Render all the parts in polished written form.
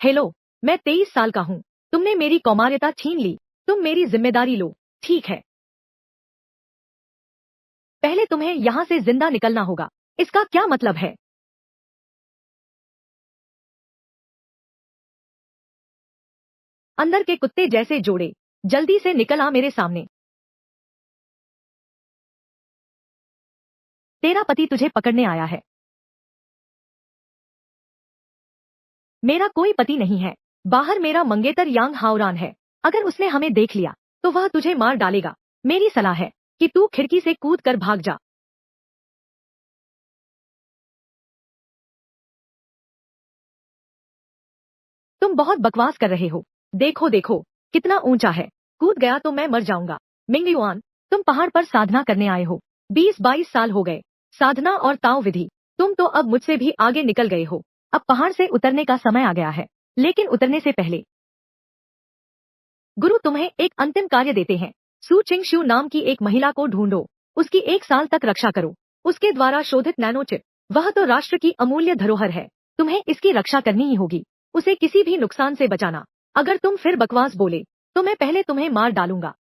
Hello, मैं 23 साल का हूँ। तुमने मेरी कौमार्यता छीन ली। तुम मेरी जिम्मेदारी लो। ठीक है, पहले तुम्हें यहाँ से जिंदा निकलना होगा। इसका क्या मतलब है? अंदर के कुत्ते जैसे जोड़े, जल्दी से निकल आ मेरे सामने। तेरा पति तुझे पकड़ने आया है। मेरा कोई पति नहीं है। बाहर मेरा मंगेतर यांग हाओरान है। अगर उसने हमें देख लिया तो वह तुझे मार डालेगा। मेरी सलाह है कि तू खिड़की से कूद कर भाग जा। तुम बहुत बकवास कर रहे हो। देखो देखो, कितना ऊंचा है। कूद गया तो मैं मर जाऊंगा। मिंगयुआन, तुम पहाड़ पर साधना करने आए हो। 20-22 साल हो गए। साधना और ताओ विधि। तुम तो अब मुझसे भी आगे निकल गए हो। अब पहाड़ से उतरने का समय आ गया है। लेकिन उतरने से पहले गुरु तुम्हें एक अंतिम कार्य देते हैं। सू चिंग शू नाम की एक महिला को ढूंढो। उसकी 1 साल तक रक्षा करो। उसके द्वारा शोधित नैनोचिप, वह तो राष्ट्र की अमूल्य धरोहर है। तुम्हें इसकी रक्षा करनी ही होगी। उसे किसी भी नुकसान से बचाना। अगर तुम फिर बकवास बोले तो मैं पहले तुम्हें मार डालूंगा।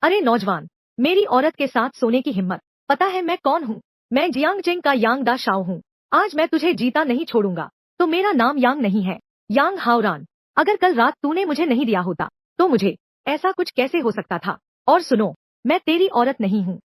अरे नौजवान, मेरी औरत के साथ सोने की हिम्मत। पता है मैं कौन हूँ? मैं जियांग चेंग का यांग दा शाओ हूँ। आज मैं तुझे जीता नहीं छोड़ूंगा। तो मेरा नाम यांग नहीं है, यांग हाओरान। अगर कल रात तूने मुझे नहीं दिया होता तो मुझे ऐसा कुछ कैसे हो सकता था? और सुनो, मैं तेरी औरत नहीं हूँ।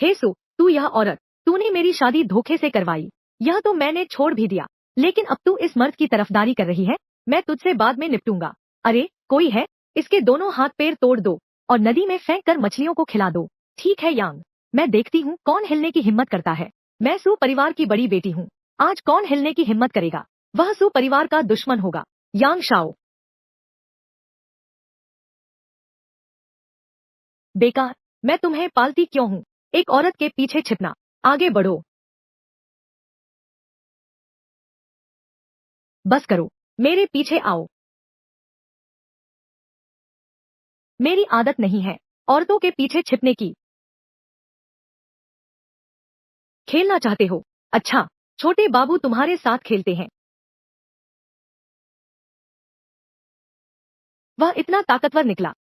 हे सु, तू यह औरत, तूने मेरी शादी धोखे से करवाई। यह तो मैंने छोड़ भी दिया, लेकिन अब तू इस मर्द की तरफदारी कर रही है। मैं तुझसे बाद में निपटूंगा। अरे कोई है? इसके दोनों हाथ पैर तोड़ दो और नदी में फेंक कर मछलियों को खिला दो। ठीक है यांग, मैं देखती हूँ कौन हिलने की हिम्मत करता है। मैं सु परिवार की बड़ी बेटी हूँ। आज कौन हिलने की हिम्मत करेगा? वह सु परिवार का दुश्मन होगा। यांग शाओ। बेकार, मैं तुम्हें पालती क्यों हूँ? एक औरत के पीछे छिपना। आगे बढ़ो। बस करो, मेरे पीछे आओ। मेरी आदत नहीं है औरतों के पीछे छिपने की। खेलना चाहते हो? अच्छा, छोटे बाबू तुम्हारे साथ खेलते हैं। वह इतना ताकतवर निकला।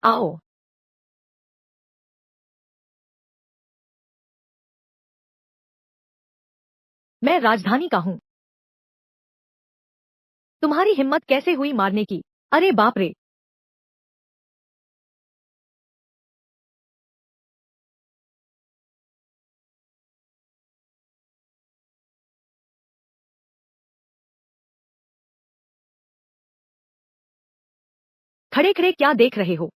आओ। मैं राजधानी का हूँ। तुम्हारी हिम्मत कैसे हुई मारने की? अरे बाप रे। खड़े खड़े क्या देख रहे हो?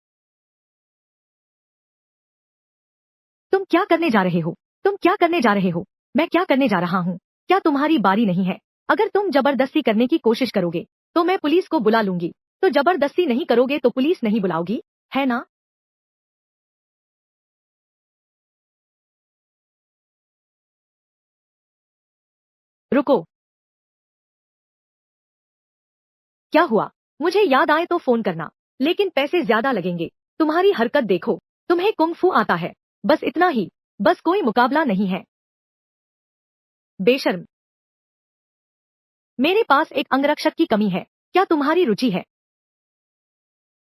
तुम क्या करने जा रहे हो? तुम क्या करने जा रहे हो? मैं क्या करने जा रहा हूँ? क्या तुम्हारी बारी नहीं है? अगर तुम जबरदस्ती करने की कोशिश करोगे तो मैं पुलिस को बुला लूंगी। तो जबरदस्ती नहीं करोगे तो पुलिस नहीं बुलाओगी, है ना? रुको। क्या हुआ? मुझे याद आए तो फोन करना, लेकिन पैसे ज्यादा लगेंगे। तुम्हारी हरकत देखो, तुम्हें कुंग फू आता है। बस इतना ही। बस कोई मुकाबला नहीं है। बेशर्म। मेरे पास एक अंगरक्षक की कमी है। क्या तुम्हारी रुचि है?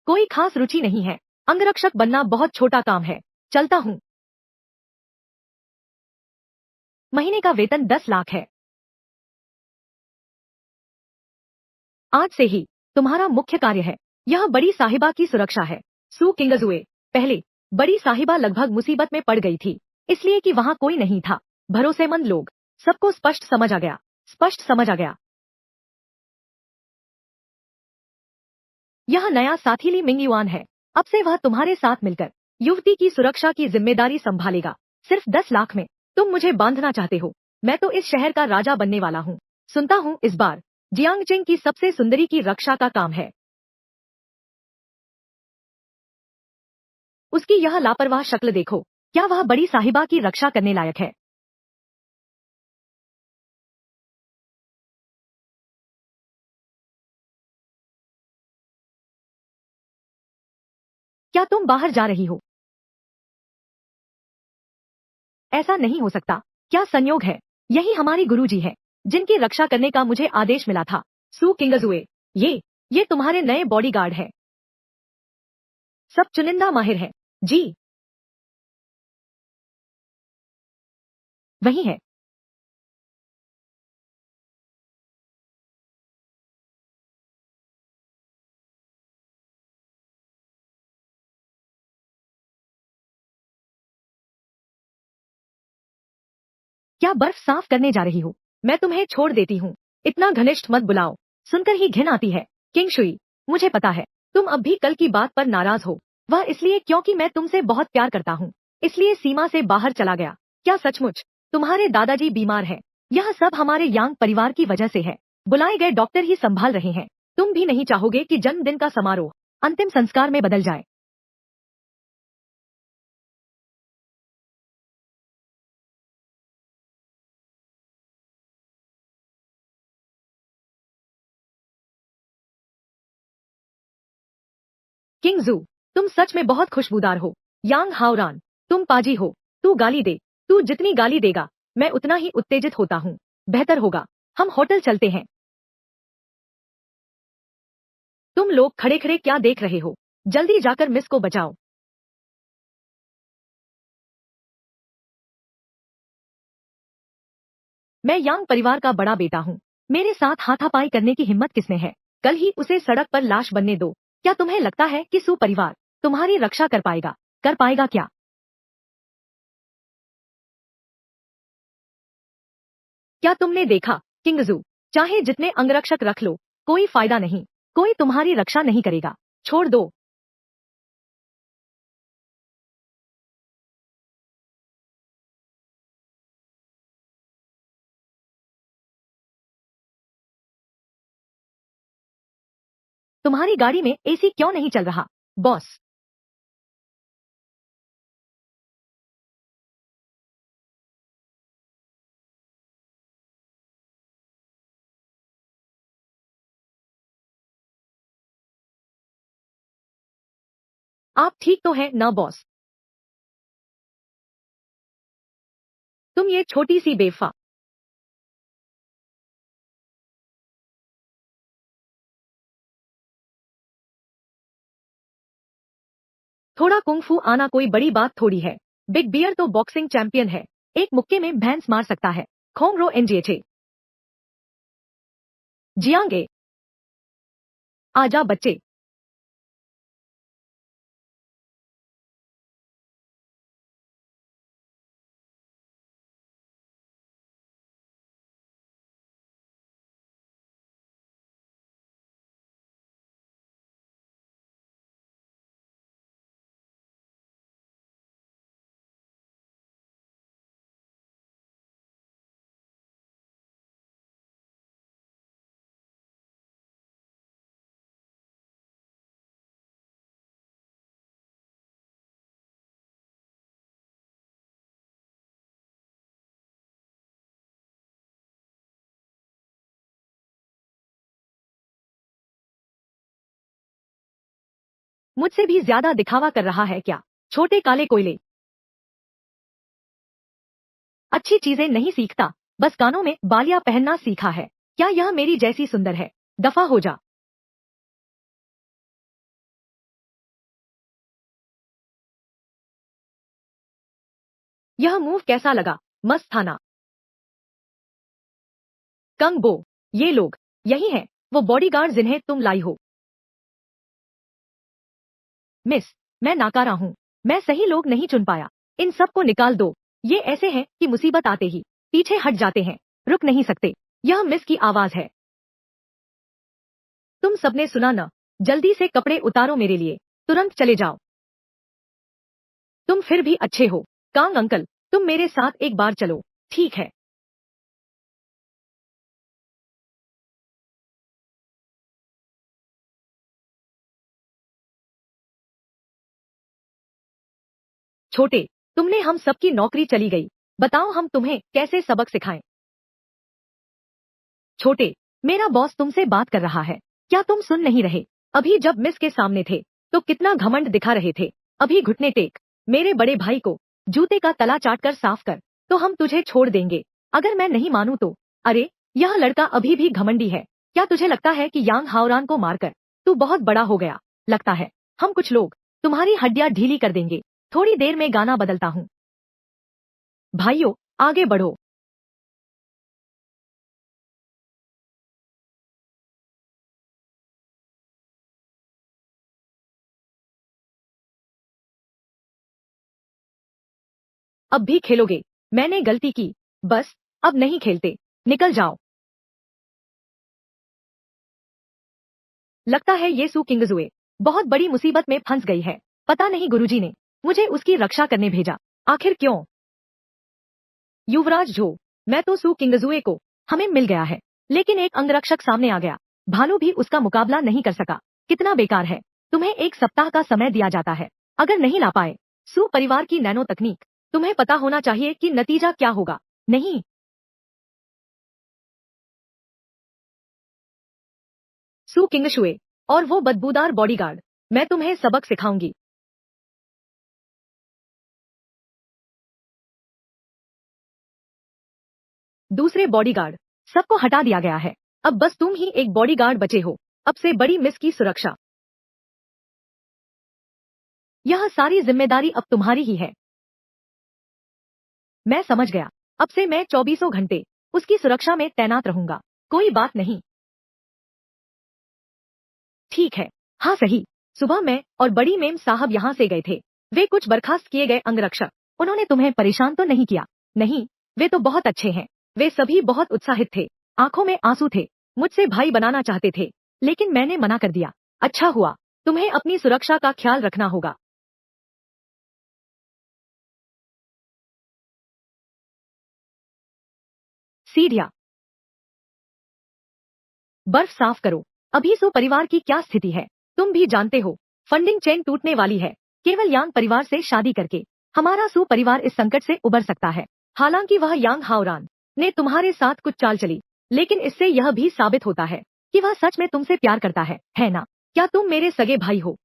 कोई खास रुचि नहीं है। अंगरक्षक बनना बहुत छोटा काम है। चलता हूँ। महीने का वेतन 10 लाख है। आज से ही तुम्हारा मुख्य कार्य है। यह बड़ी साहिबा की सुरक्षा है। सू किंगजुए। पहले बड़ी साहिबा लगभग मुसीबत में पड़ गई थी, इसलिए कि वहां कोई नहीं था। भरोसेमंद लोग। सबको स्पष्ट समझ आ गया। स्पष्ट समझ आ गया। यह नया साथी ली मिंगयुआन है। अब से वह तुम्हारे साथ मिलकर युवती की सुरक्षा की जिम्मेदारी संभालेगा। सिर्फ 10 लाख में तुम मुझे बांधना चाहते हो। मैं तो इस शहर का राजा बनने वाला हूँ। सुनता हूँ इस बार जियांगचेंग की सबसे सुंदरी की रक्षा का काम है। उसकी यह लापरवाह शक्ल देखो। क्या वह बड़ी साहिबा की रक्षा करने लायक है? क्या तुम बाहर जा रही हो? ऐसा नहीं हो सकता। क्या संयोग है? यही हमारी गुरुजी है, जिनकी रक्षा करने का मुझे आदेश मिला था। सू किंगजुए, ये तुम्हारे नए बॉडीगार्ड है। सब चुनिंदा माहिर है। जी, वही है। क्या बर्फ साफ करने जा रही हो? मैं तुम्हें छोड़ देती हूँ। इतना घनिष्ठ मत बुलाओ, सुनकर ही घिन आती है। किंग शुई, मुझे पता है तुम अब भी कल की बात पर नाराज हो। वह इसलिए क्योंकि मैं तुमसे बहुत प्यार करता हूँ, इसलिए सीमा से बाहर चला गया। क्या सचमुच तुम्हारे दादाजी बीमार हैं? यह सब हमारे यांग परिवार की वजह से है। बुलाए गए डॉक्टर ही संभाल रहे हैं। तुम भी नहीं चाहोगे कि जन्मदिन का समारोह अंतिम संस्कार में बदल जाए। किंग जू, तुम सच में बहुत खुशबूदार हो। यांग हाओरान, तुम पाजी हो। तू गाली दे। तू जितनी गाली देगा मैं उतना ही उत्तेजित होता हूँ। बेहतर होगा हम होटल चलते हैं। तुम लोग खड़े खड़े क्या देख रहे हो? जल्दी जाकर मिस को बचाओ। मैं यांग परिवार का बड़ा बेटा हूँ। मेरे साथ हाथापाई करने की हिम्मत किसमें है? कल ही उसे सड़क पर लाश बनने दो। क्या तुम्हें लगता है कि सू परिवार तुम्हारी रक्षा कर पाएगा? कर पाएगा क्या? क्या तुमने देखा किंगजू? चाहे जितने अंगरक्षक रख लो, कोई फायदा नहीं। कोई तुम्हारी रक्षा नहीं करेगा। छोड़ दो। तुम्हारी गाड़ी में एसी क्यों नहीं चल रहा? बॉस, आप ठीक तो है ना बॉस? तुम ये छोटी सी बेवफा। थोड़ा कुंग फू आना कोई बड़ी बात थोड़ी है। बिग बियर तो बॉक्सिंग चैंपियन है। एक मुक्के में भैंस मार सकता है। खोंगरो एनजीएचे। जियांगे, आजा बच्चे। मुझसे भी ज्यादा दिखावा कर रहा है क्या? छोटे काले कोयले। अच्छी चीजें नहीं सीखता, बस कानों में बालियां पहनना सीखा है। क्या यह मेरी जैसी सुंदर है? दफा हो जा। यह मूव कैसा लगा? मस्त था ना? कंग बो, ये लोग यही हैं वो बॉडीगार्ड जिन्हें तुम लाई हो। मिस, मैं नाकारा हूँ। मैं सही लोग नहीं चुन पाया। इन सब को निकाल दो। ये ऐसे हैं कि मुसीबत आते ही पीछे हट जाते हैं, रुक नहीं सकते। यह मिस की आवाज है। तुम सबने सुना न? जल्दी से कपड़े उतारो मेरे लिए, तुरंत चले जाओ। तुम फिर भी अच्छे हो। कांग अंकल, तुम मेरे साथ एक बार चलो। ठीक है। छोटे, तुमने हम सबकी नौकरी चली गई। बताओ हम तुम्हें कैसे सबक सिखाएं। छोटे, मेरा बॉस तुमसे बात कर रहा है। क्या तुम सुन नहीं रहे? अभी जब मिस के सामने थे तो कितना घमंड दिखा रहे थे। अभी घुटने टेक। मेरे बड़े भाई को जूते का तला चाट कर साफ कर, तो हम तुझे छोड़ देंगे। अगर मैं नहीं मानूं तो। अरे, यह लड़का अभी भी घमंडी है। क्या तुझे लगता है कि यांग हावरान को मारकर तू बहुत बड़ा हो गया? लगता है हम कुछ लोग तुम्हारी हड्डियां ढीली कर देंगे। थोड़ी देर में गाना बदलता हूँ। भाइयों, आगे बढ़ो। अब भी खेलोगे? मैंने गलती की। बस, अब नहीं खेलते। निकल जाओ। लगता है ये सू किंगजुए बहुत बड़ी मुसीबत में फंस गई है। पता नहीं गुरुजी ने मुझे उसकी रक्षा करने भेजा। आखिर क्यों? युवराज झो, मैं तो सू किंगजुए को हमें मिल गया है, लेकिन एक अंगरक्षक सामने आ गया। भालू भी उसका मुकाबला नहीं कर सका। कितना बेकार है। तुम्हें 1 सप्ताह का समय दिया जाता है। अगर नहीं ला पाए सू परिवार की नैनो तकनीक, तुम्हें पता होना चाहिए कि नतीजा क्या होगा। नहीं। सू किंगशुए और वो बदबूदार बॉडीगार्ड, मैं तुम्हें सबक सिखाऊंगी। दूसरे बॉडीगार्ड सबको हटा दिया गया है। अब बस तुम ही एक बॉडीगार्ड बचे हो। अब से बड़ी मिस की सुरक्षा, यह सारी जिम्मेदारी अब तुम्हारी ही है। मैं समझ गया। अब से मैं 24 घंटे उसकी सुरक्षा में तैनात रहूंगा। कोई बात नहीं। ठीक है। हाँ सही। सुबह मैं और बड़ी मेम साहब यहाँ से गए थे। वे कुछ बर्खास्त किए गए अंगरक्षक। उन्होंने तुम्हें परेशान तो नहीं किया? नहीं, वे तो बहुत अच्छे हैं। वे सभी बहुत उत्साहित थे। आंखों में आंसू थे। मुझसे भाई बनाना चाहते थे, लेकिन मैंने मना कर दिया। अच्छा हुआ। तुम्हें अपनी सुरक्षा का ख्याल रखना होगा। सीढ़िया, बर्फ साफ करो। अभी सो परिवार की क्या स्थिति है तुम भी जानते हो। फंडिंग चेन टूटने वाली है। केवल यांग परिवार से शादी करके हमारा सू परिवार इस संकट से उबर सकता है। हालांकि वह यांग हावरान ने तुम्हारे साथ कुछ चाल चली, लेकिन इससे यह भी साबित होता है कि वह सच में तुमसे प्यार करता है ना? क्या तुम मेरे सगे भाई हो?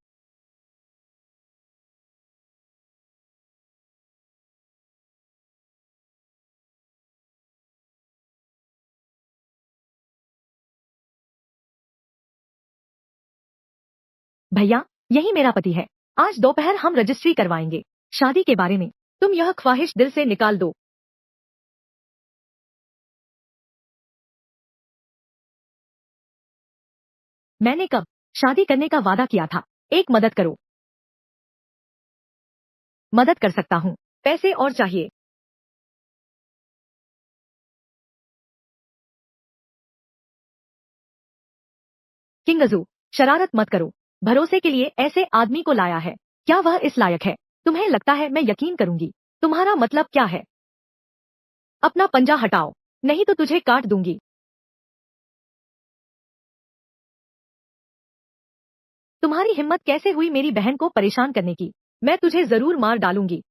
भैया, यही मेरा पति है। आज दोपहर हम रजिस्ट्री करवाएंगे शादी के बारे में। तुम यह ख्वाहिश दिल से निकाल दो। मैंने कब शादी करने का वादा किया था? एक मदद करो। मदद कर सकता हूँ। पैसे और चाहिए? किंगजू, शरारत मत करो। भरोसे के लिए ऐसे आदमी को लाया है। क्या वह इस लायक है? तुम्हें लगता है मैं यकीन करूंगी? तुम्हारा मतलब क्या है? अपना पंजा हटाओ, नहीं तो तुझे काट दूंगी। तुम्हारी हिम्मत कैसे हुई मेरी बहन को परेशान करने की? मैं तुझे जरूर मार डालूंगी।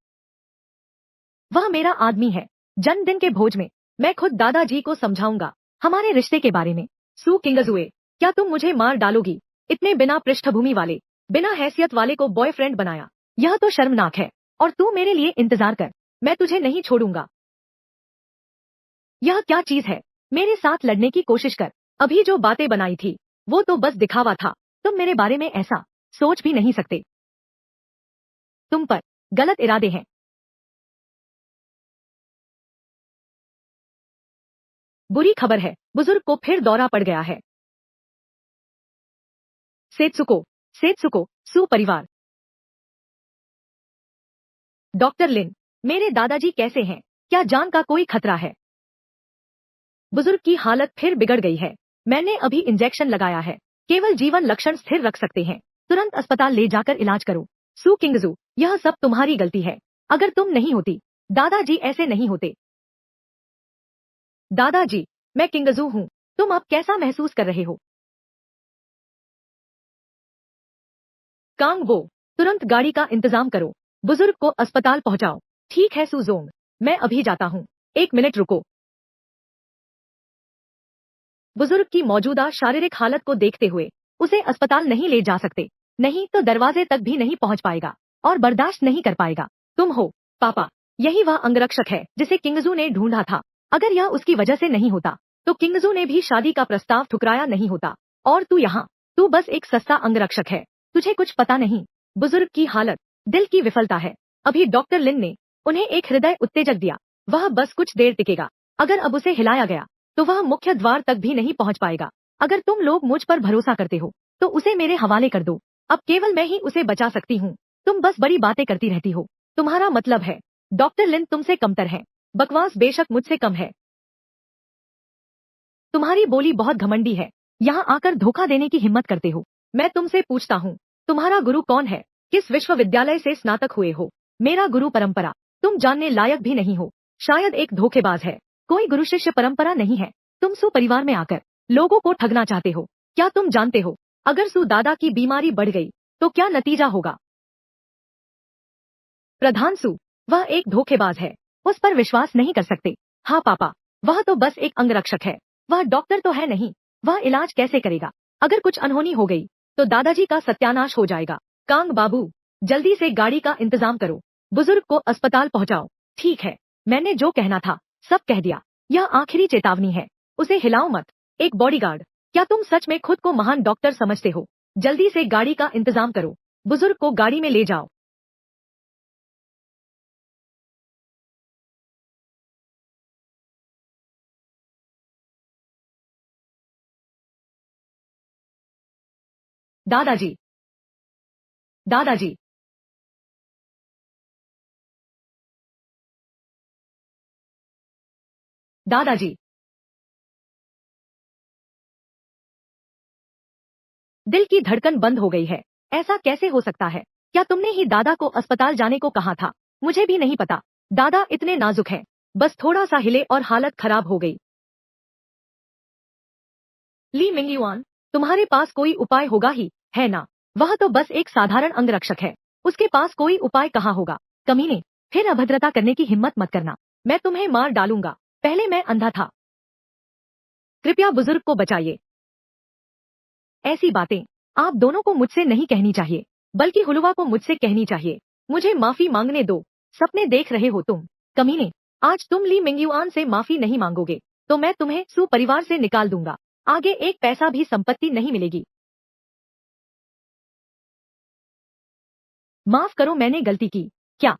वह मेरा आदमी है। जन्मदिन के भोज में मैं खुद दादाजी को समझाऊंगा हमारे रिश्ते के बारे में। सू किंगजुए, क्या तुम मुझे मार डालोगी? इतने बिना पृष्ठभूमि वाले, बिना हैसियत वाले को बॉयफ्रेंड बनाया। यह तो शर्मनाक है। और तू मेरे लिए इंतजार कर, मैं तुझे नहीं छोड़ूंगा। यह क्या चीज है? मेरे साथ लड़ने की कोशिश कर। अभी जो बातें बनाई थी वो तो बस दिखावा था। तुम मेरे बारे में ऐसा सोच भी नहीं सकते। तुम पर गलत इरादे हैं। बुरी खबर है, बुजुर्ग को फिर दौरा पड़ गया है। सेत्सुको, सेत्सुको, सू परिवार। डॉक्टर लिन, मेरे दादाजी कैसे हैं? क्या जान का कोई खतरा है? बुजुर्ग की हालत फिर बिगड़ गई है। मैंने अभी इंजेक्शन लगाया है। केवल जीवन लक्षण स्थिर रख सकते हैं। तुरंत अस्पताल ले जाकर इलाज करो। सू किंगजू, यह सब तुम्हारी गलती है। अगर तुम नहीं होती, दादाजी ऐसे नहीं होते। दादाजी, मैं किंगजू हूँ। तुम अब कैसा महसूस कर रहे हो? कांगबो, तुरंत गाड़ी का इंतजाम करो। बुजुर्ग को अस्पताल पहुंचाओ। ठीक है सुजोंग, मैं अभी जाता हूँ। 1 मिनट रुको। बुजुर्ग की मौजूदा शारीरिक हालत को देखते हुए उसे अस्पताल नहीं ले जा सकते, नहीं तो दरवाजे तक भी नहीं पहुंच पाएगा और बर्दाश्त नहीं कर पाएगा। तुम हो, पापा। यही वह अंगरक्षक है जिसे किंगजू ने ढूंढा था। अगर यह उसकी वजह से नहीं होता तो किंगजू ने भी शादी का प्रस्ताव ठुकराया नहीं होता। और तू यहाँ, तू बस एक सस्ता अंगरक्षक है। तुझे कुछ पता नहीं। बुजुर्ग की हालत दिल की विफलता है। अभी डॉक्टर लिन ने उन्हें एक हृदय उत्तेजक दिया। वह बस कुछ देर टिकेगा। अगर अब उसे हिलाया गया तो वह मुख्य द्वार तक भी नहीं पहुंच पाएगा। अगर तुम लोग मुझ पर भरोसा करते हो तो उसे मेरे हवाले कर दो। अब केवल मैं ही उसे बचा सकती हूँ। तुम बस बड़ी बातें करती रहती हो। तुम्हारा मतलब है डॉक्टर लिन तुमसे कमतर है। बकवास बेशक मुझसे कम है। तुम्हारी बोली बहुत घमंडी है। यहाँ आकर धोखा देने की हिम्मत करते हो। मैं तुमसे पूछता हूँ, तुम्हारा गुरु कौन है? किस विश्वविद्यालय से स्नातक हुए हो? मेरा गुरु परंपरा तुम जानने लायक भी नहीं हो। शायद एक धोखेबाज है। कोई गुरु शिष्य परंपरा नहीं है। तुम सु परिवार में आकर लोगों को ठगना चाहते हो। क्या तुम जानते हो अगर सु दादा की बीमारी बढ़ गई तो क्या नतीजा होगा? प्रधान सु, वह एक धोखेबाज है। उस पर विश्वास नहीं कर सकते। हाँ पापा, वह तो बस एक अंगरक्षक है। वह डॉक्टर तो है नहीं। वह इलाज कैसे करेगा? अगर कुछ अनहोनी हो गई तो दादाजी का सत्यानाश हो जाएगा। कांग बाबू, जल्दी से गाड़ी का इंतजाम करो। बुजुर्ग को अस्पताल पहुंचाओ। ठीक है, मैंने जो कहना था सब कह दिया। यह आखिरी चेतावनी है। उसे हिलाओ मत। एक बॉडीगार्ड, क्या तुम सच में खुद को महान डॉक्टर समझते हो? जल्दी से गाड़ी का इंतजाम करो। बुजुर्ग को गाड़ी में ले जाओ। दादाजी, दादाजी, दादाजी। दिल की धड़कन बंद हो गई है। ऐसा कैसे हो सकता है? क्या तुमने ही दादा को अस्पताल जाने को कहा था? मुझे भी नहीं पता। दादा इतने नाजुक हैं। बस थोड़ा सा हिले और हालत खराब हो गई। ली मिंगयुआन, तुम्हारे पास कोई उपाय होगा ही, है ना? वह तो बस एक साधारण अंगरक्षक है। उसके पास कोई उपाय कहाँ होगा? कमीने, फिर अभद्रता करने की हिम्मत मत करना। मैं तुम्हें मार डालूंगा। पहले मैं अंधा था। कृपया बुजुर्ग को बचाइए। ऐसी बातें आप दोनों को मुझसे नहीं कहनी चाहिए, बल्कि हुलवा को मुझसे कहनी चाहिए। मुझे माफी मांगने दो। सपने देख रहे हो तुम, कमीने। आज तुम ली मिंगयुआन से माफी नहीं मांगोगे तो मैं तुम्हें सु परिवार से निकाल दूंगा। आगे एक पैसा भी संपत्ति नहीं मिलेगी। माफ करो, मैंने गलती की। क्या?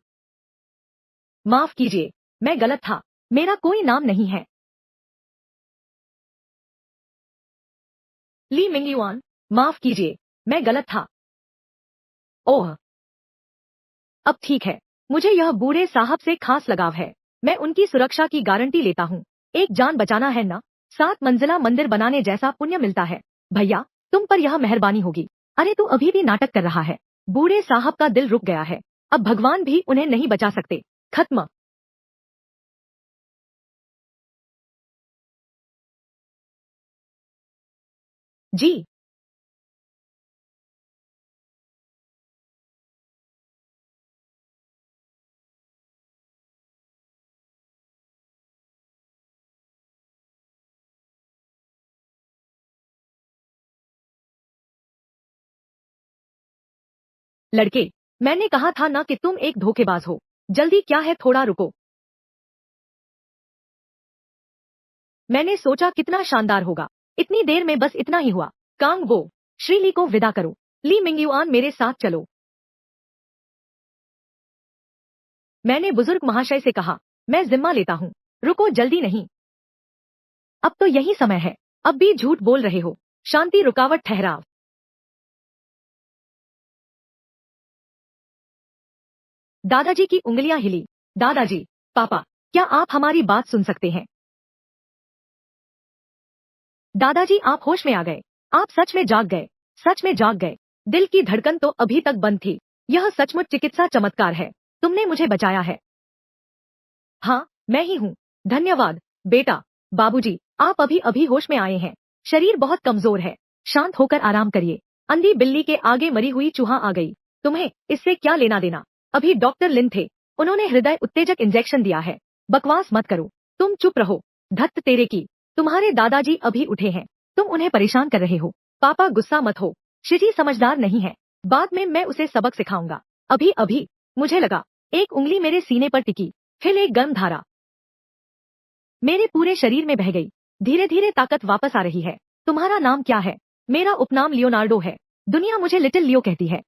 माफ कीजिए, मैं गलत था। मेरा कोई नाम नहीं है। ली मिंगयुआन, माफ कीजिए, मैं गलत था। ओह, अब ठीक है। मुझे यह बूढ़े साहब से खास लगाव है। मैं उनकी सुरक्षा की गारंटी लेता हूँ। एक जान बचाना है ना? 7 मंजिला मंदिर बनाने जैसा पुण्य मिलता है। भैया, तुम पर यह मेहरबानी होगी। अरे तू अभी भी नाटक कर रहा है। बूढ़े साहब का दिल रुक गया है। अब भगवान भी उन्हें नहीं बचा सकते। खत्म। जी। लड़के, मैंने कहा था ना कि तुम एक धोखेबाज हो। जल्दी क्या है, थोड़ा रुको। मैंने सोचा कितना शानदार होगा। इतनी देर में बस इतना ही हुआ। कांग वो, श्रीली को विदा करो। ली मिंगयुआन, मेरे साथ चलो। मैंने बुजुर्ग महाशय से कहा, मैं जिम्मा लेता हूँ। रुको, जल्दी नहीं। अब तो यही समय है। अब भी झूठ बोल रहे हो। शांति, रुकावट, ठहराव। दादाजी की उंगलियां हिली। दादाजी, पापा, क्या आप हमारी बात सुन सकते हैं? दादाजी, आप होश में आ गए। आप सच में जाग गए, सच में जाग गए। दिल की धड़कन तो अभी तक बंद थी। यह सचमुच चिकित्सा चमत्कार है। तुमने मुझे बचाया है। हाँ, मैं ही हूँ। धन्यवाद, बेटा। बाबूजी, आप अभी अभी होश में आए हैं। शरीर बहुत कमजोर है। शांत होकर आराम करिए। अंधी बिल्ली के आगे मरी हुई चूहा आ गई। तुम्हें इससे क्या लेना देना? अभी डॉक्टर लिन थे। उन्होंने हृदय उत्तेजक इंजेक्शन दिया है। बकवास मत करो। तुम चुप रहो। धत्त तेरे की। तुम्हारे दादाजी अभी उठे हैं। तुम उन्हें परेशान कर रहे हो। पापा गुस्सा मत हो। शिजी समझदार नहीं है। बाद में मैं उसे सबक सिखाऊंगा। अभी अभी मुझे लगा एक उंगली मेरे सीने पर टिकी, फिर एक गर्म धारा मेरे पूरे शरीर में बह गई। धीरे धीरे ताकत वापस आ रही है। तुम्हारा नाम क्या है? मेरा उपनाम लियोनार्डो है। दुनिया मुझे लिटिल लियो कहती है।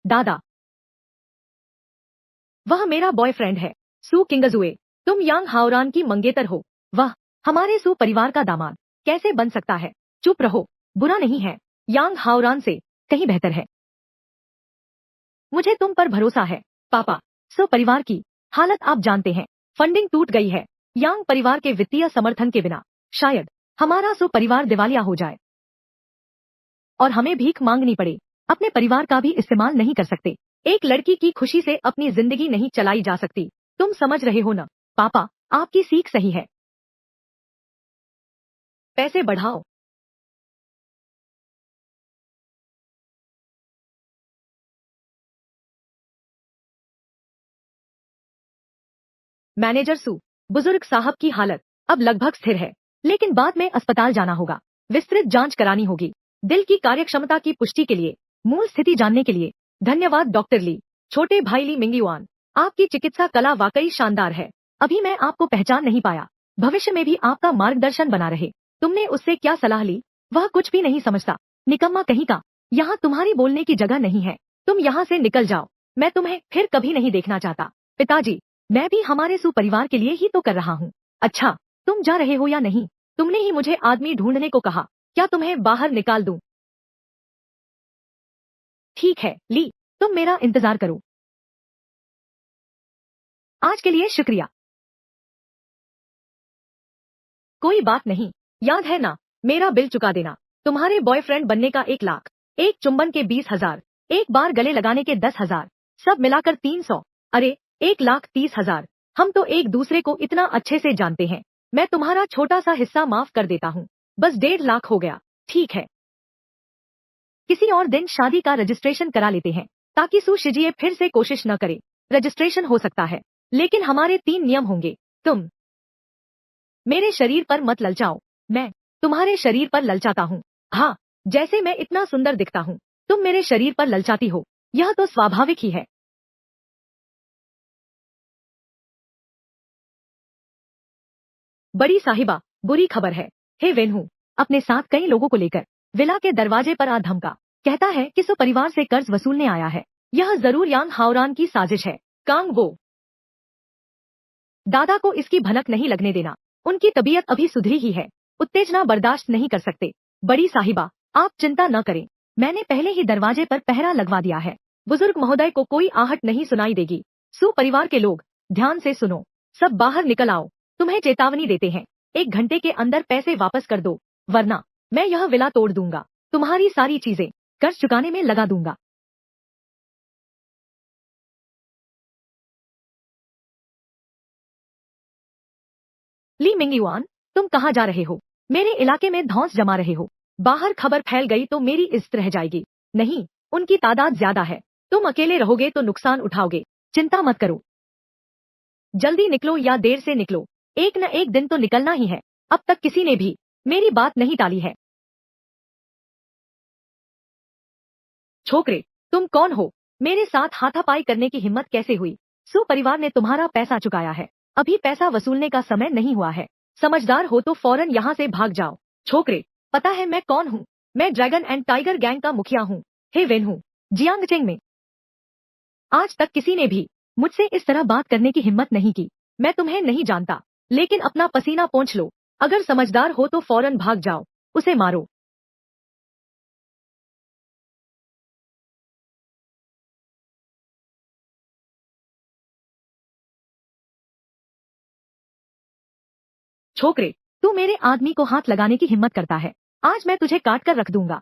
दादा, वह मेरा बॉयफ्रेंड है। सू किंगजुए। तुम यांग हाओरान की मंगेतर हो। वह हमारे सू परिवार का दामाद कैसे बन सकता है? चुप रहो। बुरा नहीं है। यांग हाओरान से कहीं बेहतर है। मुझे तुम पर भरोसा है। पापा, सो परिवार की हालत आप जानते हैं। फंडिंग टूट गई है। यांग परिवार के वित्तीय समर्थन के बिना शायद हमारा सो परिवार दिवालिया हो जाए और हमें भीख मांगनी पड़े। अपने परिवार का भी इस्तेमाल नहीं कर सकते। एक लड़की की खुशी से अपनी जिंदगी नहीं चलाई जा सकती। तुम समझ रहे हो ना? पापा, आपकी सीख सही है। पैसे बढ़ाओ। मैनेजर सू, बुजुर्ग साहब की हालत अब लगभग स्थिर है, लेकिन बाद में अस्पताल जाना होगा। विस्तृत जांच करानी होगी। दिल की कार्यक्षमता की पुष्टि के लिए मूल स्थिति जानने के लिए धन्यवाद डॉक्टर ली। छोटे भाई ली मिंगयुआन, आपकी चिकित्सा कला वाकई शानदार है। अभी मैं आपको पहचान नहीं पाया। भविष्य में भी आपका मार्गदर्शन बना रहे। तुमने उससे क्या सलाह ली? वह कुछ भी नहीं समझता। निकम्मा कहीं का। यहाँ तुम्हारी बोलने की जगह नहीं है। तुम यहाँ से निकल जाओ। मैं तुम्हें फिर कभी नहीं देखना चाहता। पिताजी, मैं भी हमारे सुपरिवार के लिए ही तो कर रहा हूँ। अच्छा, तुम जा रहे हो या नहीं? तुमने ही मुझे आदमी ढूंढने को कहा। क्या तुम्हें बाहर निकाल दूं? ठीक है ली, तुम मेरा इंतजार करो। आज के लिए शुक्रिया। कोई बात नहीं। याद है ना, मेरा बिल चुका देना। तुम्हारे बॉयफ्रेंड बनने का 1 लाख, एक चुंबन के 20,000, एक बार गले लगाने के 10,000, सब मिलाकर 300। अरे, 1,30,000। हम तो एक दूसरे को इतना अच्छे से जानते हैं। मैं तुम्हारा छोटा सा हिस्सा माफ कर देता हूँ। बस 1.5 लाख हो गया। ठीक है, किसी और दिन शादी का रजिस्ट्रेशन करा लेते हैं, ताकि सुशिजिए फिर से कोशिश न करे। रजिस्ट्रेशन हो सकता है, लेकिन हमारे 3 नियम होंगे। तुम मेरे शरीर पर मत ललचाओ। मैं तुम्हारे शरीर पर ललचाता हूँ। हाँ, जैसे मैं इतना सुंदर दिखता हूँ, तुम मेरे शरीर पर ललचाती हो। यह तो स्वाभाविक ही है। बड़ी साहिबा, बुरी खबर है। हे वेन्हू, अपने साथ कई लोगों को लेकर विला के दरवाजे पर आ धमका। कहता है कि सो परिवार से कर्ज वसूलने आया है। यह जरूर यांग हावरान की साजिश है। कांग वो, दादा को इसकी भनक नहीं लगने देना। उनकी तबीयत अभी सुधरी ही है। उत्तेजना बर्दाश्त नहीं कर सकते। बड़ी साहिबा, आप चिंता न करें। मैंने पहले ही दरवाजे पर पहरा लगवा दिया है। बुजुर्ग महोदय को कोई आहट नहीं सुनाई देगी। सुपरिवार के लोग, ध्यान से सुनो। सब बाहर निकल आओ। तुम्हें चेतावनी देते हैं। 1 घंटे के अंदर पैसे वापस कर दो, वरना मैं यह विला तोड़ दूंगा। तुम्हारी सारी चीजें कर्ज चुकाने में लगा दूंगा। ली मिंगयुआन, तुम कहाँ जा रहे हो? मेरे इलाके में धौंस जमा रहे हो। बाहर खबर फैल गई तो मेरी इज्जत रह जाएगी। नहीं, उनकी तादाद ज्यादा है। तुम अकेले रहोगे तो नुकसान उठाओगे। चिंता मत करो। जल्दी निकलो या देर से निकलो, एक न एक दिन तो निकलना ही है। अब तक किसी ने भी मेरी बात नहीं टाली है। छोकरे, तुम कौन हो? मेरे साथ हाथापाई करने की हिम्मत कैसे हुई? सु परिवार ने तुम्हारा पैसा चुकाया है। अभी पैसा वसूलने का समय नहीं हुआ है। समझदार हो तो फौरन यहाँ से भाग जाओ। छोकरे, पता है मैं कौन हूँ? मैं ड्रैगन एंड टाइगर गैंग का मुखिया हूँ। हे वेन हूँ, जियांगचेंग में। आज तक किसी ने भी मुझसे इस तरह बात करने की हिम्मत नहीं की। मैं तुम्हें नहीं जानता, लेकिन अपना पसीना पोंछ लो। अगर समझदार हो तो फौरन भाग जाओ। उसे मारो। छोकरे, तू मेरे आदमी को हाथ लगाने की हिम्मत करता है। आज मैं तुझे काट कर रख दूंगा।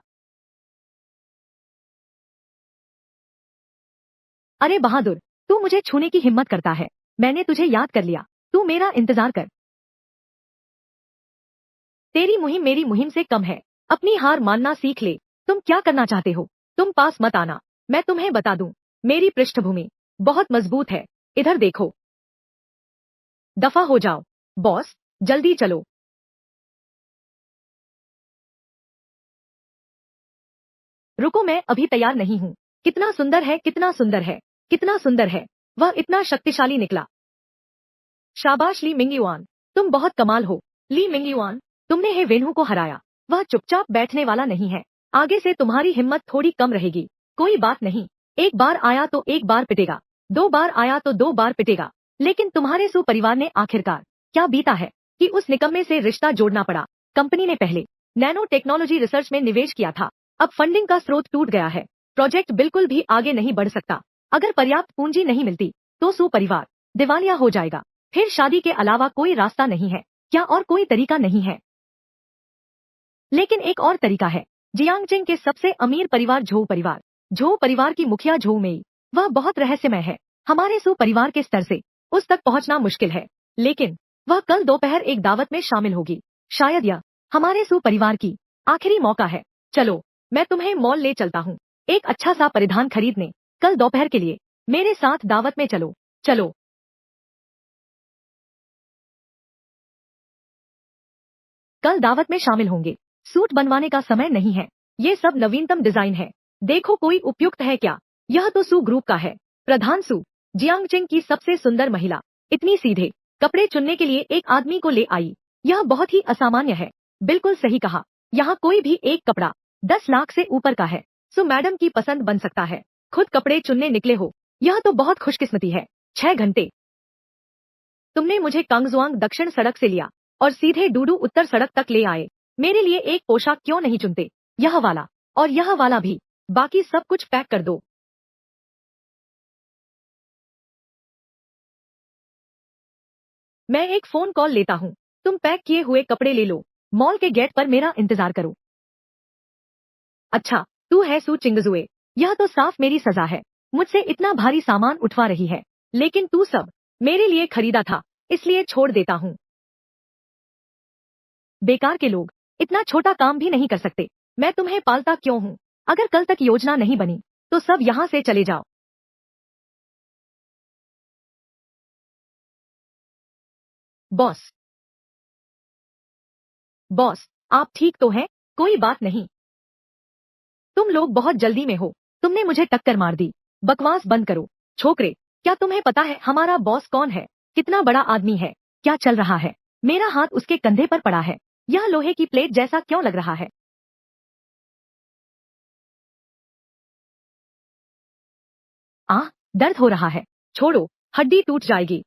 अरे बहादुर, तू मुझे छूने की हिम्मत करता है। मैंने तुझे याद कर लिया। तू मेरा इंतजार कर। तेरी मुहिम मेरी मुहिम से कम है। अपनी हार मानना सीख ले। तुम क्या करना चाहते हो? तुम पास मत आना। मैं तुम्हें बता दूं, मेरी पृष्ठभूमि बहुत मजबूत है। इधर देखो। दफा हो जाओ। बॉस, जल्दी चलो। रुको, मैं अभी तैयार नहीं हूँ। कितना सुंदर है, कितना सुंदर है, कितना सुंदर है। वह इतना शक्तिशाली निकला। शाबाश ली मिंगयुआन, तुम बहुत कमाल हो। ली मिंगयुआन, तुमने हे वेन्हू को हराया। वह चुपचाप बैठने वाला नहीं है। आगे से तुम्हारी हिम्मत थोड़ी कम रहेगी। कोई बात नहीं। एक बार आया तो एक बार पिटेगा, दो बार आया तो दो बार पिटेगा। लेकिन तुम्हारे सुपरिवार ने आखिरकार क्या बीता है कि उस निकम्मे से रिश्ता जोड़ना पड़ा। कंपनी ने पहले नैनो टेक्नोलॉजी रिसर्च में निवेश किया था। अब फंडिंग का स्रोत टूट गया है। प्रोजेक्ट बिल्कुल भी आगे नहीं बढ़ सकता। अगर पर्याप्त पूंजी नहीं मिलती तो सुपरिवार दिवालिया हो जाएगा। फिर शादी के अलावा कोई रास्ता नहीं है। क्या और कोई तरीका नहीं है? लेकिन एक और तरीका है। जियांगचिंग के सबसे अमीर परिवार झोउ परिवार। झोउ परिवार की मुखिया झोउ मेई, वह बहुत रहस्यमय है। हमारे सु परिवार के स्तर से उस तक पहुंचना मुश्किल है। लेकिन वह कल दोपहर एक दावत में शामिल होगी। शायद यह हमारे सु परिवार की आखिरी मौका है। चलो, मैं तुम्हें मॉल ले चलता हूँ। एक अच्छा सा परिधान खरीदने। कल दोपहर के लिए मेरे साथ दावत में चलो। चलो। कल दावत में शामिल होंगे। सूट बनवाने का समय नहीं है। ये सब नवीनतम डिजाइन है। देखो कोई उपयुक्त है क्या? यह तो सू ग्रुप का है। प्रधान सू, जियांगचिंग की सबसे सुंदर महिला, इतनी सीधे कपड़े चुनने के लिए एक आदमी को ले आई। यह बहुत ही असामान्य है। बिल्कुल सही कहा। यहाँ कोई भी एक कपड़ा 10 लाख से ऊपर का है। सो मैडम की पसंद बन सकता है। खुद कपड़े चुनने निकले हो, यह तो बहुत खुशकिस्मती है। 6 घंटे तुमने मुझे कांगजुआंग दक्षिण सड़क से लिया और सीधे डूडू उत्तर सड़क तक ले आए। मेरे लिए एक पोशाक क्यों नहीं चुनते? यह वाला और यह वाला भी। बाकी सब कुछ पैक कर दो। मैं एक फोन कॉल लेता हूँ। तुम पैक किए हुए कपड़े ले लो। मॉल के गेट पर मेरा इंतजार करो। अच्छा, तू है सू चिंगजुए। यह तो साफ मेरी सजा है। मुझसे इतना भारी सामान उठवा रही है। लेकिन तू सब मेरे लिए खरीदा था, इसलिए छोड़ देता हूँ। बेकार के लोग इतना छोटा काम भी नहीं कर सकते। मैं तुम्हें पालता क्यों हूँ? अगर कल तक योजना नहीं बनी तो सब यहाँ से चले जाओ। बॉस, बॉस, आप ठीक तो हैं? कोई बात नहीं। तुम लोग बहुत जल्दी में हो। तुमने मुझे टक्कर मार दी। बकवास बंद करो। छोकरे, क्या तुम्हें पता है हमारा बॉस कौन है? कितना बड़ा आदमी है? क्या चल रहा है? मेरा हाथ उसके कंधे पर पड़ा है। यह लोहे की प्लेट जैसा क्यों लग रहा है? आ, दर्द हो रहा है। छोड़ो, हड्डी टूट जाएगी।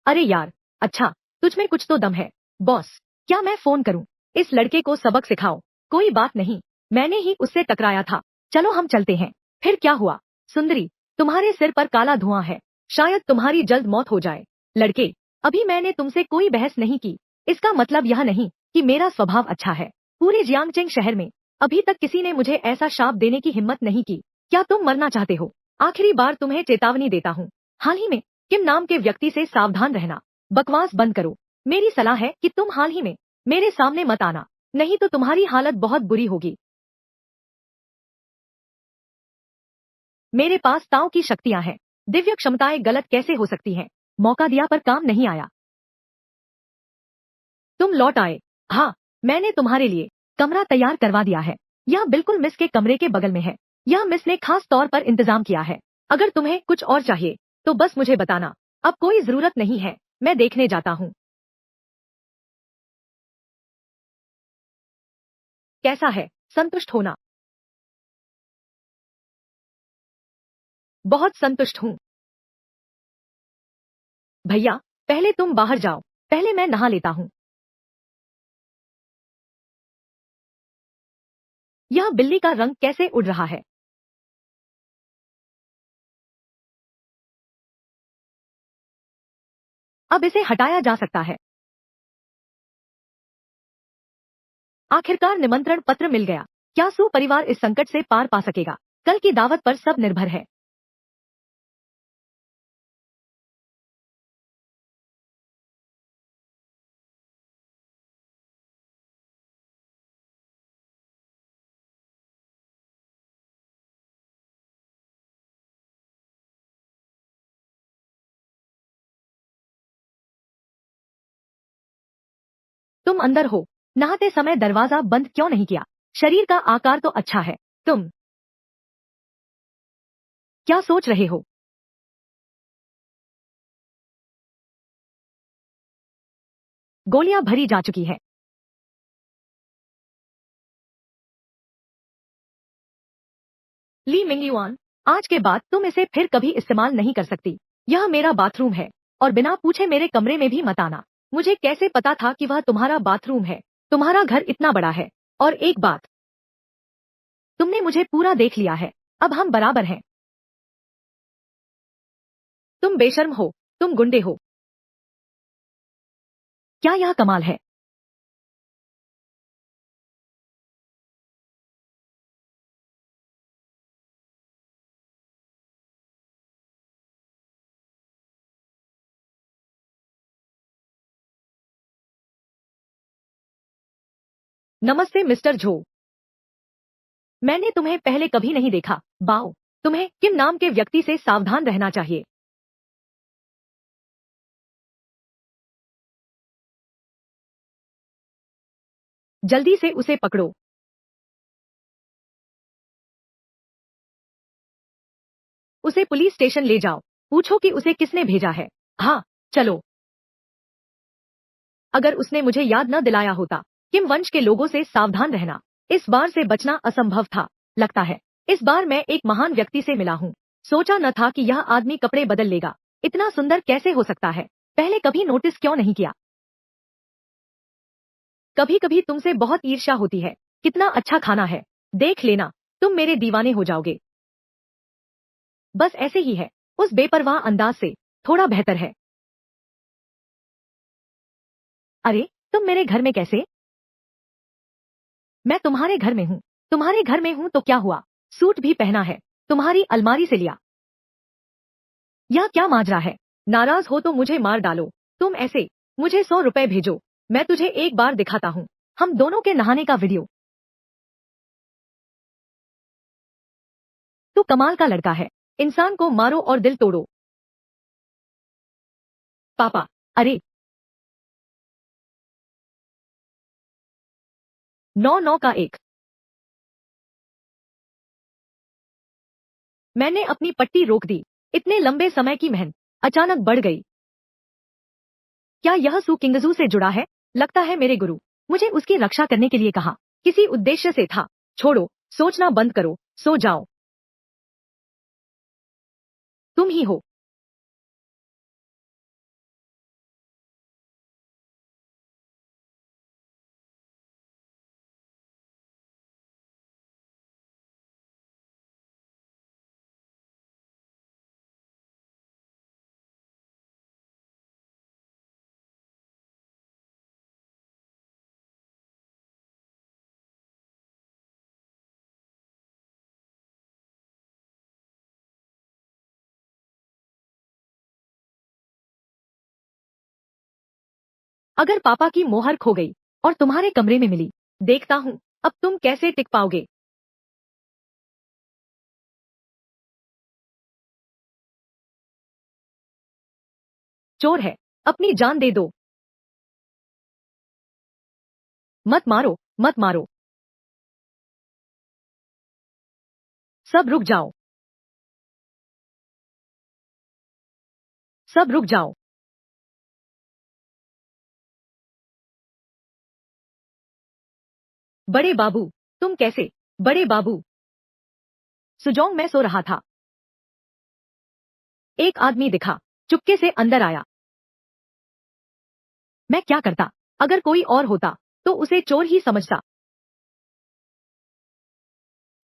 अरे यार, अच्छा, तुझ में कुछ तो दम है। बॉस, क्या मैं फोन करूं? इस लड़के को सबक सिखाओ। कोई बात नहीं, मैंने ही उससे टकराया था। चलो हम चलते हैं। फिर क्या हुआ? सुंदरी, तुम्हारे सिर पर काला धुआं है। शायद तुम्हारी जल्द मौत हो जाए। लड़के, अभी मैंने तुमसे कोई बहस नहीं की। इसका मतलब यह नहीं कि मेरा स्वभाव अच्छा है। पूरे जियांगचेंग शहर में अभी तक किसी ने मुझे ऐसा शाप देने की हिम्मत नहीं की। क्या तुम मरना चाहते हो? आखिरी बार तुम्हें चेतावनी देता हूँ। हाल ही में किम नाम के व्यक्ति से सावधान रहना। बकवास बंद करो। मेरी सलाह है कि तुम हाल ही में मेरे सामने मत आना, नहीं तो तुम्हारी हालत बहुत बुरी होगी। मेरे पास ताओ की शक्तियां हैं। दिव्य क्षमताएं गलत कैसे हो सकती हैं? मौका दिया पर काम नहीं आया। तुम लौट आए। हाँ, मैंने तुम्हारे लिए कमरा तैयार करवा दिया है। यह बिल्कुल मिस के कमरे के बगल में है। यह मिस ने खास तौर पर इंतजाम किया है। अगर तुम्हें कुछ और चाहिए तो बस मुझे बताना। अब कोई जरूरत नहीं है। मैं देखने जाता हूँ। कैसा है? संतुष्ट होना? बहुत संतुष्ट हूँ। भैया, पहले तुम बाहर जाओ। पहले मैं नहा लेता हूँ। यह बिल्ली का रंग कैसे उड़ रहा है? अब इसे हटाया जा सकता है। आखिरकार निमंत्रण पत्र मिल गया। क्या सू परिवार इस संकट से पार पा सकेगा? कल की दावत पर सब निर्भर है। तुम अंदर हो। नहाते समय दरवाजा बंद क्यों नहीं किया? शरीर का आकार तो अच्छा है। तुम क्या सोच रहे हो? गोलियां भरी जा चुकी है। ली मिंगयुआन, आज के बाद तुम इसे फिर कभी इस्तेमाल नहीं कर सकती। यह मेरा बाथरूम है और बिना पूछे मेरे कमरे में भी मत आना। मुझे कैसे पता था कि वह तुम्हारा बाथरूम है? तुम्हारा घर इतना बड़ा है। और एक बात, तुमने मुझे पूरा देख लिया है। अब हम बराबर हैं। तुम बेशर्म हो। तुम गुंडे हो। क्या यह कमाल है? नमस्ते मिस्टर झो। मैंने तुम्हें पहले कभी नहीं देखा। बाओ। तुम्हें किम नाम के व्यक्ति से सावधान रहना चाहिए। जल्दी से उसे पकड़ो। उसे पुलिस स्टेशन ले जाओ। पूछो कि उसे किसने भेजा है। हाँ, चलो। अगर उसने मुझे याद न दिलाया होता। किम वंश के लोगों से सावधान रहना। इस बार से बचना असंभव था। लगता है इस बार मैं एक महान व्यक्ति से मिला हूँ। सोचा न था कि यह आदमी कपड़े बदल लेगा। इतना सुंदर कैसे हो सकता है? पहले कभी नोटिस क्यों नहीं किया? कभी कभी तुमसे बहुत ईर्ष्या होती है। कितना अच्छा खाना है। देख लेना, तुम मेरे दीवाने हो जाओगे। बस ऐसे ही है। उस बेपरवाह अंदाज से थोड़ा बेहतर है। अरे, तुम मेरे घर में कैसे? मैं तुम्हारे घर में हूँ। तुम्हारे घर में हूँ तो क्या हुआ? सूट भी पहना है। तुम्हारी अलमारी से लिया। यह क्या माजरा है? नाराज हो तो मुझे मार डालो। तुम ऐसे, मुझे 100 रुपए भेजो। मैं तुझे एक बार दिखाता हूँ। हम दोनों के नहाने का वीडियो। तू कमाल का लड़का है। इंसान को मारो और दिल तोड़ो। पापा। अरे, 9 9 का एक। मैंने अपनी पट्टी रोक दी। इतने लंबे समय की मेहनत अचानक बढ़ गई। क्या यह सू किंगजू से जुड़ा है? लगता है मेरे गुरु मुझे उसकी रक्षा करने के लिए कहा। किसी उद्देश्य से था। छोड़ो, सोचना बंद करो, सो जाओ। तुम ही हो। अगर पापा की मोहर खो गई और तुम्हारे कमरे में मिली, देखता हूँ अब तुम कैसे टिक पाओगे। चोर है। अपनी जान दे दो। मत मारो, मत मारो। सब रुक जाओ। सब रुक जाओ। बड़े बाबू। तुम कैसे? बड़े बाबू। सुजोंग, मैं सो रहा था। एक आदमी दिखा। चुपके से अंदर आया। मैं क्या करता? अगर कोई और होता तो उसे चोर ही समझता।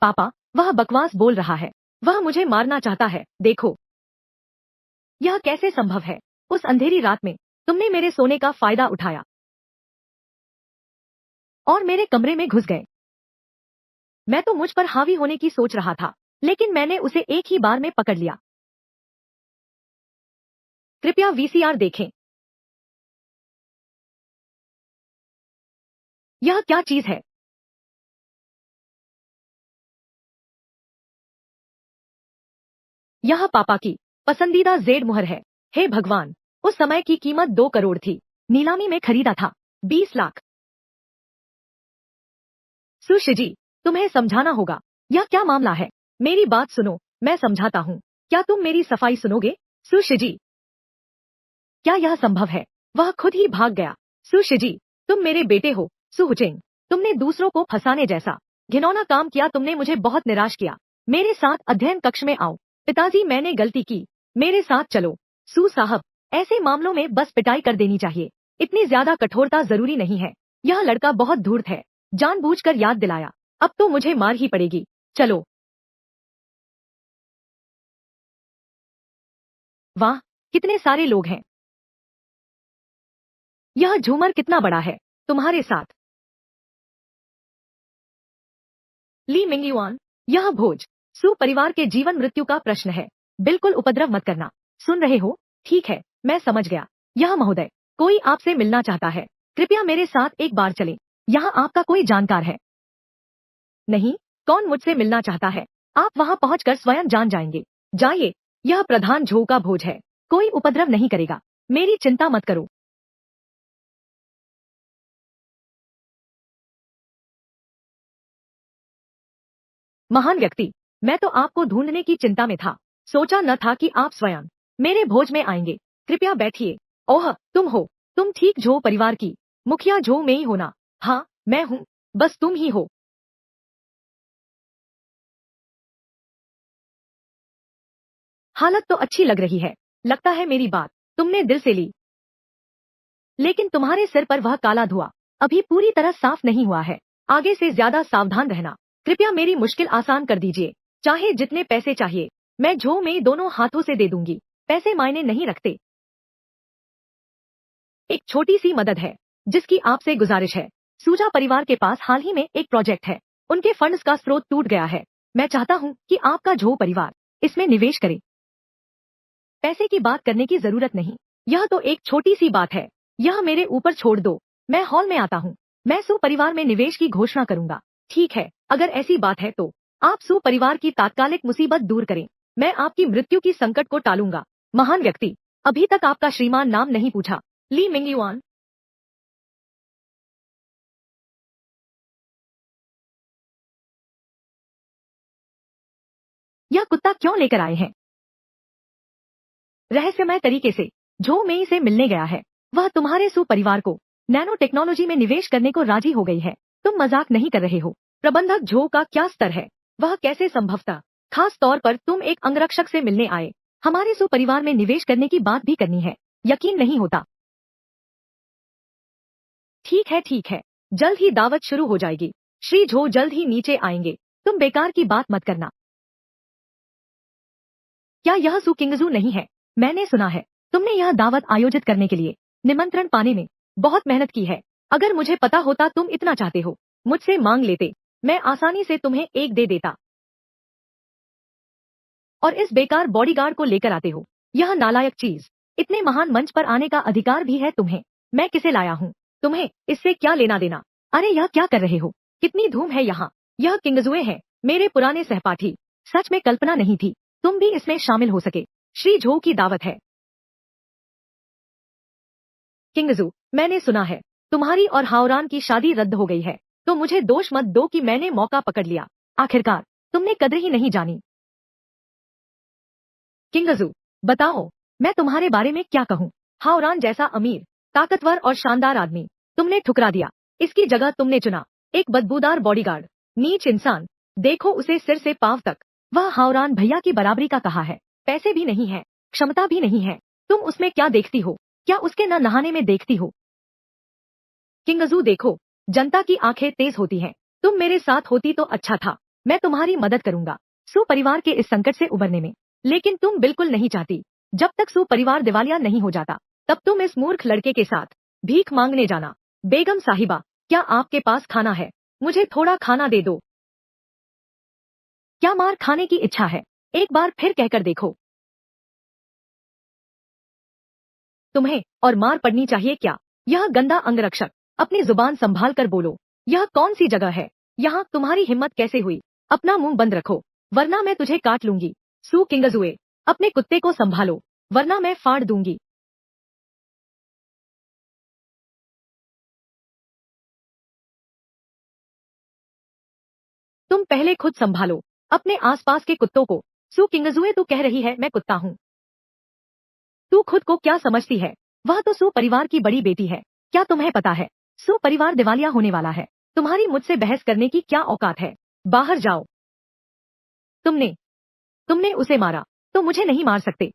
पापा, वह बकवास बोल रहा है। वह मुझे मारना चाहता है। देखो, यह कैसे संभव है? उस अंधेरी रात में तुमने मेरे सोने का फायदा उठाया। और मेरे कमरे में घुस गए। मैं तो मुझ पर हावी होने की सोच रहा था, लेकिन मैंने उसे एक ही बार में पकड़ लिया। कृपया वीसीआर देखें। यह क्या चीज है? यह पापा की पसंदीदा जेड मुहर है। हे भगवान, उस समय की कीमत 2 करोड़ थी। नीलामी में खरीदा था 20 लाख। सुश्री जी, तुम्हें समझाना होगा। यह क्या मामला है? मेरी बात सुनो, मैं समझाता हूँ। क्या तुम मेरी सफाई सुनोगे? सुश्री जी, क्या यह संभव है? वह खुद ही भाग गया। सुश्री जी, तुम मेरे बेटे हो। सुहुचेंग, तुमने दूसरों को फंसाने जैसा घिनौना काम किया। तुमने मुझे बहुत निराश किया। मेरे साथ अध्ययन कक्ष में आओ। पिताजी, मैंने गलती की, मेरे साथ चलो। सू साहब, ऐसे मामलों में बस पिटाई कर देनी चाहिए। इतनी ज्यादा कठोरता जरूरी नहीं है। यह लड़का बहुत धूर्त है, जानबूझकर याद दिलाया। अब तो मुझे मार ही पड़ेगी। चलो। वाह, कितने सारे लोग हैं। यह झूमर कितना बड़ा है तुम्हारे साथ? ली मिंगयुआन, यह भोज सु परिवार के जीवन मृत्यु का प्रश्न है। बिल्कुल उपद्रव मत करना। सुन रहे हो? ठीक है, मैं समझ गया। यह महोदय, कोई आपसे मिलना चाहता है। कृपया मेरे साथ एक बार चलें। यहाँ आपका कोई जानकार है? नहीं। कौन मुझसे मिलना चाहता है? आप वहाँ पहुँचकर स्वयं जान जाएंगे। जाइए। यह प्रधान झो का भोज है, कोई उपद्रव नहीं करेगा। मेरी चिंता मत करो। महान व्यक्ति, मैं तो आपको ढूंढने की चिंता में था। सोचा न था कि आप स्वयं मेरे भोज में आएंगे। कृपया बैठिए। ओह, तुम हो। तुम ठीक झो परिवार की मुखिया झो में ही होना? हाँ, मैं हूँ। बस तुम ही हो। हालत तो अच्छी लग रही है। लगता है मेरी बात तुमने दिल से ली। लेकिन तुम्हारे सिर पर वह काला धुआं अभी पूरी तरह साफ नहीं हुआ है। आगे से ज्यादा सावधान रहना। कृपया मेरी मुश्किल आसान कर दीजिए। चाहे जितने पैसे चाहिए, मैं झो में दोनों हाथों से दे दूंगी। पैसे मायने नहीं रखते। एक छोटी सी मदद है जिसकी आपसे गुजारिश है। सूजा परिवार के पास हाल ही में एक प्रोजेक्ट है। उनके फंड्स का स्रोत टूट गया है। मैं चाहता हूँ कि आपका झो परिवार इसमें निवेश करे। पैसे की बात करने की जरूरत नहीं। यह तो एक छोटी सी बात है। यह मेरे ऊपर छोड़ दो। मैं हॉल में आता हूँ। मैं सु परिवार में निवेश की घोषणा करूंगा। ठीक है, अगर ऐसी बात है तो आप सु परिवार की तात्कालिक मुसीबत दूर करें। मैं आपकी मृत्यु की संकट को टालूंगा। महान व्यक्ति, अभी तक आपका श्रीमान नाम नहीं पूछा। ली मिंगयुआन। यह कुत्ता क्यों लेकर आए हैं? रहस्यमय तरीके से जो मेई से मिलने गया है। वह तुम्हारे सु परिवार को नैनो टेक्नोलॉजी में निवेश करने को राजी हो गई है। तुम मजाक नहीं कर रहे हो। प्रबंधक झो का क्या स्तर है? वह कैसे संभवतः? खास तौर पर तुम एक अंगरक्षक से मिलने आए। हमारे सु परिवार में निवेश करने की बात भी करनी है। यकीन नहीं होता। ठीक है, ठीक है। जल्द ही दावत शुरू हो जाएगी। श्री झो जल्द ही नीचे आएंगे। तुम बेकार की बात मत करना। क्या यह सु किंगजू नहीं है? मैंने सुना है तुमने यह दावत आयोजित करने के लिए निमंत्रण पाने में बहुत मेहनत की है। अगर मुझे पता होता तुम इतना चाहते हो, मुझसे मांग लेते। मैं आसानी से तुम्हें एक दे देता। और इस बेकार बॉडीगार्ड को लेकर आते हो। यह नालायक चीज। इतने महान मंच पर आने का अधिकार भी है तुम्हें। मैं किसे लाया हूँ? तुम्हें इससे क्या लेना देना? अरे यह क्या कर रहे हो? कितनी धूम है यहाँ। यह किंगजुए हैं, मेरे पुराने सहपाठी। सच में कल्पना नहीं थी तुम भी इसमें शामिल हो सके। श्री झो की दावत है। किंगजू, मैंने सुना है तुम्हारी और हावरान की शादी रद्द हो गई है। तो मुझे दोष मत दो कि मैंने मौका पकड़ लिया। आखिरकार तुमने कदर ही नहीं जानी। किंगजू, बताओ, मैं तुम्हारे बारे में क्या कहूँ? हावरान जैसा अमीर, ताकतवर और शानदार आदमी तुमने ठुकरा दिया। इसकी जगह तुमने चुना एक बदबूदार बॉडीगार्ड, नीच इंसान। देखो उसे सिर से पांव तक। वह हावरान भैया की बराबरी का कहा है। पैसे भी नहीं है, क्षमता भी नहीं है। तुम उसमें क्या देखती हो? क्या उसके न नहाने में देखती हो? किंगजू देखो, जनता की आंखें तेज होती हैं। तुम मेरे साथ होती तो अच्छा था। मैं तुम्हारी मदद करूंगा सु परिवार के इस संकट से उबरने में। लेकिन तुम बिल्कुल नहीं चाहती। जब तक सु परिवार दिवालिया नहीं हो जाता, तब तुम इस मूर्ख लड़के के साथ भीख मांगने जाना। बेगम साहिबा, क्या आपके पास खाना है? मुझे थोड़ा खाना दे दो। क्या मार खाने की इच्छा है? एक बार फिर कहकर देखो। तुम्हें और मार पड़नी चाहिए क्या? यह गंदा अंगरक्षक, अपनी जुबान संभाल कर बोलो। यह कौन सी जगह है? यहाँ तुम्हारी हिम्मत कैसे हुई? अपना मुंह बंद रखो, वरना मैं तुझे काट लूंगी। सू किंगजुए, अपने कुत्ते को संभालो, वरना मैं फाड़ दूंगी। तुम पहले खुद संभालो अपने आसपास के कुत्तों को। सू किंगजुए, तू कह रही है मैं कुत्ता हूँ? तू खुद को क्या समझती है? वह तो सू परिवार की बड़ी बेटी है। क्या तुम्हें पता है? सू परिवार दिवालिया होने वाला है। तुम्हारी मुझसे बहस करने की क्या औकात है? बाहर जाओ। तुमने तुमने उसे मारा, तो मुझे नहीं मार सकते।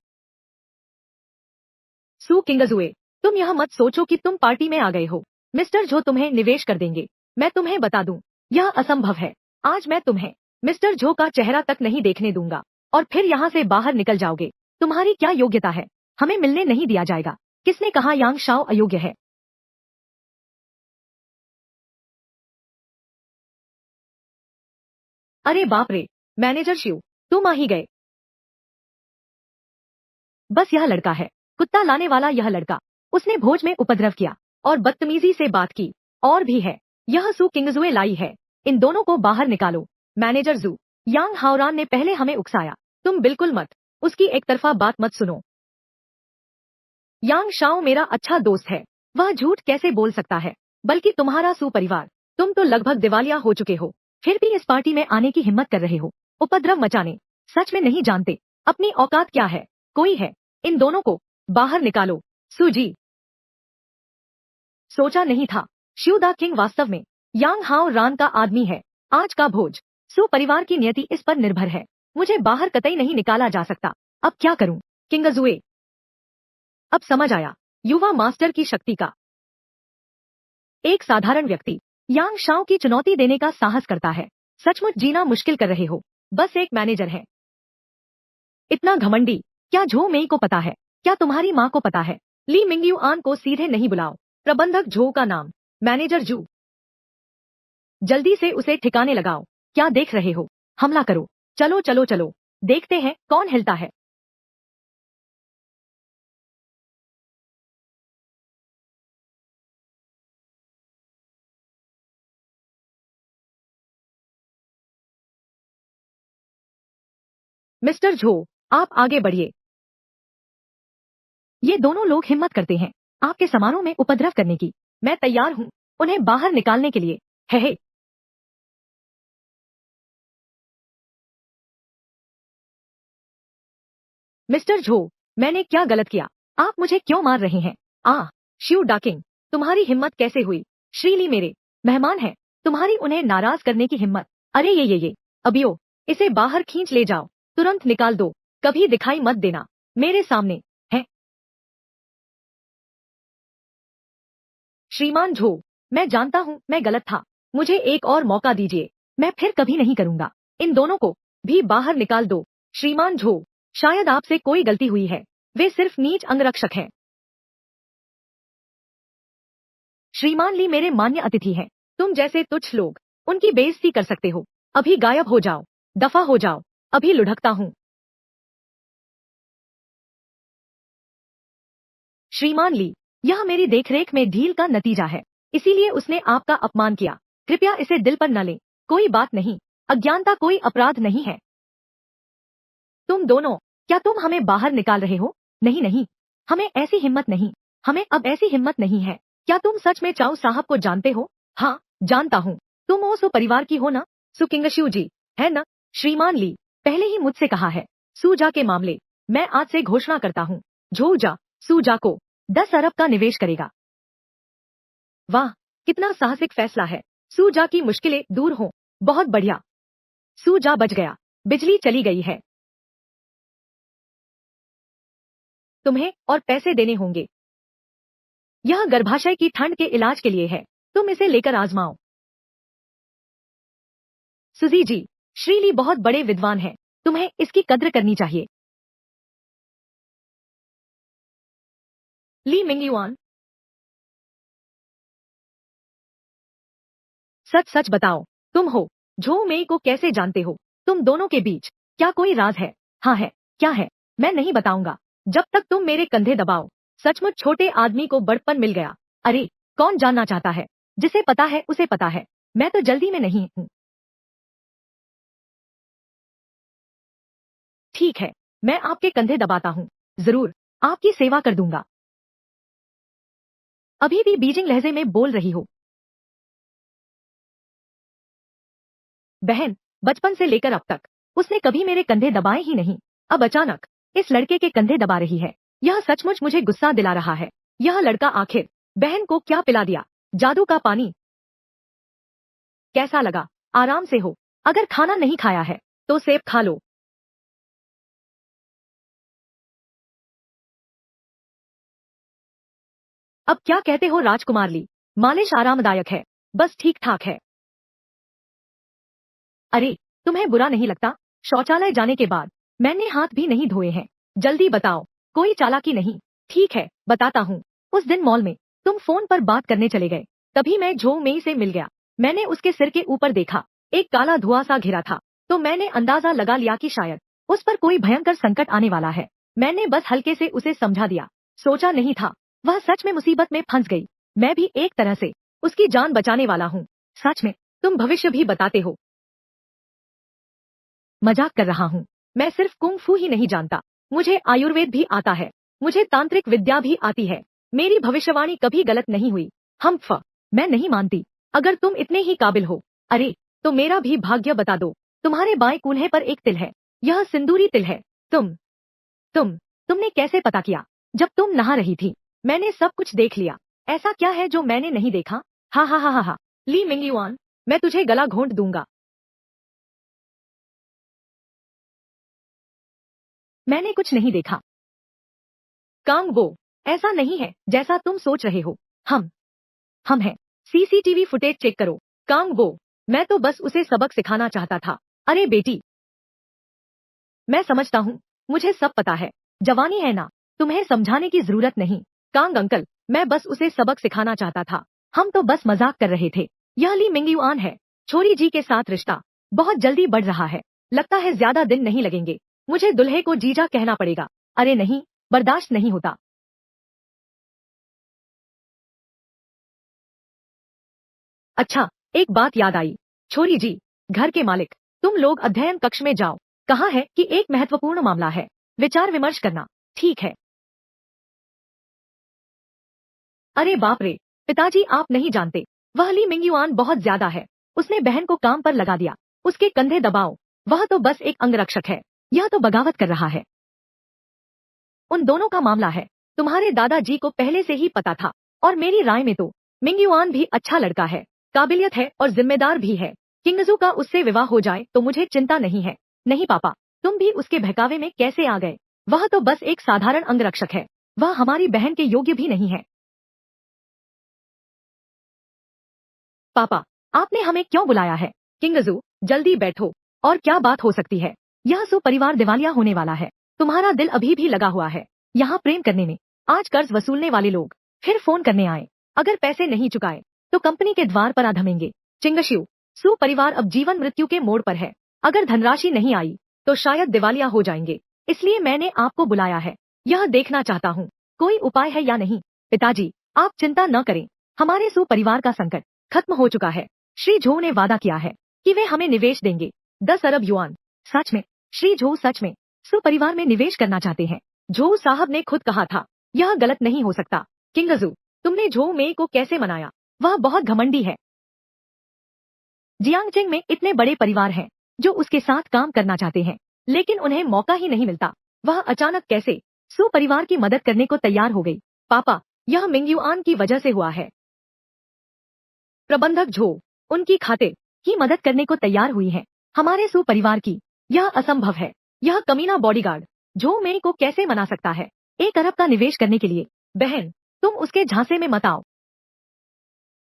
सू किंगजुए, तुम यह मत सोचो कि तुम पार्टी में आ गए हो। मिस्टर जो तुम्हें निवेश कर देंगे। मैं तुम्हें बता दूं, यह असंभव है। आज मैं तुम्हें मिस्टर जो का चेहरा तक नहीं देखने दूंगा, और फिर यहाँ से बाहर निकल जाओगे। तुम्हारी क्या योग्यता है? हमें मिलने नहीं दिया जाएगा। किसने कहा यांग शाओ अयोग्य है? अरे बाप रे, मैनेजर शिव, तुम आ ही गए। बस यह लड़का है, कुत्ता लाने वाला यह लड़का। उसने भोज में उपद्रव किया और बदतमीजी से बात की। और भी है, यह सू किंगजुए लाई है। इन दोनों को बाहर निकालो। मैनेजर जू, यांग हाओरान ने पहले हमें उकसाया। तुम बिल्कुल मत, उसकी एक तरफा बात मत सुनो। यांग शाओ मेरा अच्छा दोस्त है। वह झूठ कैसे बोल सकता है? बल्कि तुम्हारा सुपरिवार, तुम तो लगभग दिवालिया हो चुके हो, फिर भी इस पार्टी में आने की हिम्मत कर रहे हो, उपद्रव मचाने। सच में नहीं जानते अपनी औकात क्या है? कोई है? इन दोनों को बाहर निकालो। सुजी, सोचा नहीं था शिव द किंग वास्तव में यांग हाओ रान का आदमी है। आज का भोज, सु परिवार की नियति इस पर निर्भर है। मुझे बाहर कतई नहीं निकाला जा सकता। अब क्या करूं? किंगजुए, अब समझ आया युवा मास्टर की शक्ति का। एक साधारण व्यक्ति यांग शाओ की चुनौती देने का साहस करता है। सचमुच जीना मुश्किल कर रहे हो। बस एक मैनेजर है, इतना घमंडी। क्या झो मेई को पता है? क्या तुम्हारी माँ को पता है? ली मिंगयू आन को सीधे नहीं बुलाओ। प्रबंधक झो का नाम मैनेजर जू। जल्दी से उसे ठिकाने लगाओ। क्या देख रहे हो? हमला करो। चलो चलो चलो, देखते हैं कौन हिलता है। मिस्टर झो, आप आगे बढ़िए। ये दोनों लोग हिम्मत करते हैं आपके समारोह में उपद्रव करने की। मैं तैयार हूँ उन्हें बाहर निकालने के लिए। है। मिस्टर झो, मैंने क्या गलत किया? आप मुझे क्यों मार रहे हैं? शिव डाकिंग, तुम्हारी हिम्मत कैसे हुई? श्रीली मेरे मेहमान हैं, तुम्हारी उन्हें नाराज करने की हिम्मत। अरे ये अबियो, इसे बाहर खींच ले जाओ। तुरंत निकाल दो। कभी दिखाई मत देना मेरे सामने। है श्रीमान झो, मैं जानता हूँ मैं गलत था। मुझे एक और मौका दीजिए, मैं फिर कभी नहीं करूंगा। इन दोनों को भी बाहर निकाल दो। श्रीमान झो, शायद आपसे कोई गलती हुई है। वे सिर्फ नीच अंगरक्षक हैं। श्रीमान ली मेरे मान्य अतिथि हैं। तुम जैसे तुच्छ लोग उनकी बेइज्जती कर सकते हो? अभी गायब हो जाओ, दफा हो जाओ। अभी लुढ़कता हूँ। श्रीमान ली, यह मेरी देखरेख में ढील का नतीजा है, इसीलिए उसने आपका अपमान किया। कृपया इसे दिल पर न लें। कोई बात नहीं, अज्ञानता कोई अपराध नहीं है। तुम दोनों, क्या तुम हमें बाहर निकाल रहे हो? नहीं नहीं, हमें ऐसी हिम्मत नहीं। हमें अब ऐसी हिम्मत नहीं है। क्या तुम सच में चाऊ साहब को जानते हो? हाँ, जानता हूँ। तुम ओसो परिवार की हो ना? सुकिंगशू जी, है ना? श्रीमान ली, पहले ही मुझसे कहा है सूजा के मामले। मैं आज से घोषणा करता हूँ, झोजा सूजा को 10 अरब का निवेश करेगा। वाह, कितना साहसिक फैसला है। सूजा की मुश्किलें दूर हो। बहुत बढ़िया। सूजा बच गया। बिजली चली गई है। तुम्हें और पैसे देने होंगे। यह गर्भाशय की ठंड के इलाज के लिए है। तुम इसे लेकर आजमाओ। सुजी जी, श्रीली बहुत बड़े विद्वान हैं। तुम्हें इसकी कद्र करनी चाहिए। ली मिंगयुआन, सच सच बताओ, तुम हो झो मेई को कैसे जानते हो? तुम दोनों के बीच क्या कोई राज है? हाँ है। क्या है? मैं नहीं बताऊंगा जब तक तुम मेरे कंधे दबाओ। सचमुच छोटे आदमी को बड़पन मिल गया। अरे कौन जानना चाहता है? जिसे पता है उसे पता है। मैं तो जल्दी में नहीं हूँ। ठीक है, मैं आपके कंधे दबाता हूँ। जरूर, आपकी सेवा कर दूंगा। अभी भी बीजिंग लहजे में बोल रही हो? बहन, बचपन से लेकर अब तक उसने कभी मेरे कंधे दबाए ही नहीं। अब अचानक इस लड़के के कंधे दबा रही है। यह सचमुच मुझे गुस्सा दिला रहा है। यह लड़का आखिर बहन को क्या पिला दिया? जादू का पानी? कैसा लगा? आराम से हो। अगर खाना नहीं खाया है तो सेब खा लो। अब क्या कहते हो राजकुमार ली? मालिश आरामदायक है, बस ठीक ठाक है। अरे तुम्हें बुरा नहीं लगता? शौचालय जाने के बाद मैंने हाथ भी नहीं धोए हैं। जल्दी बताओ, कोई चालाकी नहीं। ठीक है, बताता हूँ। उस दिन मॉल में तुम फोन पर बात करने चले गए, तभी मैं झो मेई से मिल गया। मैंने उसके सिर के ऊपर देखा, एक काला धुआं सा घिरा था, तो मैंने अंदाजा लगा लिया कि शायद उस पर कोई भयंकर संकट आने वाला है। मैंने बस हल्के से उसे समझा दिया। सोचा नहीं था वह सच में मुसीबत में फंस गई। मैं भी एक तरह से उसकी जान बचाने वाला हूँ। सच में तुम भविष्य भी बताते हो? मजाक कर रहा हूँ। मैं सिर्फ कुंग फू ही नहीं जानता, मुझे आयुर्वेद भी आता है, मुझे तांत्रिक विद्या भी आती है। मेरी भविष्यवाणी कभी गलत नहीं हुई। मैं नहीं मानती। अगर तुम इतने ही काबिल हो, अरे तो मेरा भी भाग्य बता दो। तुम्हारे बाएं कूल्हे पर एक तिल है, यह सिंदूरी तिल है। तुम तुमने कैसे पता किया? जब तुम नहा रही थी मैंने सब कुछ देख लिया। ऐसा क्या है जो मैंने नहीं देखा? हा हा हा हा हा। ली मिंगयुआन, मैं तुझे गला घोंट दूंगा। मैंने कुछ नहीं देखा। कांग वो ऐसा नहीं है जैसा तुम सोच रहे हो। हम हम हैं। सीसीटीवी फुटेज चेक करो। कांग वो, मैं तो बस उसे सबक सिखाना चाहता था। अरे बेटी, मैं समझता हूँ, मुझे सब पता है। जवानी है ना, तुम्हें समझाने की जरूरत नहीं। कांग अंकल, मैं बस उसे सबक सिखाना चाहता था। हम तो बस मजाक कर रहे थे। यह ली मिंगयुआन है। छोरी जी के साथ रिश्ता बहुत जल्दी बढ़ रहा है। लगता है ज्यादा दिन नहीं लगेंगे। मुझे दुल्हे को जीजा कहना पड़ेगा। अरे नहीं, बर्दाश्त नहीं होता। अच्छा, एक बात याद आई। छोरी जी, घर के मालिक, तुम लोग अध्ययन कक्ष में जाओ। कहा है कि एक महत्वपूर्ण मामला है, विचार विमर्श करना। ठीक है। अरे बाप रे, पिताजी आप नहीं जानते, वह ली मिंगयुआन बहुत ज्यादा है। उसने बहन को काम पर लगा दिया। उसके कंधे दबाओ। वह तो बस एक अंगरक्षक है, यह तो बगावत कर रहा है। उन दोनों का मामला है। तुम्हारे दादाजी को पहले से ही पता था। और मेरी राय में तो मिंगयुआन भी अच्छा लड़का है, काबिलियत है और जिम्मेदार भी है। किंगजू का उससे विवाह हो जाए तो मुझे चिंता नहीं है। नहीं पापा, तुम भी उसके बहकावे में कैसे आ गए? वह तो बस एक साधारण अंगरक्षक है, वह हमारी बहन के योग्य भी नहीं है। पापा, आपने हमें क्यों बुलाया है? किंगजू, जल्दी बैठो। और क्या बात हो सकती है? यह सो परिवार दिवालिया होने वाला है। तुम्हारा दिल अभी भी लगा हुआ है यहाँ प्रेम करने में। आज कर्ज वसूलने वाले लोग फिर फोन करने आए। अगर पैसे नहीं चुकाए तो कंपनी के द्वार पर आ धमेंगे। चिंगश्यू, सु परिवार अब जीवन मृत्यु के मोड़ पर है। अगर धनराशि नहीं आई तो शायद दिवालिया हो जाएंगे। इसलिए मैंने आपको बुलाया है। यह देखना चाहता हूँ कोई उपाय है या नहीं। पिताजी, आप चिंता न करें, हमारे सु परिवार का संकट खत्म हो चुका है। श्री झो ने वादा किया है कि वे हमें निवेश देंगे, 10 अरब युआन। सच में? श्री झो सच में सु परिवार में निवेश करना चाहते हैं? झो साहब ने खुद कहा था, यह गलत नहीं हो सकता। किंगजू, तुमने झो मेई को कैसे मनाया? वह बहुत घमंडी है। जियांगचेंग में इतने बड़े परिवार हैं जो उसके साथ काम करना चाहते हैं, लेकिन उन्हें मौका ही नहीं मिलता। वह अचानक कैसे सु परिवार की मदद करने को तैयार हो गई? पापा, यह मिंगयुआन की वजह से हुआ है। प्रबंधक झो उनकी खातिर ही मदद करने को तैयार हुई है। हमारे सु परिवार की यह असंभव है। यह कमीना बॉडीगार्ड झो मेई को कैसे मना सकता है 1 अरब का निवेश करने के लिए? बहन, तुम उसके झांसे में मत आओ।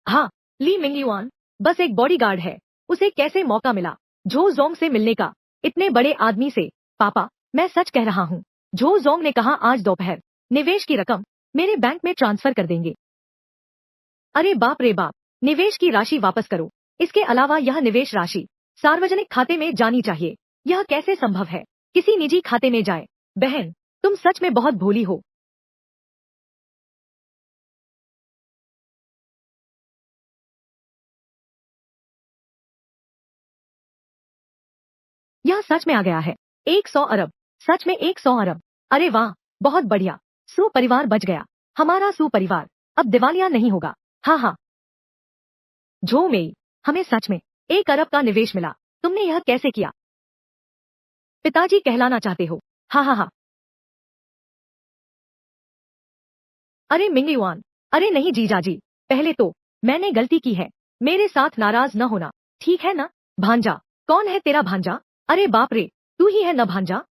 हाँ, ली मिंगयुआन बस एक बॉडीगार्ड है, उसे कैसे मौका मिला झो जोंग से मिलने का, इतने बड़े आदमी से? पापा, मैं सच कह रहा हूँ। झो जोंग ने कहा आज दोपहर निवेश की रकम मेरे बैंक में ट्रांसफर कर देंगे। अरे बाप रे बाप, निवेश की राशि वापस करो। इसके अलावा यह निवेश राशि सार्वजनिक खाते में जानी चाहिए। यह कैसे संभव है? किसी निजी खाते में जाए? बहन, तुम सच में बहुत भोली हो। यह सच में आ गया है। 100 अरब। सच में 100 अरब। अरे वाह, बहुत बढ़िया। सुपरिवार बच गया। हमारा सुपरिवार अब दिवालिया नहीं होगा। हाँ हाँ। झो मेई, हमें सच में 1 अरब का निवेश मिला। तुमने यह कैसे किया? पिताजी कहलाना चाहते हो? हाँ हाँ हाँ। अरे मिंगयुआन, अरे नहीं जीजाजी, पहले तो मैंने गलती की है। मेरे साथ नाराज न होना, ठीक है ना? भांजा, कौन है तेरा भांजा? अरे बाप रे, तू ही है न भांजा?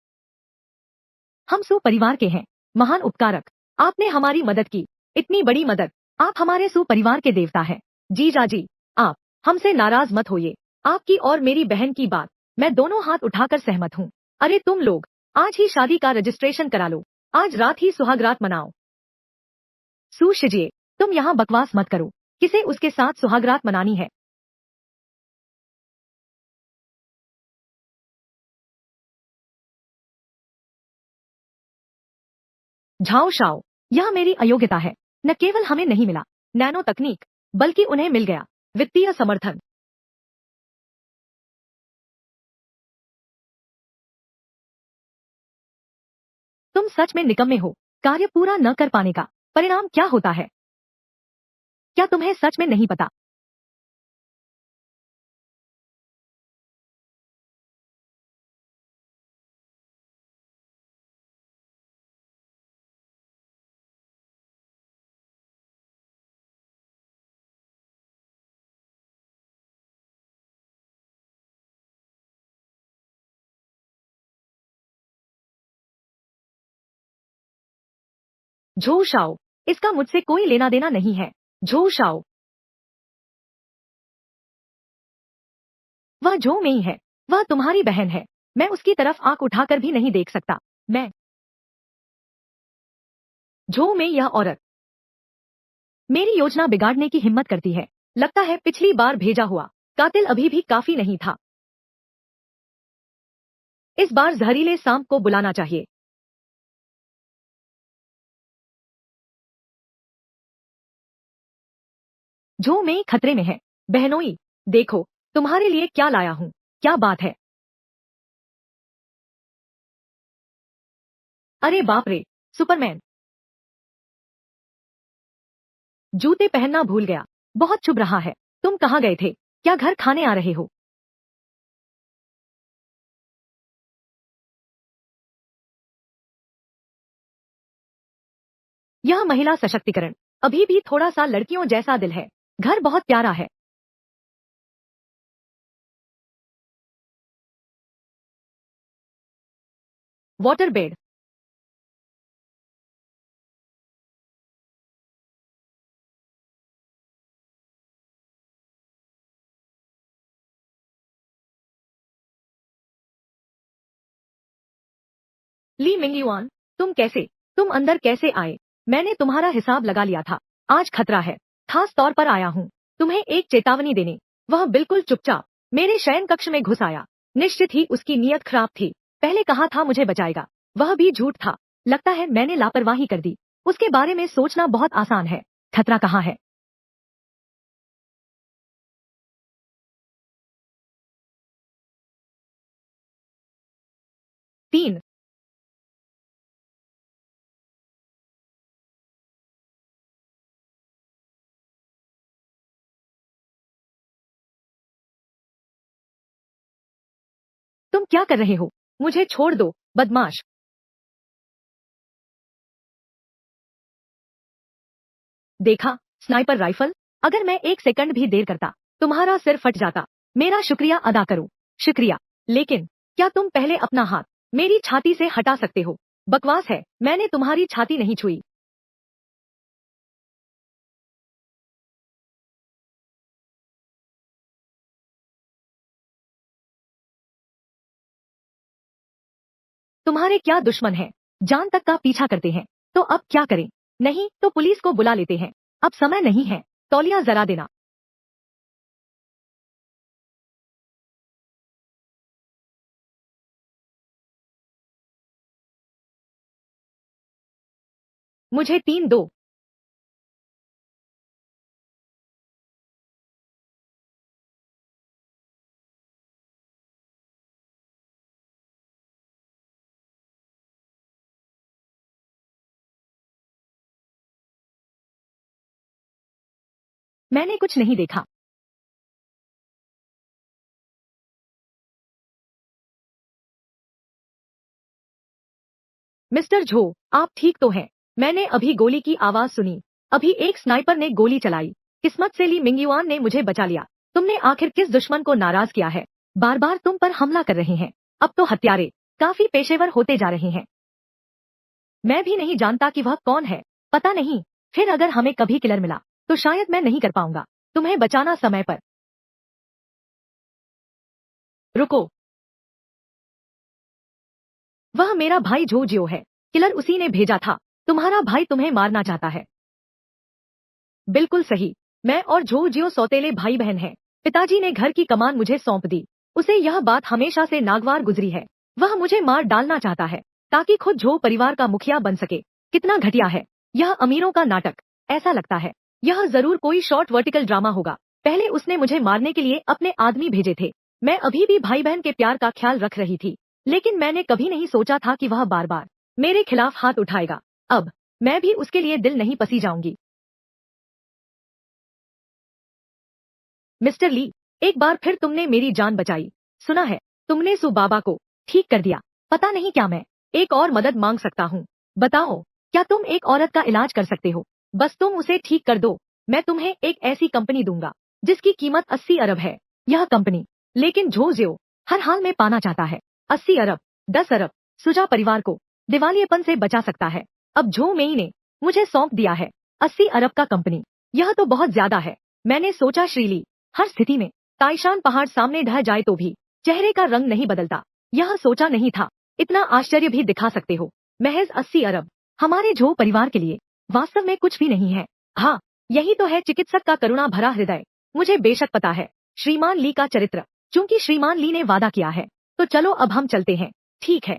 हम सुपरिवार के हैं। महान उपकारक, आपने हमारी मदद की। इतनी बड़ी मदद। आप हमारे सुपरिवार के देवता हैं। जीजाजी, आप हमसे नाराज मत होइए। आपकी और मेरी बहन की बात मैं दोनों हाथ उठाकर सहमत हूँ। अरे तुम लोग आज ही शादी का रजिस्ट्रेशन करा लो। आज रात ही सुहागरात मनाओ। सुशिजिए, तुम यहाँ बकवास मत करो। किसे उसके साथ सुहागरात मनानी है? झाओ शाओ, यह मेरी अयोग्यता है। न केवल हमें नहीं मिला नैनो तकनीक, बल्कि उन्हें मिल गया वित्तीय समर्थन। तुम सच में निकम्मे हो। कार्य पूरा न कर पाने का परिणाम क्या होता है? क्या तुम्हें सच में नहीं पता? झो शाओ, इसका मुझसे कोई लेना देना नहीं है। झो शाओ, वह झो मेई है। वह तुम्हारी बहन है। मैं उसकी तरफ आंख उठाकर भी नहीं देख सकता। मैं झो मेई, यह औरत मेरी योजना बिगाड़ने की हिम्मत करती है। लगता है पिछली बार भेजा हुआ कातिल अभी भी काफी नहीं था। इस बार जहरीले सांप को बुलाना चाहिए। झो मेई खतरे में है। बहनोई, देखो तुम्हारे लिए क्या लाया हूँ। क्या बात है? अरे बाप रे, सुपरमैन, जूते पहनना भूल गया। बहुत चुभ रहा है। तुम कहाँ गए थे? क्या घर खाने आ रहे हो? यह महिला सशक्तिकरण अभी भी थोड़ा सा लड़कियों जैसा दिल है। घर बहुत प्यारा है। Water bed. ली मिंगयुआन, तुम कैसे? तुम अंदर कैसे आए? मैंने तुम्हारा हिसाब लगा लिया था। आज खतरा है। खास तौर पर आया हूँ तुम्हें एक चेतावनी देने। वह बिल्कुल चुपचाप मेरे शयन कक्ष में घुस आया। निश्चित ही उसकी नीयत खराब थी। पहले कहा था मुझे बचाएगा, वह भी झूठ था। लगता है मैंने लापरवाही कर दी। उसके बारे में सोचना बहुत आसान है। खतरा कहाँ है? 3। तुम क्या कर रहे हो? मुझे छोड़ दो, बदमाश। देखा, स्नाइपर राइफल। अगर मैं 1 सेकंड भी देर करता तुम्हारा सिर फट जाता। मेरा शुक्रिया अदा करो। शुक्रिया। लेकिन क्या तुम पहले अपना हाथ मेरी छाती से हटा सकते हो? बकवास है, मैंने तुम्हारी छाती नहीं छुई। तुम्हारे क्या दुश्मन हैं? जान तक का पीछा करते हैं। तो अब क्या करें? नहीं तो पुलिस को बुला लेते हैं। अब समय नहीं है। तौलिया जरा देना। मुझे 3 दो। मैंने कुछ नहीं देखा। मिस्टर झो, आप ठीक तो हैं? मैंने अभी गोली की आवाज सुनी। अभी एक स्नाइपर ने गोली चलाई। किस्मत से ली मिंगयुआन ने मुझे बचा लिया। तुमने आखिर किस दुश्मन को नाराज किया है? बार बार तुम पर हमला कर रहे हैं। अब तो हत्यारे काफी पेशेवर होते जा रहे हैं। मैं भी नहीं जानता कि वह कौन है। पता नहीं, फिर अगर हमें कभी किलर मिला तो शायद मैं नहीं कर पाऊंगा तुम्हें बचाना समय पर। रुको, वह मेरा भाई जो जियो है। किलर उसी ने भेजा था। तुम्हारा भाई तुम्हें मारना चाहता है। बिल्कुल सही। मैं और जो जियो सौतेले भाई बहन हैं। पिताजी ने घर की कमान मुझे सौंप दी। उसे यह बात हमेशा से नागवार गुजरी है। वह मुझे मार डालना चाहता है ताकि खुद झो परिवार का मुखिया बन सके। कितना घटिया है यह अमीरों का नाटक। ऐसा लगता है यह जरूर कोई शॉर्ट वर्टिकल ड्रामा होगा। पहले उसने मुझे मारने के लिए अपने आदमी भेजे थे। मैं अभी भी भाई बहन के प्यार का ख्याल रख रही थी, लेकिन मैंने कभी नहीं सोचा था कि वह बार बार मेरे खिलाफ हाथ उठाएगा। अब मैं भी उसके लिए दिल नहीं पसी जाऊंगी। मिस्टर ली, एक बार फिर तुमने मेरी जान बचाई। सुना है तुमने सुबाबा को ठीक कर दिया। पता नहीं क्या मैं एक और मदद मांग सकता हूँ? बताओ, क्या तुम एक औरत का इलाज कर सकते हो? बस तुम उसे ठीक कर दो। मैं तुम्हें एक ऐसी कंपनी दूंगा जिसकी कीमत 80 अरब है। यह कंपनी लेकिन झोजियो हर हाल में पाना चाहता है। 80 अरब, 10 अरब सुजा परिवार को दिवालियेपन से बचा सकता है। अब झो मेई ने मुझे सौंप दिया है 80 अरब का कंपनी। यह तो बहुत ज्यादा है। मैंने सोचा श्रीली, हर स्थिति में ताइशान पहाड़ सामने ढह जाए तो भी चेहरे का रंग नहीं बदलता। यह सोचा नहीं था इतना आश्चर्य भी दिखा सकते हो। महज 80 अरब हमारे झो परिवार के लिए वास्तव में कुछ भी नहीं है। हाँ, यही तो है चिकित्सक का करुणा भरा हृदय। मुझे बेशक पता है श्रीमान ली का चरित्र। चूंकि श्रीमान ली ने वादा किया है तो चलो अब हम चलते हैं। ठीक है।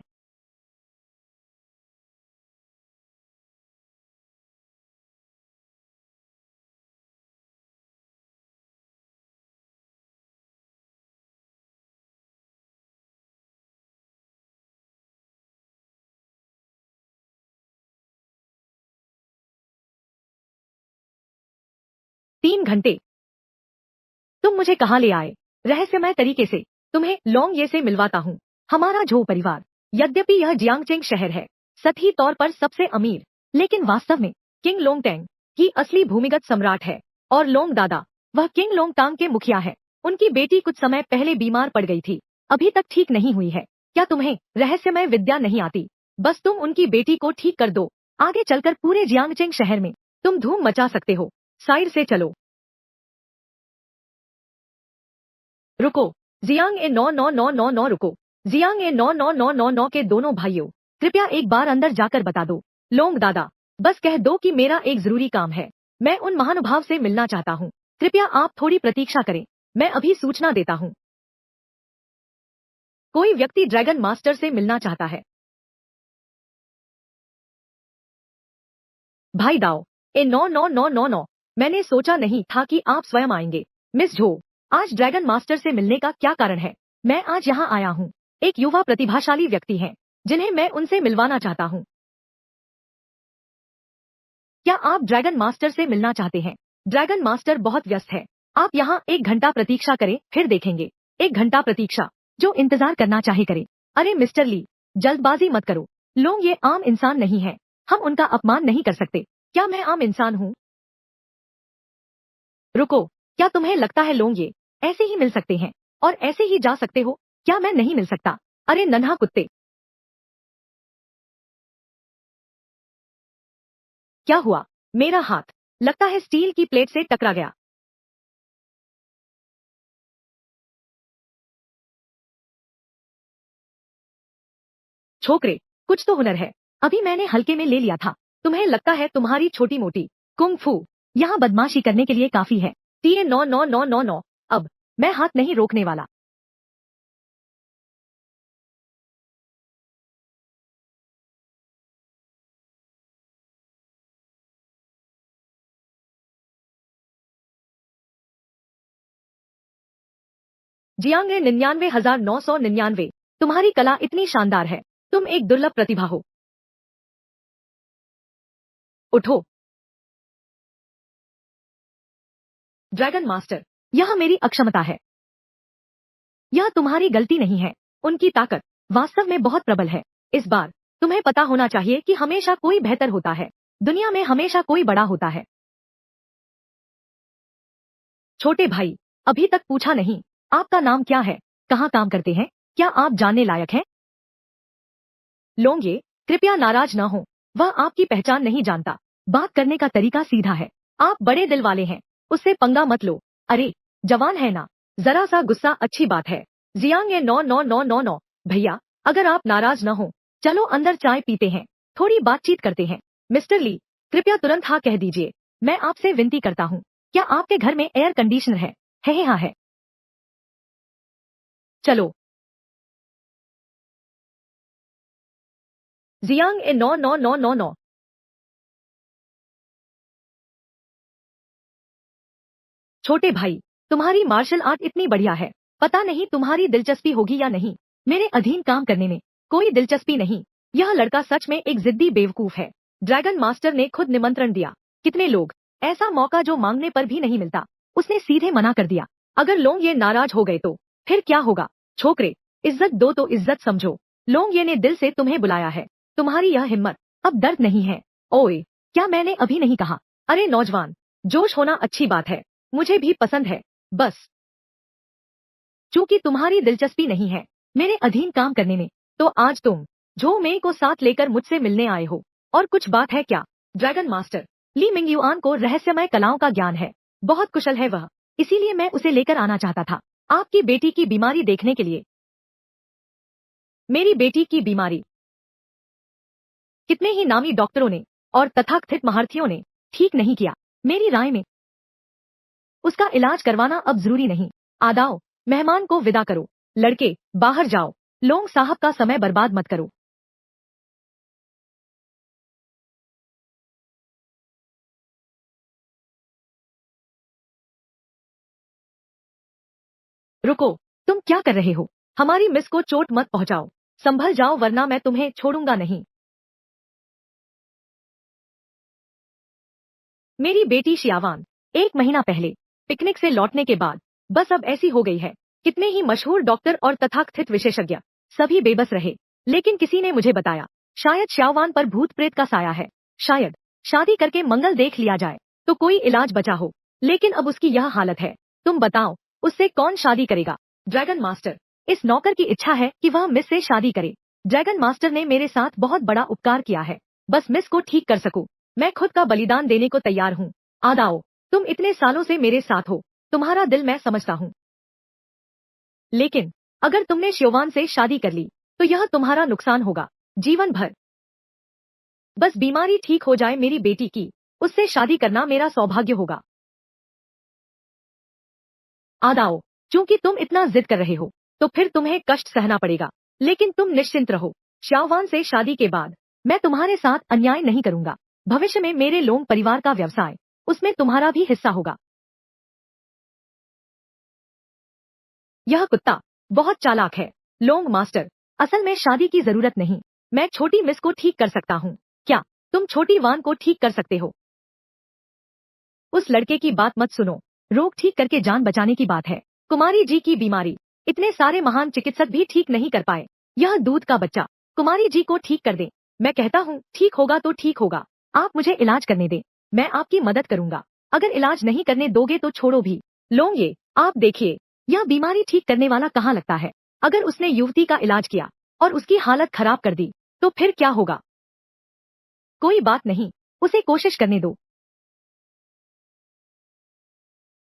तीन घंटे तुम मुझे कहाँ ले आए? रहस्यमय तरीके से तुम्हें लोंग ये से मिलवाता हूँ। हमारा झो परिवार, यद्यपि यह जियांगचेंग शहर है, सतही तौर पर सबसे अमीर, लेकिन वास्तव में किंग लोंगटेंग की असली भूमिगत सम्राट है। और लोंग दादा, वह किंग लोंगटांग के मुखिया है। उनकी बेटी कुछ समय पहले बीमार पड़ गई थी, अभी तक ठीक नहीं हुई है। क्या तुम्हें रहस्यमय विद्या नहीं आती? बस तुम उनकी बेटी को ठीक कर दो, आगे चलकर पूरे जियांगचेंग शहर में तुम धूम मचा सकते हो। साइड से चलो। रुको, जियांग ए 99999 रुको। जियांग ए 99999 के दोनों भाइयों, कृपया एक बार अंदर जाकर बता दो। लोंग दादा, बस कह दो कि मेरा एक जरूरी काम है। मैं उन महानुभाव से मिलना चाहता हूँ। कृपया आप थोड़ी प्रतीक्षा करें, मैं अभी सूचना देता हूँ। कोई व्यक्ति ड्रैगन मास्टर से मिलना चाहता है। भाई दाओ, ए 99999। मैंने सोचा नहीं था कि आप स्वयं आएंगे। मिस झो, आज ड्रैगन मास्टर से मिलने का क्या कारण है? मैं आज यहाँ आया हूँ। एक युवा प्रतिभाशाली व्यक्ति हैं, जिन्हें मैं उनसे मिलवाना चाहता हूँ। क्या आप ड्रैगन मास्टर से मिलना चाहते हैं? ड्रैगन मास्टर बहुत व्यस्त है। आप यहाँ 1 घंटा प्रतीक्षा करें, फिर देखेंगे। 1 घंटा प्रतीक्षा, जो इंतजार करना चाहे करे। अरे मिस्टर ली, जल्दबाजी मत करो। लोग ये आम इंसान नहीं है, हम उनका अपमान नहीं कर सकते। क्या मैं आम इंसान हूँ? रुको, क्या तुम्हें लगता है लोग ये ऐसे ही मिल सकते हैं और ऐसे ही जा सकते हो? क्या मैं नहीं मिल सकता? अरे नन्हा कुत्ते, क्या हुआ? मेरा हाथ लगता है स्टील की प्लेट से टकरा गया। छोकरे, कुछ तो हुनर है। अभी मैंने हल्के में ले लिया था। तुम्हें लगता है तुम्हारी छोटी मोटी कुंग फू यहाँ बदमाशी करने के लिए काफी है? टीए 99999। अब मैं हाथ नहीं रोकने वाला। जियांग 99,999। तुम्हारी कला इतनी शानदार है, तुम एक दुर्लभ प्रतिभा हो। उठो। ड्रैगन मास्टर, यह मेरी अक्षमता है। यह तुम्हारी गलती नहीं है। उनकी ताकत वास्तव में बहुत प्रबल है। इस बार तुम्हें पता होना चाहिए कि हमेशा कोई बेहतर होता है। दुनिया में हमेशा कोई बड़ा होता है। छोटे भाई, अभी तक पूछा नहीं, आपका नाम क्या है, कहाँ काम करते हैं, क्या आप जानने लायक हैं? लोंगे, कृपया नाराज न हो, वह आपकी पहचान नहीं जानता। बात करने का तरीका सीधा है। आप बड़े दिल वाले हैं, उससे पंगा मत लो। अरे, जवान है ना, जरा सा गुस्सा अच्छी बात है। जियांग 9999। भैया, अगर आप नाराज न हो, चलो अंदर चाय पीते हैं, थोड़ी बातचीत करते हैं। मिस्टर ली, कृपया तुरंत हाँ कह दीजिए। मैं आपसे विनती करता हूँ, क्या आपके घर में एयर कंडीशनर है? है हाँ है। चलो। जियांग 9999। छोटे भाई, तुम्हारी मार्शल आर्ट इतनी बढ़िया है, पता नहीं तुम्हारी दिलचस्पी होगी या नहीं। मेरे अधीन काम करने में कोई दिलचस्पी नहीं। यह लड़का सच में एक जिद्दी बेवकूफ है। ड्रैगन मास्टर ने खुद निमंत्रण दिया। कितने लोग, ऐसा मौका जो मांगने पर भी नहीं मिलता, उसने सीधे मना कर दिया। अगर लोग ये नाराज हो गए तो फिर क्या होगा? छोकरे, इज्जत दो तो इज्जत समझो। लोग ये ने दिल से तुम्हें बुलाया है। तुम्हारी यह हिम्मत, अब दर्द नहीं है। ओए, क्या मैंने अभी नहीं कहा? अरे नौजवान, जोश होना अच्छी बात है, मुझे भी पसंद है। बस चूंकि तुम्हारी दिलचस्पी नहीं है मेरे अधीन काम करने में, तो आज तुम जो मे को साथ लेकर मुझसे मिलने आए हो। और कुछ बात है क्या? ड्रैगन मास्टर, ली मिंगयुआन को रहस्यमय कलाओं का ज्ञान है, बहुत कुशल है वह, इसीलिए मैं उसे लेकर आना चाहता था आपकी बेटी की बीमारी देखने के लिए। मेरी बेटी की बीमारी कितने ही नामी डॉक्टरों ने और तथाकथित महारथियों ने ठीक नहीं किया। मेरी राय में उसका इलाज करवाना अब जरूरी नहीं। आदाओ, मेहमान को विदा करो। लड़के, बाहर जाओ। लोंग साहब का समय बर्बाद मत करो। रुको, तुम क्या कर रहे हो? हमारी मिस को चोट मत पहुंचाओ। संभल जाओ वरना मैं तुम्हें छोड़ूंगा नहीं। मेरी बेटी शियावान 1 महीना पहले पिकनिक से लौटने के बाद बस अब ऐसी हो गई है। कितने ही मशहूर डॉक्टर और तथाकथित विशेषज्ञ सभी बेबस रहे, लेकिन किसी ने मुझे बताया शायद श्यावान पर भूत प्रेत का साया है। शायद शादी करके मंगल देख लिया जाए तो कोई इलाज बचा हो, लेकिन अब उसकी यह हालत है। तुम बताओ, उससे कौन शादी करेगा? ड्रैगन मास्टर, इस नौकर की इच्छा है कि वह मिस से शादी करे। ड्रैगन मास्टर ने मेरे साथ बहुत बड़ा उपकार किया है, बस मिस को ठीक कर सकूं। मैं खुद का बलिदान देने को तैयार हूँ। आदाओ, तुम इतने सालों से मेरे साथ हो, तुम्हारा दिल मैं समझता हूँ। लेकिन अगर तुमने श्योवान से शादी कर ली तो यह तुम्हारा नुकसान होगा, जीवन भर। बस बीमारी ठीक हो जाए मेरी बेटी की, उससे शादी करना मेरा सौभाग्य होगा। आदाओ, चूंकि तुम इतना जिद कर रहे हो तो फिर तुम्हें कष्ट सहना पड़ेगा, लेकिन तुम निश्चिंत रहो। श्यावान से शादी के बाद मैं तुम्हारे साथ अन्याय नहीं करूंगा। भविष्य में मेरे लोंग परिवार का व्यवसाय, उसमें तुम्हारा भी हिस्सा होगा। यह कुत्ता बहुत चालाक है। लोंग मास्टर, असल में शादी की जरूरत नहीं, मैं छोटी मिस को ठीक कर सकता हूँ। क्या तुम छोटी वान को ठीक कर सकते हो? उस लड़के की बात मत सुनो, रोग ठीक करके जान बचाने की बात है। कुमारी जी की बीमारी इतने सारे महान चिकित्सक भी ठीक नहीं कर पाए। यह दूध का बच्चा कुमारी जी को ठीक कर दे। मैं कहता हूँ ठीक होगा तो ठीक होगा। आप मुझे इलाज करने दे, मैं आपकी मदद करूंगा। अगर इलाज नहीं करने दोगे तो छोड़ो भी। लोग ये, आप देखिए, यह बीमारी ठीक करने वाला कहाँ लगता है। अगर उसने युवती का इलाज किया और उसकी हालत खराब कर दी तो फिर क्या होगा? कोई बात नहीं, उसे कोशिश करने दो।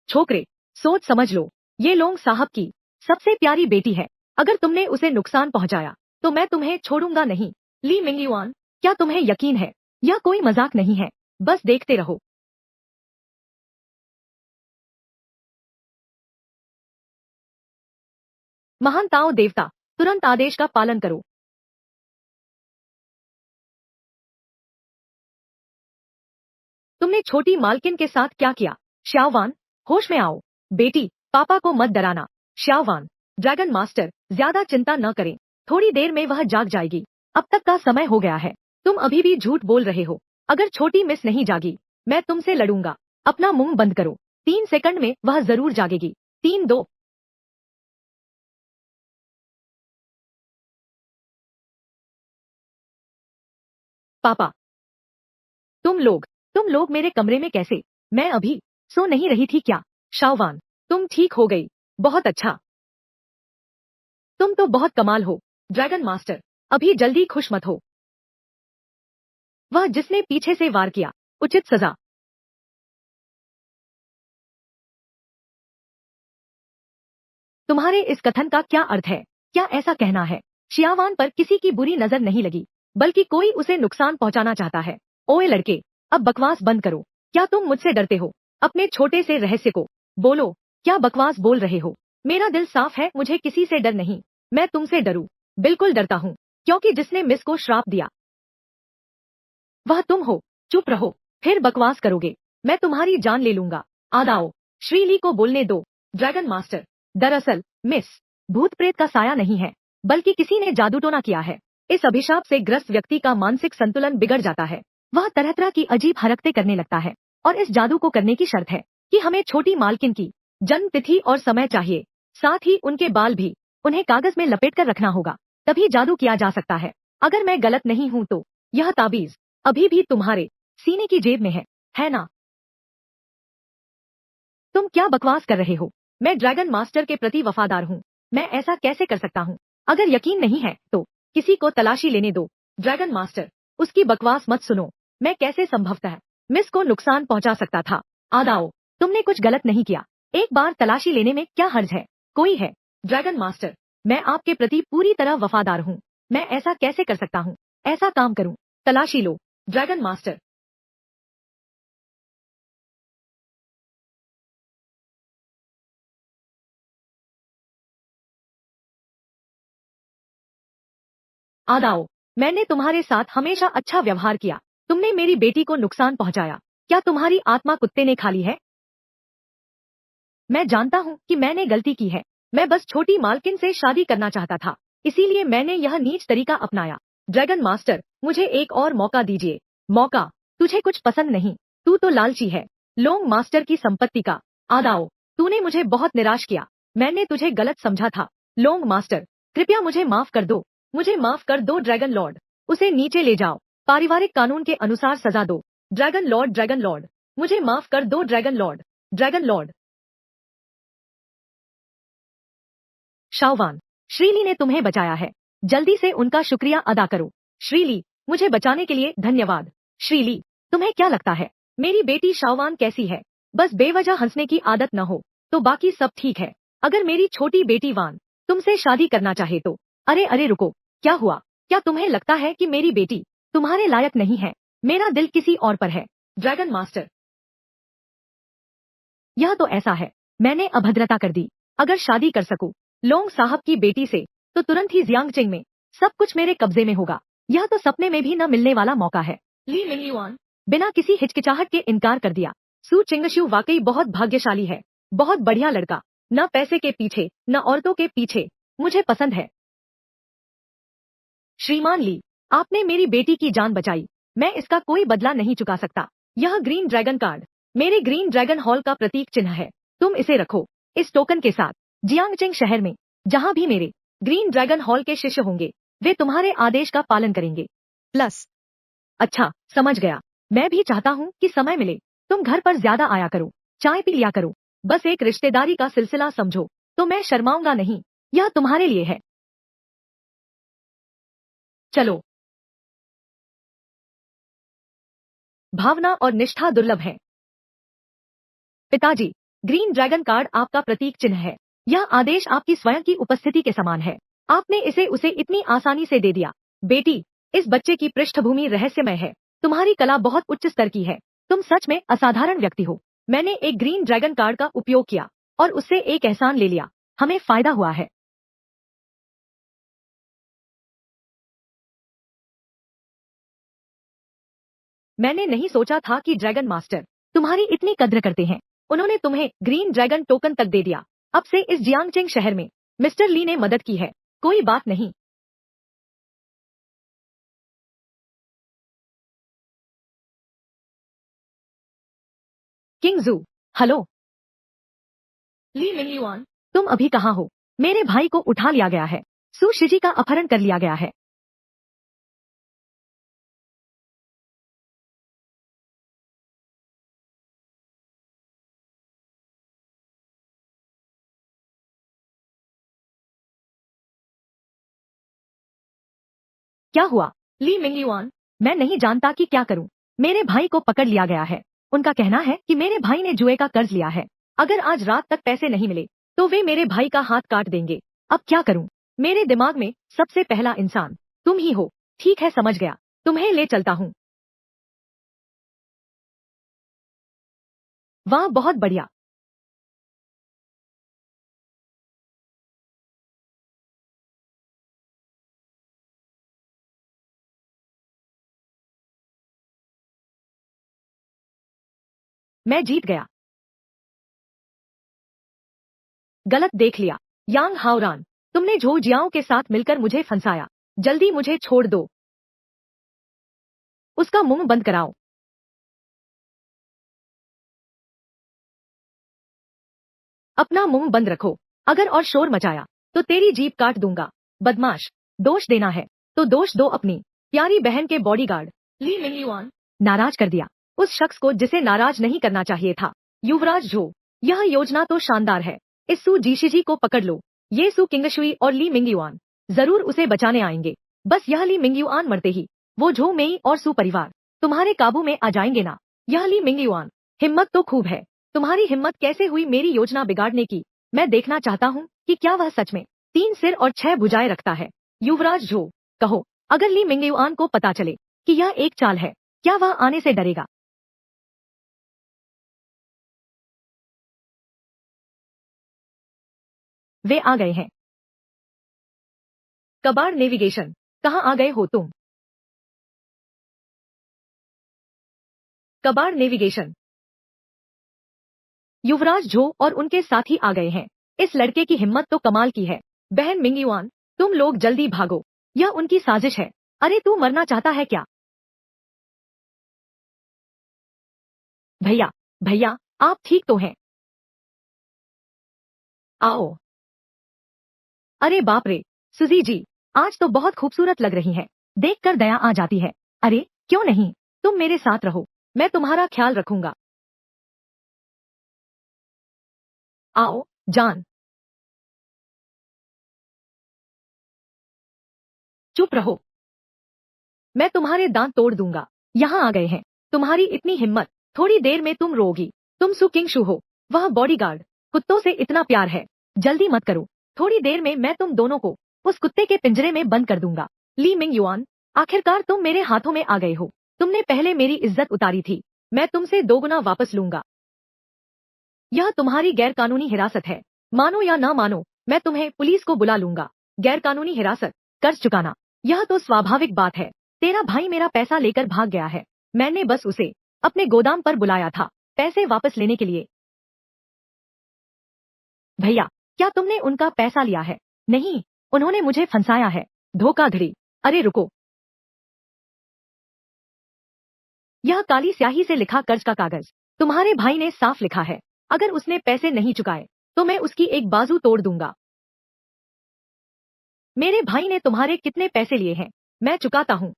छोकरे, सोच समझ लो, ये लोंग साहब की सबसे प्यारी बेटी है। अगर तुमने उसे नुकसान पहुंचाया तो मैं तुम्हें छोड़ूंगा नहीं। ली मिंगयुआन, क्या तुम्हें यकीन है यह कोई मजाक नहीं है? बस देखते रहो। महान ताओ देवता, तुरंत आदेश का पालन करो। तुमने छोटी मालकिन के साथ क्या किया? श्यावान, होश में आओ। बेटी, पापा को मत डराना। श्यावान, ड्रैगन मास्टर, ज्यादा चिंता न करें, थोड़ी देर में वह जाग जाएगी। अब तक का समय हो गया है। तुम अभी भी झूठ बोल रहे हो। अगर छोटी मिस नहीं जागी, मैं तुमसे लड़ूंगा। अपना मुंह बंद करो। 3 सेकंड में वह जरूर जागेगी। 3 2। पापा, तुम लोग मेरे कमरे में कैसे? मैं अभी सो नहीं रही थी क्या? शाओवान, तुम ठीक हो गई। बहुत अच्छा। तुम तो बहुत कमाल हो। ड्रैगन मास्टर, अभी जल्दी खुश मत हो। वह जिसने पीछे से वार किया, उचित सजा। तुम्हारे इस कथन का क्या अर्थ है? क्या ऐसा कहना है शियावान पर किसी की बुरी नजर नहीं लगी, बल्कि कोई उसे नुकसान पहुंचाना चाहता है? ओए लड़के, अब बकवास बंद करो। क्या तुम मुझसे डरते हो? अपने छोटे से रहस्य को बोलो। क्या बकवास बोल रहे हो? मेरा दिल साफ है, मुझे किसी से डर नहीं। मैं तुमसे डरूं? बिल्कुल डरता हूं, क्योंकि जिसने मिस को श्राप दिया वह तुम हो। चुप रहो, फिर बकवास करोगे मैं तुम्हारी जान ले लूंगा। आदाओ, श्रीली को बोलने दो। ड्रैगन मास्टर, दरअसल मिस भूत प्रेत का साया नहीं है, बल्कि किसी ने जादू टोना किया है। इस अभिशाप से ग्रस्त व्यक्ति का मानसिक संतुलन बिगड़ जाता है। वह तरह तरह की अजीब हरकतें करने लगता है, और इस जादू को करने की शर्त है कि हमें छोटी मालकिन की जन्म तिथि और समय चाहिए, साथ ही उनके बाल भी। उन्हें कागज में लपेट कर रखना होगा, तभी जादू किया जा सकता है। अगर मैं गलत नहीं हूं तो यह ताबीज अभी भी तुम्हारे सीने की जेब में है ना? तुम क्या बकवास कर रहे हो? मैं ड्रैगन मास्टर के प्रति वफादार हूँ। मैं ऐसा कैसे कर सकता हूँ? अगर यकीन नहीं है तो किसी को तलाशी लेने दो। ड्रैगन मास्टर, उसकी बकवास मत सुनो। मैं कैसे संभवतः मिस को नुकसान पहुंचा सकता था? आदाओ, तुमने कुछ गलत नहीं किया। एक बार तलाशी लेने में क्या हर्ज है? कोई है? ड्रैगन मास्टर, मैं आपके प्रति पूरी तरह वफादार हूँ। मैं ऐसा कैसे कर सकता हूँ? ऐसा काम करूँ? तलाशी लो। ड्रैगन मास्टर, आदाओ, मैंने तुम्हारे साथ हमेशा अच्छा व्यवहार किया। तुमने मेरी बेटी को नुकसान पहुंचाया। क्या तुम्हारी आत्मा कुत्ते ने खा ली है? मैं जानता हूँ कि मैंने गलती की है। मैं बस छोटी मालकिन से शादी करना चाहता था, इसीलिए मैंने यह नीच तरीका अपनाया। ड्रैगन मास्टर, मुझे एक और मौका दीजिए। मौका? तुझे कुछ पसंद नहीं? तू तो लालची है, लोंग मास्टर की संपत्ति का। आदाओ, तूने मुझे बहुत निराश किया। मैंने तुझे गलत समझा था। लोंग मास्टर, कृपया मुझे माफ कर दो। मुझे माफ कर दो ड्रैगन लॉर्ड। उसे नीचे ले जाओ। पारिवारिक कानून के अनुसार सजा दो। ड्रैगन लॉर्ड, मुझे माफ कर दो dragon lord. Dragon lord. Shaowan, श्रीली ने तुम्हें बचाया है। जल्दी से उनका शुक्रिया अदा करो। श्रीली, मुझे बचाने के लिए धन्यवाद। श्रीली, तुम्हें क्या लगता है मेरी बेटी शाओवान कैसी है? बस बेवजह हंसने की आदत न हो तो बाकी सब ठीक है। अगर मेरी छोटी बेटी वान तुमसे शादी करना चाहे तो। अरे अरे रुको, क्या हुआ? क्या तुम्हें लगता है कि मेरी बेटी तुम्हारे लायक नहीं है? मेरा दिल किसी और पर है। ड्रैगन मास्टर, यह तो ऐसा है, मैंने अभद्रता कर दी। अगर शादी कर सकूं लोंग साहब की बेटी से, तो तुरंत ही जियांगचिंग में सब कुछ मेरे कब्जे में होगा। यह तो सपने में भी न मिलने वाला मौका है। ली मिंगयुआन बिना किसी हिचकिचाहट के इनकार कर दिया। सू चिंगशु वाकई बहुत भाग्यशाली है। बहुत बढ़िया लड़का, न पैसे के पीछे न औरतों के पीछे। मुझे पसंद है। श्रीमान ली, आपने मेरी बेटी की जान बचाई। मैं इसका कोई बदला नहीं चुका सकता। यह ग्रीन ड्रैगन कार्ड मेरे ग्रीन ड्रैगन हॉल का प्रतीक चिन्ह है। तुम इसे रखो। इस टोकन के साथ जियांगचेंग शहर में जहां भी मेरे ग्रीन ड्रैगन हॉल के शिष्य होंगे, वे तुम्हारे आदेश का पालन करेंगे। प्लस, अच्छा समझ गया। मैं भी चाहता हूँ कि समय मिले तुम घर पर ज्यादा आया करो, चाय पी लिया करो। बस एक रिश्तेदारी का सिलसिला समझो, तो मैं शर्माऊंगा नहीं। यह तुम्हारे लिए है। चलो। भावना और निष्ठा दुर्लभ है। पिताजी, ग्रीन ड्रैगन कार्ड आपका प्रतीक चिन्ह है। यह आदेश आपकी स्वयं की उपस्थिति के समान है। आपने इसे उसे इतनी आसानी से दे दिया। बेटी, इस बच्चे की पृष्ठभूमि रहस्यमय है। तुम्हारी कला बहुत उच्च स्तर की है। तुम सच में असाधारण व्यक्ति हो। मैंने एक ग्रीन ड्रैगन कार्ड का उपयोग किया और उससे एक एहसान ले लिया। हमें फायदा हुआ है। मैंने नहीं सोचा था कि ड्रैगन मास्टर तुम्हारी इतनी कद्र करते हैं। उन्होंने तुम्हें ग्रीन ड्रैगन टोकन तक दे दिया। अब से इस जियांगचेंग शहर में मिस्टर ली ने मदद की है, कोई बात नहीं। किंग जू, हेलो। ली मिंगयुआन, तुम अभी कहाँ हो? मेरे भाई को उठा लिया गया है। सु शिजी का अपहरण कर लिया गया है। क्या हुआ? ली मिंगयुआन, मैं नहीं जानता कि क्या करूं। मेरे भाई को पकड़ लिया गया है। उनका कहना है कि मेरे भाई ने जुए का कर्ज लिया है। अगर आज रात तक पैसे नहीं मिले तो वे मेरे भाई का हाथ काट देंगे। अब क्या करूं? मेरे दिमाग में सबसे पहला इंसान तुम ही हो। ठीक है, समझ गया, तुम्हें ले चलता हूँ। वाह, बहुत बढ़िया। मैं जीत गया। गलत देख लिया। यांग हाओरान, तुमने झो जियाओ के साथ मिलकर मुझे फंसाया। जल्दी मुझे छोड़ दो। उसका मुंह बंद कराओ। अपना मुंह बंद रखो। अगर और शोर मचाया तो तेरी जीभ काट दूंगा। बदमाश, दोष देना है तो दोष दो अपनी प्यारी बहन के बॉडीगार्ड। ली मिंगयुआन, नाराज कर दिया उस शख्स को जिसे नाराज नहीं करना चाहिए था। युवराज झो, यह योजना तो शानदार है। इस सु जीशिजी को पकड़ लो। ये सु किंगशुई और ली मिंगयुआन जरूर उसे बचाने आएंगे। बस यह ली मिंगयुआन मरते ही वो झो मेई और सु परिवार तुम्हारे काबू में आ जाएंगे ना। यह ली मिंगयुआन, हिम्मत तो खूब है। तुम्हारी हिम्मत कैसे हुई मेरी योजना बिगाड़ने की? मैं देखना चाहता हूँ कि क्या वह सच में 3 सिर और 6 भुजाएं रखता है। युवराज झो, कहो, अगर ली मिंगयुआन को पता चले कि यह एक चाल है, क्या वह आने से डरेगा? वे आ गए हैं। कबाड़ नेविगेशन, कहाँ आ गए हो तुम? कबाड़ नेविगेशन। युवराज झो और उनके साथी आ गए हैं। इस लड़के की हिम्मत तो कमाल की है। बहन मिंगयुआन, तुम लोग जल्दी भागो। यह उनकी साजिश है। अरे तू मरना चाहता है क्या? भैया, भैया, आप ठीक तो हैं? आओ। अरे बाप रे, सुजी जी, आज तो बहुत खूबसूरत लग रही है। देखकर दया आ जाती है। अरे क्यों नहीं, तुम मेरे साथ रहो, मैं तुम्हारा ख्याल रखूंगा। आओ, जान। चुप रहो, मैं तुम्हारे दांत तोड़ दूंगा। यहाँ आ गए हैं। तुम्हारी इतनी हिम्मत, थोड़ी देर में तुम रोगी। तुम सु किंगशु हो, वह बॉडीगार्ड। कुत्तों से इतना प्यार है। जल्दी मत करो, थोड़ी देर में मैं तुम दोनों को उस कुत्ते के पिंजरे में बंद कर दूंगा। ली मिंग युआन, आखिरकार तुम मेरे हाथों में आ गए हो। तुमने पहले मेरी इज्जत उतारी थी, मैं तुमसे दोगुना वापस लूंगा। यह तुम्हारी गैरकानूनी हिरासत है। मानो या ना मानो, मैं तुम्हें पुलिस को बुला लूंगा। गैरकानूनी हिरासत, कर्ज चुकाना, यह तो स्वाभाविक बात है। तेरा भाई मेरा पैसा लेकर भाग गया है। मैंने बस उसे अपने गोदाम पर बुलाया था, पैसे वापस लेने के लिए। भैया, क्या तुमने उनका पैसा लिया है? नहीं, उन्होंने मुझे फंसाया है। धोखाधड़ी। अरे रुको, यह काली स्याही से लिखा कर्ज का कागज। तुम्हारे भाई ने साफ लिखा है, अगर उसने पैसे नहीं चुकाए तो मैं उसकी एक बाजू तोड़ दूंगा। मेरे भाई ने तुम्हारे कितने पैसे लिए हैं? मैं चुकाता हूँ।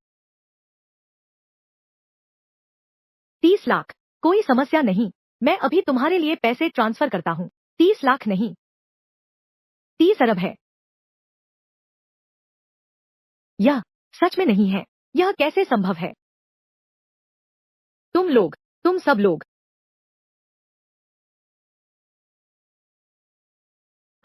30 लाख। कोई समस्या नहीं, मैं अभी तुम्हारे लिए पैसे ट्रांसफर करता हूँ। 30 लाख नहीं, 30 अरब है। यह सच में नहीं है। यह कैसे संभव है? तुम लोग, तुम सब लोग।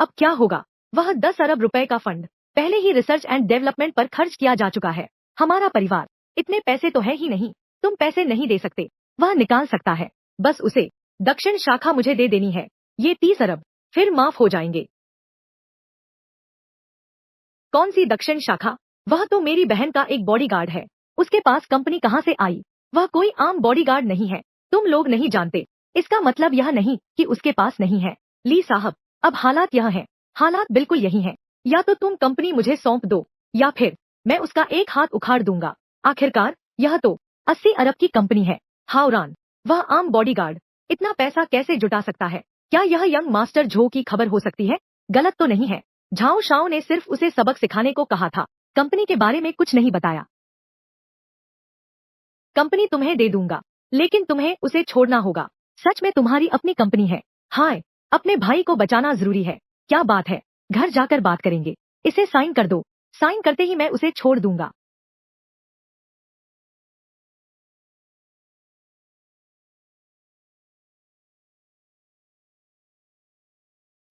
अब क्या होगा? वह 10 अरब रुपए का फंड पहले ही रिसर्च एंड डेवलपमेंट पर खर्च किया जा चुका है। हमारा परिवार इतने पैसे तो है ही नहीं। तुम पैसे नहीं दे सकते, वह निकाल सकता है। बस उसे दक्षिण शाखा मुझे दे देनी है। ये 30 अरब फिर माफ हो जाएंगे। कौन सी दक्षिण शाखा? वह तो मेरी बहन का एक बॉडीगार्ड है। उसके पास कंपनी कहाँ से आई? वह कोई आम बॉडीगार्ड नहीं है। तुम लोग नहीं जानते, इसका मतलब यह नहीं कि उसके पास नहीं है। ली साहब, अब हालात यह है, हालात बिल्कुल यही हैं। या तो तुम कंपनी मुझे सौंप दो या फिर मैं उसका एक हाथ उखाड़ दूंगा। आखिरकार यह तो 80 अरब की कंपनी है। हावरान, वह आम बॉडीगार्ड इतना पैसा कैसे जुटा सकता है? क्या यह यंग मास्टर झो की खबर हो सकती है? गलत तो नहीं है। झाओ शाओ ने सिर्फ उसे सबक सिखाने को कहा था, कंपनी के बारे में कुछ नहीं बताया। कंपनी तुम्हें दे दूंगा, लेकिन तुम्हें उसे छोड़ना होगा। सच में तुम्हारी अपनी कंपनी है? हाय, अपने भाई को बचाना जरूरी है। क्या बात है, घर जाकर बात करेंगे। इसे साइन कर दो, साइन करते ही मैं उसे छोड़ दूंगा।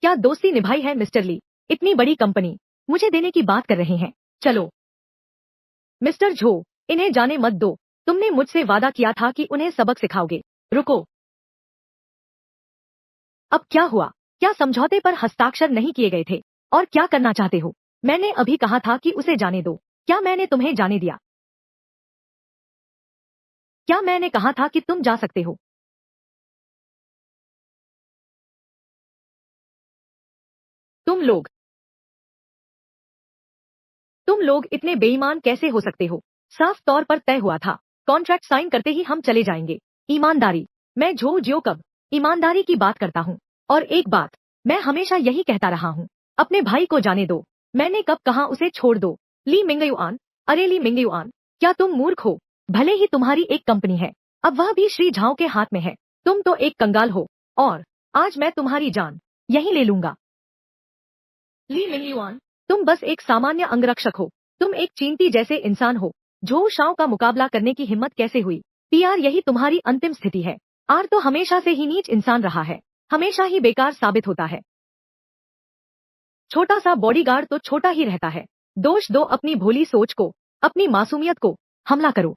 क्या दोस्ती निभाई है मिस्टर ली? इतनी बड़ी कंपनी मुझे देने की बात कर रहे हैं। चलो मिस्टर झो, इन्हें जाने मत दो। तुमने मुझसे वादा किया था कि उन्हें सबक सिखाओगे। रुको, अब क्या हुआ? क्या समझौते पर हस्ताक्षर नहीं किए गए थे? और क्या करना चाहते हो? मैंने अभी कहा था कि उसे जाने दो। क्या मैंने तुम्हें जाने दिया? क्या मैंने कहा था कि तुम जा सकते हो? तुम लोग तुम लोग इतने बेईमान कैसे हो सकते हो? साफ तौर पर तय हुआ था, कॉन्ट्रैक्ट साइन करते ही हम चले जाएंगे। ईमानदारी, मैं झो जियो कब ईमानदारी की बात करता हूँ। और एक बात मैं हमेशा यही कहता रहा हूँ, अपने भाई को जाने दो। मैंने कब कहा उसे छोड़ दो? ली मिंगयुआन, अरे ली मिंगयुआन, क्या तुम मूर्ख हो? भले ही तुम्हारी एक कंपनी है, अब वह भी श्री झाओ के हाथ में है। तुम तो एक कंगाल हो, और आज मैं तुम्हारी जान यही ले लूंगा। ली मिंगयुआन, तुम बस एक सामान्य अंगरक्षक हो। तुम एक चींटी जैसे इंसान हो। झोउ शाओ का मुकाबला करने की हिम्मत कैसे हुई? पीआर, यही तुम्हारी अंतिम स्थिति है। आर तो हमेशा से ही नीच इंसान रहा है, हमेशा ही बेकार साबित होता है। छोटा सा बॉडीगार्ड तो छोटा ही रहता है। दोष दो अपनी भोली सोच को, अपनी मासूमियत को। हमला करो।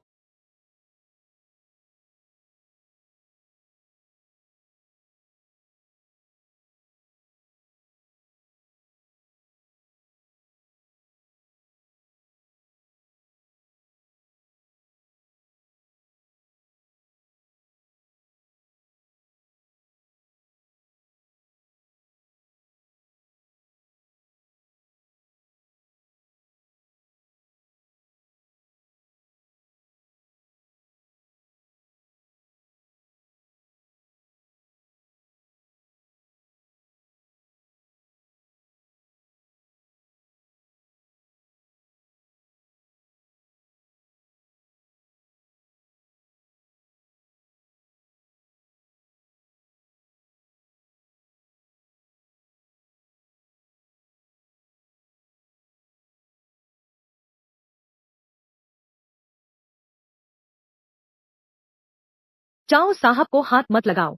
चाओ साहब को हाथ मत लगाओ।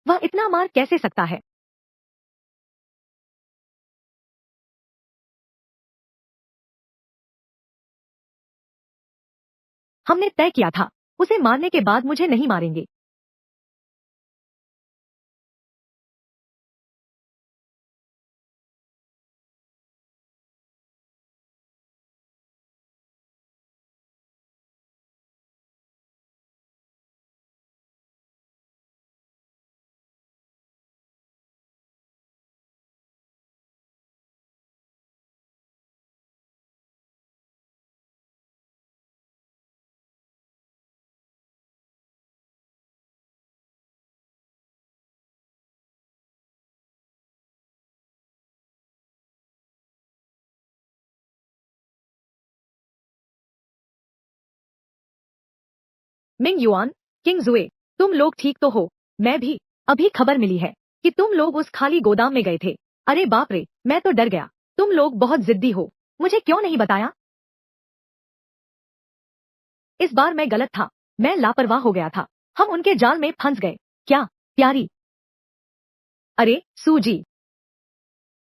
वह इतना मार कैसे सकता है? हमने तय किया था, उसे मारने के बाद मुझे नहीं मारेंगे। मिंग युआन, किंग जुए, तुम लोग ठीक तो हो? मैं भी। अभी खबर मिली है कि तुम लोग उस खाली गोदाम में गए थे। अरे बाप रे, मैं तो डर गया। तुम लोग बहुत जिद्दी हो। मुझे क्यों नहीं बताया? इस बार मैं गलत था, मैं लापरवाह हो गया था। हम उनके जाल में फंस गए। क्या प्यारी? अरे सूजी,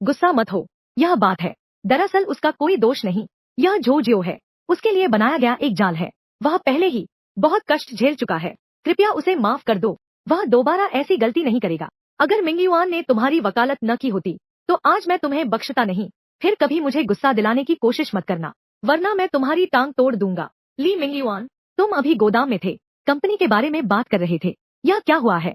गुस्सा मत हो। यह बात है, दरअसल उसका कोई दोष नहीं। यह जो जियो है, उसके लिए बनाया गया एक जाल है। वह पहले ही बहुत कष्ट झेल चुका है। कृपया उसे माफ कर दो। वह दोबारा ऐसी गलती नहीं करेगा। अगर मिंगयुआन ने तुम्हारी वकालत न की होती, तो आज मैं तुम्हें बख्शता नहीं। फिर कभी मुझे गुस्सा दिलाने की कोशिश मत करना, वरना मैं तुम्हारी टांग तोड़ दूंगा। ली मिंगयुआन, तुम अभी गोदाम में थे, कंपनी के बारे में बात कर रहे थे। यह क्या हुआ है?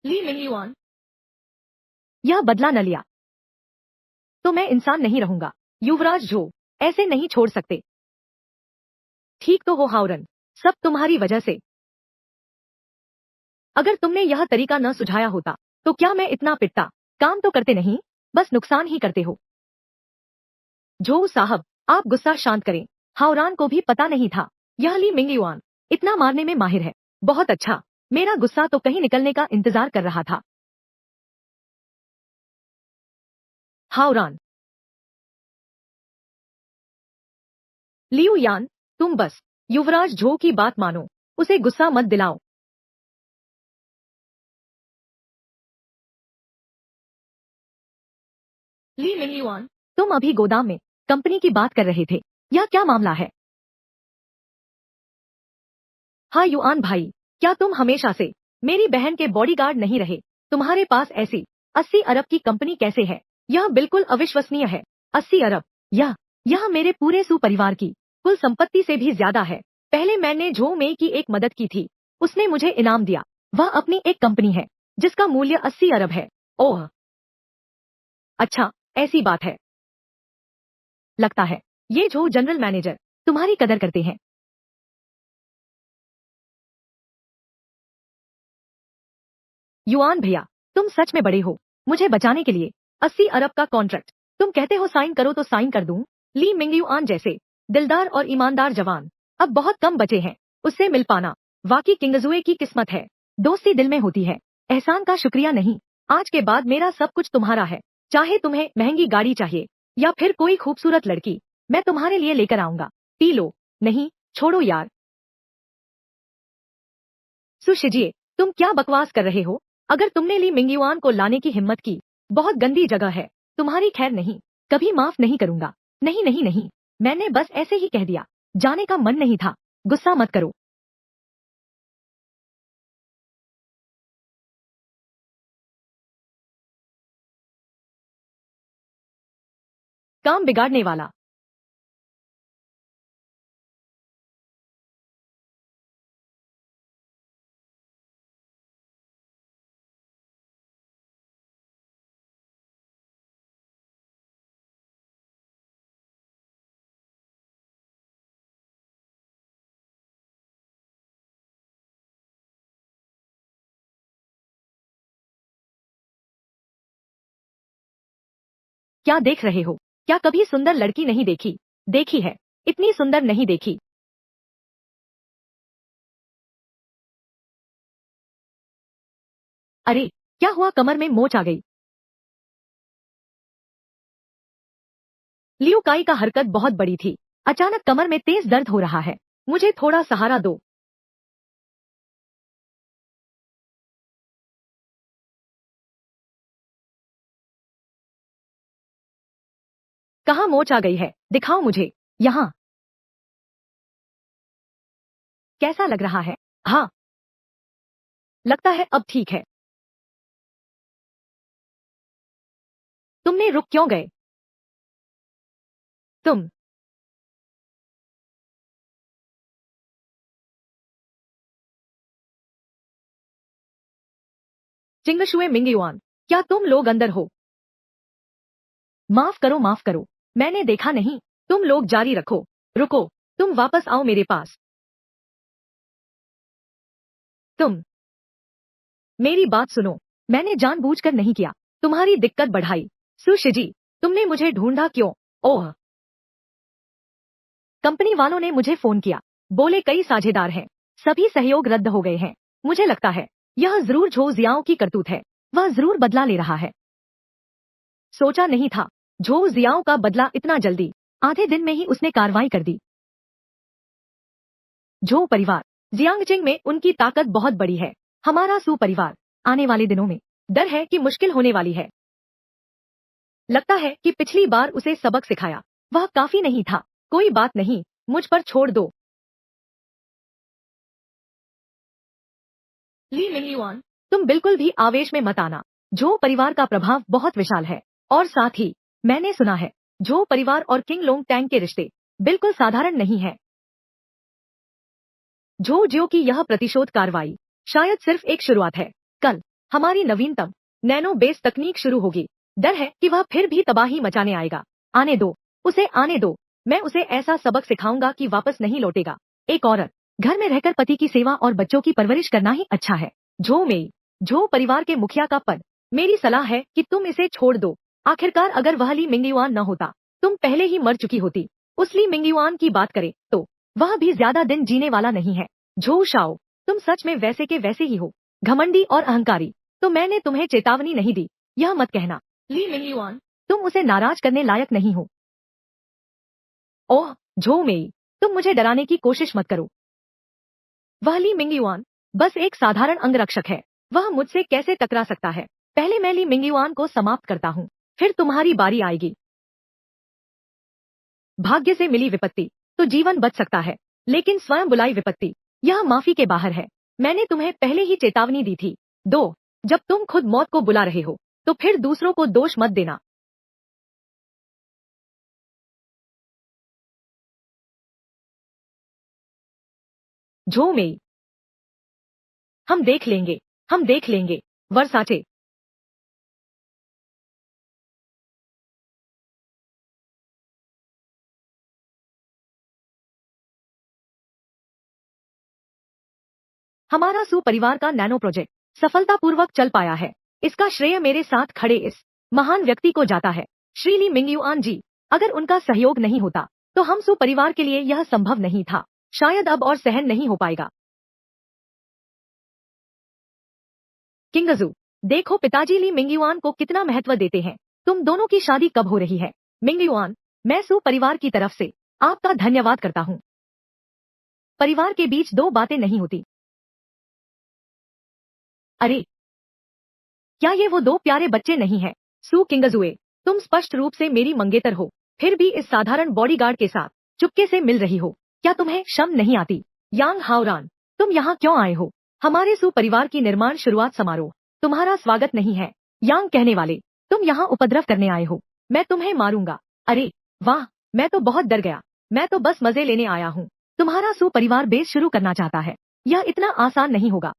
ली मिंगयुआन, यह बदला न लिया तो मैं इंसान नहीं रहूंगा। युवराज जो ऐसे नहीं छोड़ सकते। ठीक तो हो हाउरन, सब तुम्हारी वजह से। अगर तुमने यह तरीका न सुझाया होता तो क्या मैं इतना पिटता? काम तो करते नहीं, बस नुकसान ही करते हो। जो साहब, आप गुस्सा शांत करें। हावरान को भी पता नहीं था यह ली मिंगयुआन इतना मारने में माहिर है। बहुत अच्छा, मेरा गुस्सा तो कहीं निकलने का इंतजार कर रहा था। हावरान, लियू यान, तुम बस युवराज झो की बात मानो, उसे गुस्सा मत दिलाओ। ली मिंगयुआन, तुम अभी गोदाम में कंपनी की बात कर रहे थे। यह क्या मामला है? हाँ युआन भाई, क्या तुम हमेशा से मेरी बहन के बॉडीगार्ड नहीं रहे? तुम्हारे पास ऐसी 80 अरब की कंपनी कैसे है? यह बिल्कुल अविश्वसनीय है। 80 अरब, यह मेरे पूरे सुपरिवार की कुल संपत्ति से भी ज्यादा है। पहले मैंने झो में की एक मदद की थी, उसने मुझे इनाम दिया। वह अपनी एक कंपनी है जिसका मूल्य 80 अरब है। ओह अच्छा, ऐसी बात है। लगता है ये झो जनरल मैनेजर तुम्हारी कदर करते हैं। युआन भैया, तुम सच में बड़े हो। मुझे बचाने के लिए 80 अरब का कॉन्ट्रैक्ट, तुम कहते हो साइन करो तो साइन कर दूं। ली मिंगयुआन जैसे दिलदार और ईमानदार जवान अब बहुत कम बचे हैं। उससे मिल पाना वाकई किंगजुए की किस्मत है। दोस्ती दिल में होती है, एहसान का शुक्रिया नहीं। आज के बाद मेरा सब कुछ तुम्हारा है। चाहे तुम्हें महंगी गाड़ी चाहिए या फिर कोई खूबसूरत लड़की, मैं तुम्हारे लिए लेकर आऊंगा। P low. नहीं, छोड़ो यार। सुशिजिए, तुम क्या बकवास कर रहे हो? अगर तुमने ली मिंगयुआन को लाने की हिम्मत की, बहुत गंदी जगह है। तुम्हारी खैर नहीं, कभी माफ नहीं करूंगा। नहीं नहीं नहीं, मैंने बस ऐसे ही कह दिया। जाने का मन नहीं था। गुस्सा मत करो। काम बिगाड़ने वाला। क्या देख रहे हो? क्या कभी सुंदर लड़की नहीं देखी? देखी है, इतनी सुंदर नहीं देखी। अरे, क्या हुआ? कमर में मोच आ गई। लियो काई का हरकत बहुत बड़ी थी। अचानक कमर में तेज दर्द हो रहा है। मुझे थोड़ा सहारा दो। कहाँ मोच आ गई है? दिखाओ मुझे। यहाँ। कैसा लग रहा है? हाँ, लगता है अब ठीक है। तुमने रुक क्यों गए? तुम। चिंगशुए मिंगयुआन, क्या तुम लोग अंदर हो? माफ करो माफ करो, मैंने देखा नहीं। तुम लोग जारी रखो। रुको, तुम वापस आओ मेरे पास। तुम, मेरी बात सुनो। मैंने जानबूझकर नहीं किया। तुम्हारी दिक्कत बढ़ाई। सुशिजी, तुमने मुझे ढूंढा क्यों? ओह, कंपनी वालों ने मुझे फोन किया। बोले कई साझेदार हैं, सभी सहयोग रद्द हो गए हैं। मुझे लगता है यह जरूर झो जियाओ की करतूत है। वह जरूर बदला ले रहा है। सोचा नहीं था झो जियाओ का बदला इतना जल्दी। आधे दिन में ही उसने कार्रवाई कर दी। झो परिवार जियांगजिंग में उनकी ताकत बहुत बड़ी है। हमारा सुपरिवार आने वाले दिनों में डर है कि मुश्किल होने वाली है। लगता है कि पिछली बार उसे सबक सिखाया वह काफी नहीं था। कोई बात नहीं, मुझ पर छोड़ दो। ली मिंगयुआन, तुम बिल्कुल भी आवेश में मत आना। जो परिवार का प्रभाव बहुत विशाल है। और साथ ही मैंने सुना है जो परिवार और किंग लोंग टैंग के रिश्ते बिल्कुल साधारण नहीं है। जो जियो की यह प्रतिशोध कार्रवाई शायद सिर्फ एक शुरुआत है। कल हमारी नवीनतम नैनो बेस तकनीक शुरू होगी। डर है कि वह फिर भी तबाही मचाने आएगा। आने दो, उसे आने दो। मैं उसे ऐसा सबक सिखाऊंगा कि वापस नहीं लौटेगा। एक औरत घर में रहकर पति की सेवा और बच्चों की परवरिश करना ही अच्छा है। जो मेई, जो परिवार के मुखिया का पद, मेरी सलाह है कि तुम इसे छोड़ दो। आखिरकार अगर वह ली मिंगयुआन न होता, तुम पहले ही मर चुकी होती। उस ली मिंगयुआन की बात करें तो वह भी ज्यादा दिन जीने वाला नहीं है। झू शाओ, तुम सच में वैसे के वैसे ही हो, घमंडी और अहंकारी। तो मैंने तुम्हें चेतावनी नहीं दी, यह मत कहना। ली मिंगयुआन, तुम उसे नाराज करने लायक नहीं हो। ओह झो मेई, तुम मुझे डराने की कोशिश मत करो। वह ली मिंगयुआन बस एक साधारण अंगरक्षक है। वह मुझसे कैसे टकरा सकता है? पहले मैं ली मिंगयुआन को समाप्त करता हूँ, फिर तुम्हारी बारी आएगी। भाग्य से मिली विपत्ति तो जीवन बच सकता है, लेकिन स्वयं बुलाई विपत्ति यह माफी के बाहर है। मैंने तुम्हें पहले ही चेतावनी दी थी। दो, जब तुम खुद मौत को बुला रहे हो तो फिर दूसरों को दोष मत देना। झो मेई, हम देख लेंगे, हम देख लेंगे। वर्साचे, हमारा सुपरिवार का नैनो प्रोजेक्ट सफलतापूर्वक चल पाया है। इसका श्रेय मेरे साथ खड़े इस महान व्यक्ति को जाता है, श्री ली मिंगयुआन जी। अगर उनका सहयोग नहीं होता तो हम सुपरिवार के लिए यह संभव नहीं था। शायद अब और सहन नहीं हो पाएगा। किंगजू, देखो पिताजी ली मिंगयुआन को कितना महत्व देते हैं। तुम दोनों की शादी कब हो रही है? मिंगयुआन, मैं सुपरिवार की तरफ से आपका धन्यवाद करता हूँ। परिवार के बीच दो बातें नहीं होती। अरे, क्या ये वो दो प्यारे बच्चे नहीं हैं? सू किंगजुए, तुम स्पष्ट रूप से मेरी मंगेतर हो, फिर भी इस साधारण बॉडीगार्ड के साथ चुपके से मिल रही हो। क्या तुम्हें शर्म नहीं आती? यांग हाओरान, तुम यहाँ क्यों आए हो? हमारे सुपरिवार की निर्माण शुरुआत समारोह तुम्हारा स्वागत नहीं है। यांग कहने वाले, तुम यहाँ उपद्रव करने आए हो। मैं तुम्हें मारूंगा। अरे वाह, मैं तो बहुत डर गया। मैं तो बस मजे लेने आया हूँ। तुम्हारा सुपरिवार बेस शुरू करना चाहता है। यह इतना आसान नहीं होगा।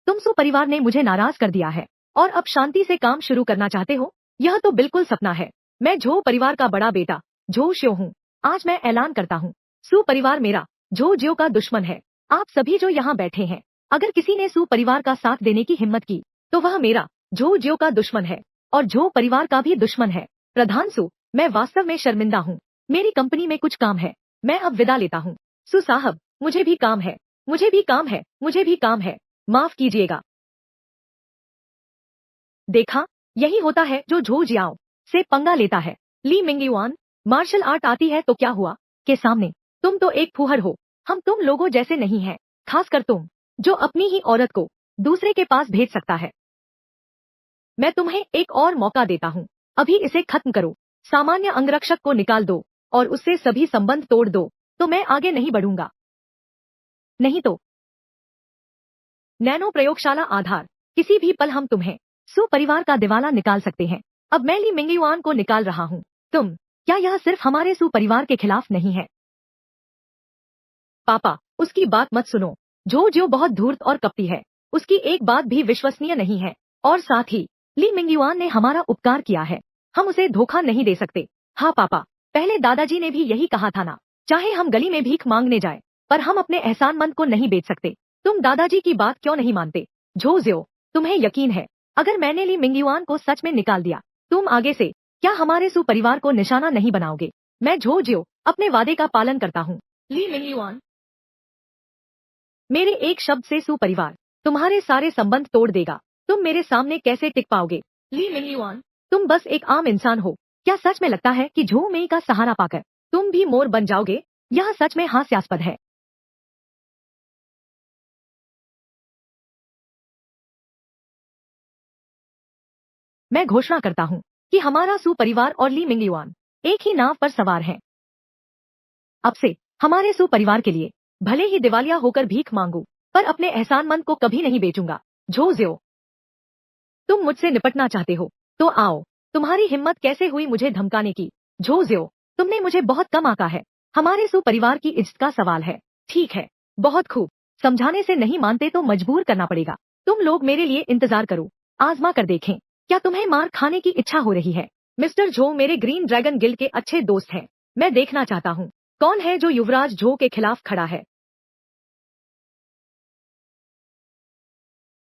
तुम सुपरिवार ने मुझे नाराज कर दिया है और अब शांति से काम शुरू करना चाहते हो? यह तो बिल्कुल सपना है। मैं झो परिवार का बड़ा बेटा झो श्यो हूँ। आज मैं ऐलान करता हूँ, सुपरिवार मेरा झो जियो का दुश्मन है। आप सभी जो यहाँ बैठे हैं, अगर किसी ने सुपरिवार का साथ देने की हिम्मत की तो वह मेरा झो जियो का दुश्मन है और झो परिवार का भी दुश्मन है। प्रधान सु, मैं वास्तव में शर्मिंदा हूँ। मेरी कंपनी में कुछ काम है, मैं अब विदा लेता हूँ। सु साहब, मुझे भी काम है, मुझे भी काम है, मुझे भी काम है। माफ कीजिएगा। देखा, यही होता है जो झो जियाओ से पंगा लेता है। ली मिंगयुआन, मार्शल आर्ट आती है तो क्या हुआ? के सामने तुम तो एक फूहड़ हो। हम तुम लोगों जैसे नहीं हैं, खासकर तुम जो अपनी ही औरत को दूसरे के पास भेज सकता है। मैं तुम्हें एक और मौका देता हूँ, अभी इसे खत्म करो। सामान्य अंगरक्षक को निकाल दो और उससे सभी संबंध तोड़ दो, तो मैं आगे नहीं बढ़ूंगा। नहीं तो नैनो प्रयोगशाला आधार, किसी भी पल हम तुम्हें सुपरिवार का दिवाला निकाल सकते हैं। अब मैं ली मिंगयुआन को निकाल रहा हूँ। तुम, क्या यह सिर्फ हमारे सुपरिवार के खिलाफ नहीं है? पापा, उसकी बात मत सुनो। जो जो बहुत धूर्त और कपटी है, उसकी एक बात भी विश्वसनीय नहीं है। और साथ ही ली मिंगयुआन ने हमारा उपकार किया है, हम उसे धोखा नहीं दे सकते। हाँ पापा, पहले दादाजी ने भी यही कहा था ना, चाहे हम गली में भीख मांगने जाए, पर हम अपने एहसानमंद को नहीं बेच सकते। तुम दादाजी की बात क्यों नहीं मानते? झो जियो, तुम्हें यकीन है अगर मैंने ली मिंगयुआन को सच में निकाल दिया, तुम आगे से क्या हमारे सुपरिवार को निशाना नहीं बनाओगे? मैं झो जियो अपने वादे का पालन करता हूँ। ली मिंगयुआन, मेरे एक शब्द से सुपरिवार तुम्हारे सारे संबंध तोड़ देगा। तुम मेरे सामने कैसे टिक पाओगे? ली मिंगयुआन, तुम बस एक आम इंसान हो। क्या सच में लगता है कि झू मेई का सहारा पाकर तुम भी मोर बन जाओगे? यह सच में हास्यास्पद है। मैं घोषणा करता हूँ कि हमारा सुपरिवार और ली मिंगयुआन एक ही नाव पर सवार हैं। अब से हमारे सुपरिवार के लिए भले ही दिवालिया होकर भीख मांगू, पर अपने एहसानमंद को कभी नहीं बेचूंगा। झो ज्यो, तुम मुझसे निपटना चाहते हो तो आओ। तुम्हारी हिम्मत कैसे हुई मुझे धमकाने की? झो ज्यो, तुमने मुझे बहुत कम आंका है। हमारे सुपरिवार की इज्जत का सवाल है। ठीक है, बहुत खूब। समझाने से नहीं मानते तो मजबूर करना पड़ेगा। तुम लोग मेरे लिए इंतजार करो, आजमा कर देखें क्या तुम्हें मार खाने की इच्छा हो रही है। मिस्टर झो मेरे ग्रीन ड्रैगन गिल्ड के अच्छे दोस्त हैं। मैं देखना चाहता हूँ कौन है जो युवराज झो के खिलाफ खड़ा है।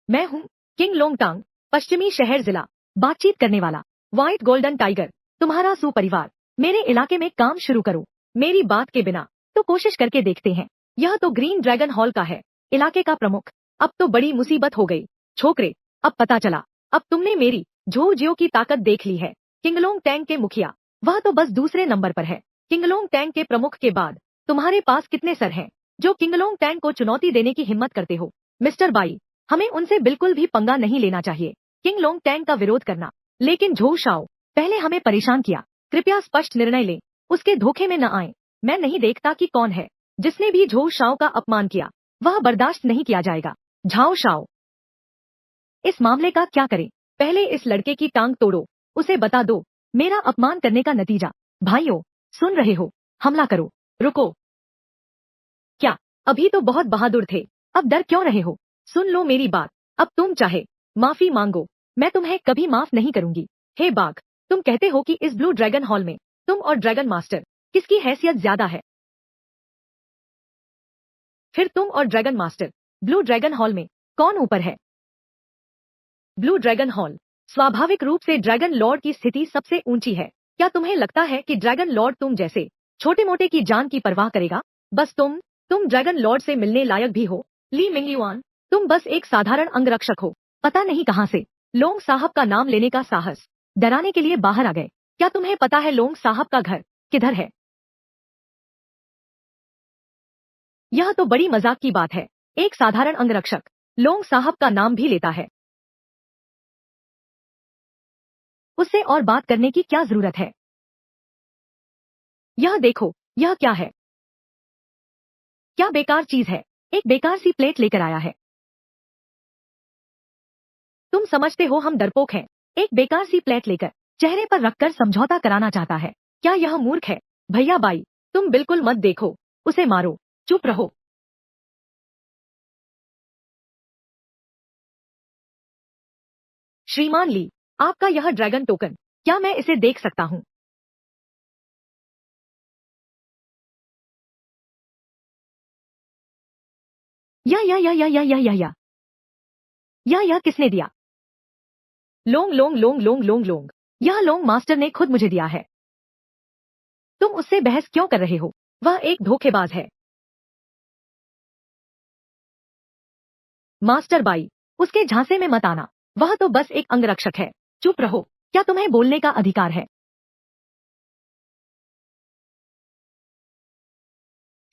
मैं हूँ किंग लोंगटांग, पश्चिमी शहर जिला। बातचीत करने वाला व्हाइट गोल्डन टाइगर, तुम्हारा सुपरिवार। मेरे इलाके में काम शुरू करो। मेरी बात के बिना तो कोशिश करके देखते हैं। यह तो ग्रीन ड्रैगन हॉल का है, इलाके का प्रमुख। अब तो बड़ी मुसीबत हो गई छोकरे। अब पता चला, अब तुमने मेरी झो जियो की ताकत देख ली है। किंगलोंग टैंग के मुखिया, वह तो बस दूसरे नंबर पर है। किंगलोंग टैंग के प्रमुख के बाद तुम्हारे पास कितने सर हैं जो किंगलोंग टैंग को चुनौती देने की हिम्मत करते हो? मिस्टर बाई, हमें उनसे बिल्कुल भी पंगा नहीं लेना चाहिए। किंग लोंग टैंग का विरोध करना, लेकिन झो शाओ पहले हमें परेशान किया। कृपया स्पष्ट निर्णय लें, उसके धोखे में न आए। मैं नहीं देखता कि कौन है जिसने भी झो शाओ का अपमान किया, वह बर्दाश्त नहीं किया जाएगा। झाओ शाओ, इस मामले का क्या करें? पहले इस लड़के की टांग तोड़ो, उसे बता दो मेरा अपमान करने का नतीजा। भाइयों, सुन रहे हो? हमला करो। रुको, क्या अभी तो बहुत बहादुर थे, अब डर क्यों रहे हो? सुन लो मेरी बात, अब तुम चाहे माफी मांगो, मैं तुम्हें कभी माफ नहीं करूंगी। हे बाघ, तुम कहते हो कि इस ब्लू ड्रैगन हॉल में तुम और ड्रैगन मास्टर किसकी हैसियत ज्यादा है? फिर तुम और dragon master, blue dragon hall में कौन ऊपर है? ब्लू ड्रैगन हॉल, स्वाभाविक रूप से ड्रैगन लॉर्ड की स्थिति सबसे ऊंची है। क्या तुम्हें लगता है कि ड्रैगन लॉर्ड तुम जैसे छोटे मोटे की जान की परवाह करेगा? बस तुम ड्रैगन लॉर्ड से मिलने लायक भी हो। ली मिंगयुआन, तुम बस एक साधारण अंगरक्षक हो। पता नहीं कहां से लोंग साहब का नाम लेने का साहस डराने के लिए बाहर आ गए। क्या तुम्हें पता है लोंग साहब का घर किधर है? यह तो बड़ी मजाक की बात है। एक साधारण अंगरक्षक लोंग साहब का नाम भी लेता है। उससे और बात करने की क्या जरूरत है? यह देखो, यह क्या है? क्या बेकार चीज है? एक बेकार सी प्लेट लेकर आया है। तुम समझते हो हम डरपोक हैं? एक बेकार सी प्लेट लेकर चेहरे पर रखकर समझौता कराना चाहता है। क्या यह मूर्ख है? भैया बाई, तुम बिल्कुल मत देखो, उसे मारो। चुप रहो। श्रीमान ली, आपका यह ड्रैगन टोकन, क्या मैं इसे देख सकता हूँ? यह किसने दिया? लोंग लोंग लोंग लोंग लोंग लोंग, यह लोंग मास्टर ने खुद मुझे दिया है। तुम उससे बहस क्यों कर रहे हो? वह एक धोखेबाज है। मास्टर बाई, उसके झांसे में मत आना, वह तो बस एक अंगरक्षक है। चुप रहो। क्या तुम्हें बोलने का अधिकार है?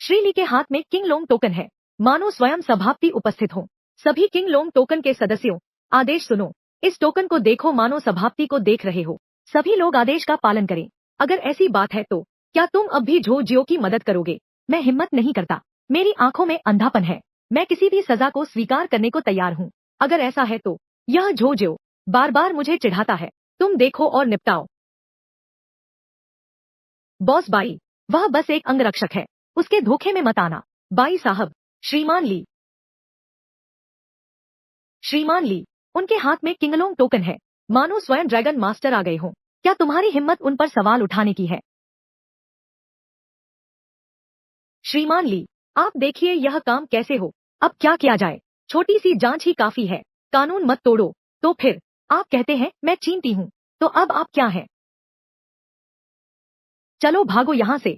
श्रीली के हाथ में किंग लोंग टोकन है, मानो स्वयं सभापति उपस्थित हो। सभी किंग लोंग टोकन के सदस्यों, आदेश सुनो। इस टोकन को देखो मानो सभापति को देख रहे हो। सभी लोग आदेश का पालन करें। अगर ऐसी बात है तो क्या तुम अब भी झो जियो की मदद करोगे? मैं हिम्मत नहीं करता, मेरी आंखों में अंधापन है। मैं किसी भी सजा को स्वीकार करने को तैयार हूँ। अगर ऐसा है तो यह झो जियो बार बार मुझे चिढ़ाता है। तुम देखो और निपटाओ। बॉस बाई, वह बस एक अंगरक्षक है, उसके धोखे में मत आना। बाई साहब, श्रीमान ली, श्रीमान ली, उनके हाथ में किंगलोंग टोकन है, मानो स्वयं ड्रैगन मास्टर आ गए हों। क्या तुम्हारी हिम्मत उन पर सवाल उठाने की है? श्रीमान ली, आप देखिए यह काम कैसे हो। अब क्या किया जाए? छोटी सी जांच ही काफी है। कानून मत तोड़ो। तो फिर आप कहते हैं मैं चींटी हूँ, तो अब आप क्या हैं? चलो भागो यहाँ से।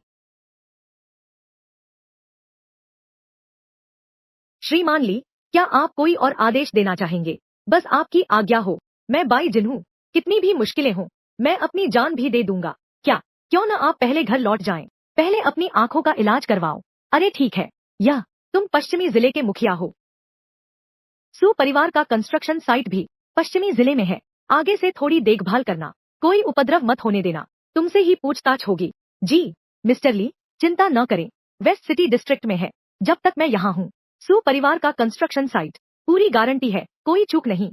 श्रीमान ली, क्या आप कोई और आदेश देना चाहेंगे? बस आपकी आज्ञा हो। मैं बाई जिन हूँ, कितनी भी मुश्किलें हों, मैं अपनी जान भी दे दूंगा। क्या क्यों न आप पहले घर लौट जाएं, पहले अपनी आंखों का इलाज करवाओ। अरे ठीक है, यह तुम पश्चिमी जिले के मुखिया हो। सु परिवार का कंस्ट्रक्शन साइट भी पश्चिमी जिले में है। आगे से थोड़ी देखभाल करना, कोई उपद्रव मत होने देना। तुमसे ही पूछताछ होगी। जी मिस्टर ली, चिंता न करें, वेस्ट सिटी डिस्ट्रिक्ट में है। जब तक मैं यहाँ हूँ सू परिवार का कंस्ट्रक्शन साइट, पूरी गारंटी है, कोई चूक नहीं।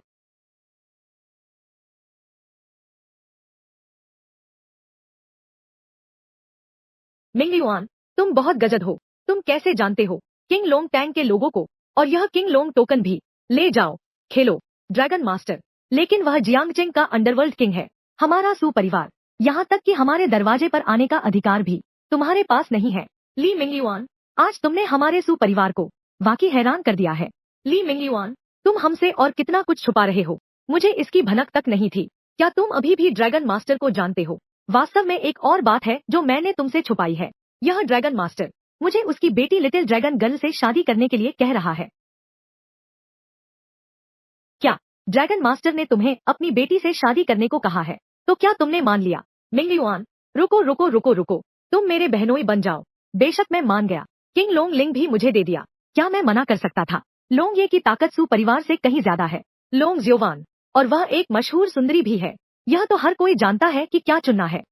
मिंगयुआन, तुम बहुत गजब हो। तुम कैसे जानते हो किंग लोंग टैंग के लोगों को? और यह किंग लोंग टोकन भी ले जाओ, खेलो ड्रैगन मास्टर। लेकिन वह जियांगचिंग का अंडरवर्ल्ड किंग है, हमारा सू परिवार। यहाँ तक कि हमारे दरवाजे पर आने का अधिकार भी तुम्हारे पास नहीं है। ली मिंगयुआन, आज तुमने हमारे सू परिवार को वाकई हैरान कर दिया है। ली मिंगयुआन, तुम हमसे और कितना कुछ छुपा रहे हो, मुझे इसकी भनक तक नहीं थी। क्या तुम अभी भी ड्रैगन मास्टर को जानते हो? वास्तव में एक और बात है जो मैंने तुमसे छुपाई है। यह ड्रैगन मास्टर मुझे उसकी बेटी लिटिल ड्रैगन गर्ल से शादी करने के लिए कह रहा है। क्या ड्रैगन मास्टर ने तुम्हें अपनी बेटी से शादी करने को कहा है? तो क्या तुमने मान लिया? मिंगयुआन, रुको रुको रुको रुको, तुम मेरे बहनोई बन जाओ। बेशक मैं मान गया, किंग लोंग लिंग भी मुझे दे दिया, क्या मैं मना कर सकता था? लोंग ये की ताकत सू परिवार से कहीं ज्यादा है। लोंग ज्योवान, और वह एक मशहूर सुंदरी भी है, यह तो हर कोई जानता है कि क्या चुनना है।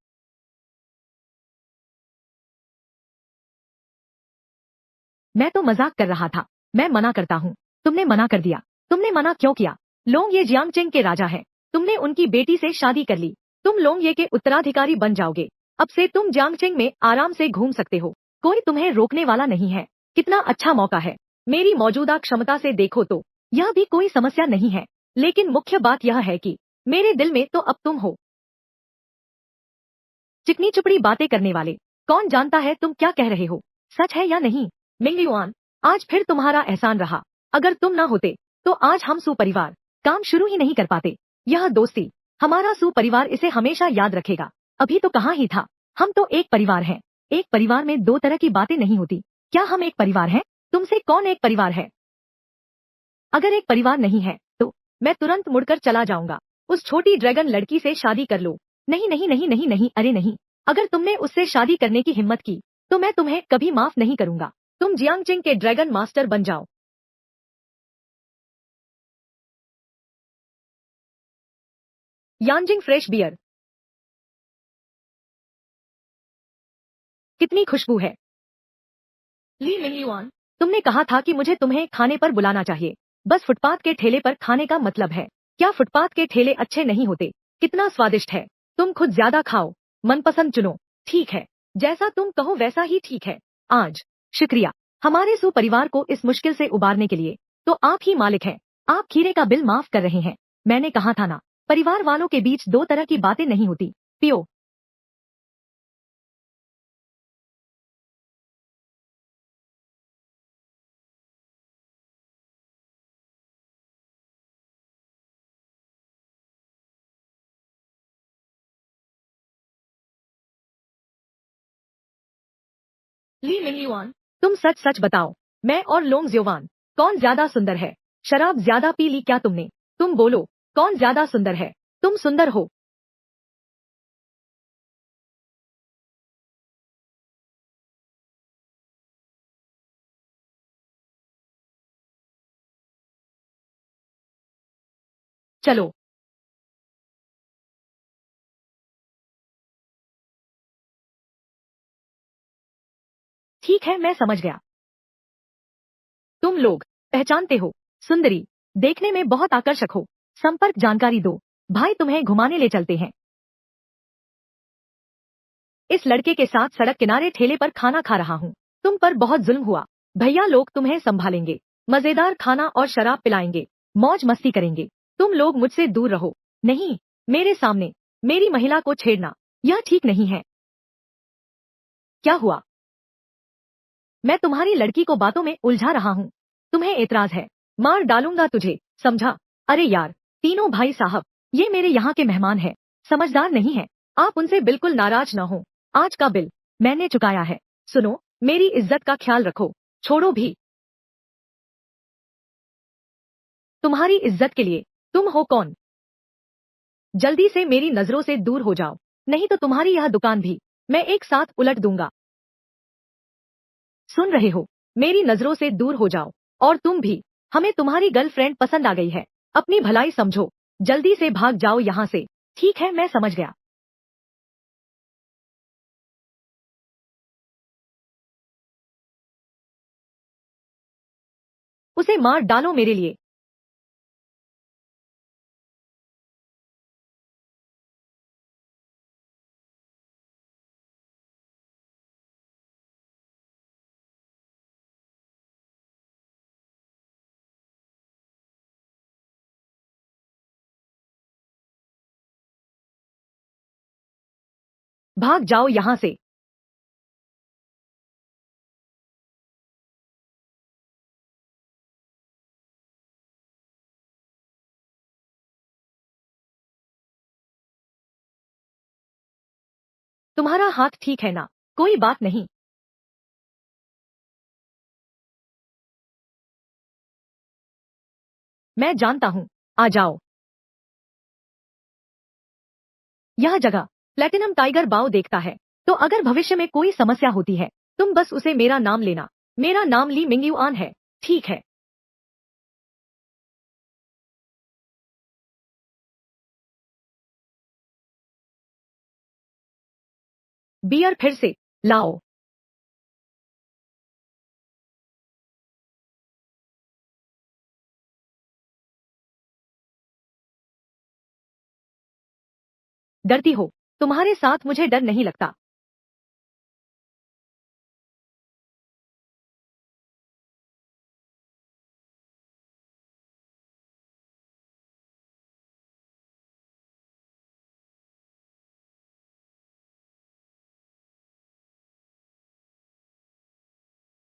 मैं तो मजाक कर रहा था, मैं मना करता हूँ। तुमने मना कर दिया, तुमने मना क्यों किया? लोंग ये जियांगचेंग के राजा हैं, तुमने उनकी बेटी से शादी कर ली, तुम लोंग ये के उत्तराधिकारी बन जाओगे। अब से तुम जियांगचेंग में आराम से घूम सकते हो, कोई तुम्हें रोकने वाला नहीं है। कितना अच्छा मौका है, मेरी मौजूदा क्षमता से देखो तो यह भी कोई समस्या नहीं है। लेकिन मुख्य बात यह है कि मेरे दिल में तो अब तुम हो। चिकनी चुपड़ी बातें करने वाले, कौन जानता है तुम क्या कह रहे हो, सच है या नहीं? मिंगयुआन, आज फिर तुम्हारा एहसान रहा। अगर तुम ना होते तो आज हम सू परिवार काम शुरू ही नहीं कर पाते। यह दोस्ती, हमारा सू परिवार इसे हमेशा याद रखेगा। अभी तो कहाँ ही था, हम तो एक परिवार हैं। एक परिवार में दो तरह की बातें नहीं होती। क्या हम एक परिवार हैं? तुमसे कौन एक परिवार है? अगर एक परिवार नहीं है तो मैं तुरंत मुड़कर चला जाऊंगा। उस छोटी ड्रैगन लड़की से शादी कर लो। नहीं नहीं नहीं नहीं नहीं, अरे नहीं, अगर तुमने उससे शादी करने की हिम्मत की तो मैं तुम्हें कभी माफ नहीं करूंगा। तुम जियांगचिंग के ड्रैगन मास्टर बन जाओ। यांजिंग फ्रेश बियर, कितनी खुशबू है। ली मिंगयुआन, तुमने कहा था कि मुझे तुम्हें खाने पर बुलाना चाहिए, बस फुटपाथ के ठेले पर खाने का मतलब है। क्या फुटपाथ के ठेले अच्छे नहीं होते? कितना स्वादिष्ट है, तुम खुद ज्यादा खाओ, मनपसंद चुनो। ठीक है, जैसा तुम कहो वैसा ही ठीक है। आज शुक्रिया हमारे सु परिवार को इस मुश्किल से उबारने के लिए। तो आप ही मालिक हैं, आप खीरे का बिल माफ कर रहे हैं। मैंने कहा था ना, परिवार वालों के बीच दो तरह की बातें नहीं होती। पियो। ली मिंगयुआन, तुम सच सच बताओ, मैं और लोंग ज्योवान कौन ज्यादा सुंदर है? शराब ज्यादा पी ली क्या तुमने? तुम बोलो, कौन ज्यादा सुंदर है? तुम सुंदर हो। चलो ठीक है, मैं समझ गया। तुम लोग पहचानते हो, सुंदरी, देखने में बहुत आकर्षक हो। संपर्क जानकारी दो, भाई तुम्हें घुमाने ले चलते हैं। इस लड़के के साथ सड़क किनारे ठेले पर खाना खा रहा हूँ, तुम पर बहुत जुल्म हुआ। भैया लोग तुम्हें संभालेंगे, मजेदार खाना और शराब पिलाएंगे, मौज मस्ती करेंगे। तुम लोग मुझसे दूर रहो। नहीं, मेरे सामने मेरी महिला को छेड़ना यह ठीक नहीं है। क्या हुआ? मैं तुम्हारी लड़की को बातों में उलझा रहा हूँ, तुम्हें एतराज है? मार डालूंगा तुझे, समझा? अरे यार, तीनों भाई साहब, ये मेरे यहाँ के मेहमान हैं, समझदार नहीं है। आप उनसे बिल्कुल नाराज न हो, आज का बिल मैंने चुकाया है। सुनो, मेरी इज्जत का ख्याल रखो, छोड़ो भी। तुम्हारी इज्जत के लिए तुम हो कौन? जल्दी से मेरी नजरों से दूर हो जाओ, नहीं तो तुम्हारी यह दुकान भी मैं एक साथ उलट दूंगा। सुन रहे हो, मेरी नजरों से दूर हो जाओ। और तुम भी, हमें तुम्हारी गर्लफ्रेंड पसंद आ गई है, अपनी भलाई समझो, जल्दी से भाग जाओ यहाँ से। ठीक है, मैं समझ गया। उसे मार डालो मेरे लिए। भाग जाओ यहाँ से। तुम्हारा हाथ ठीक है ना? कोई बात नहीं। मैं जानता हूँ। आ जाओ। यह जगह प्लेटिनम टाइगर बाव देखता है। तो अगर भविष्य में कोई समस्या होती है, तुम बस उसे मेरा नाम लेना। मेरा नाम ली मिंगयुआन है। ठीक है। बियर फिर से लाओ। डरती हो? तुम्हारे साथ मुझे डर नहीं लगता।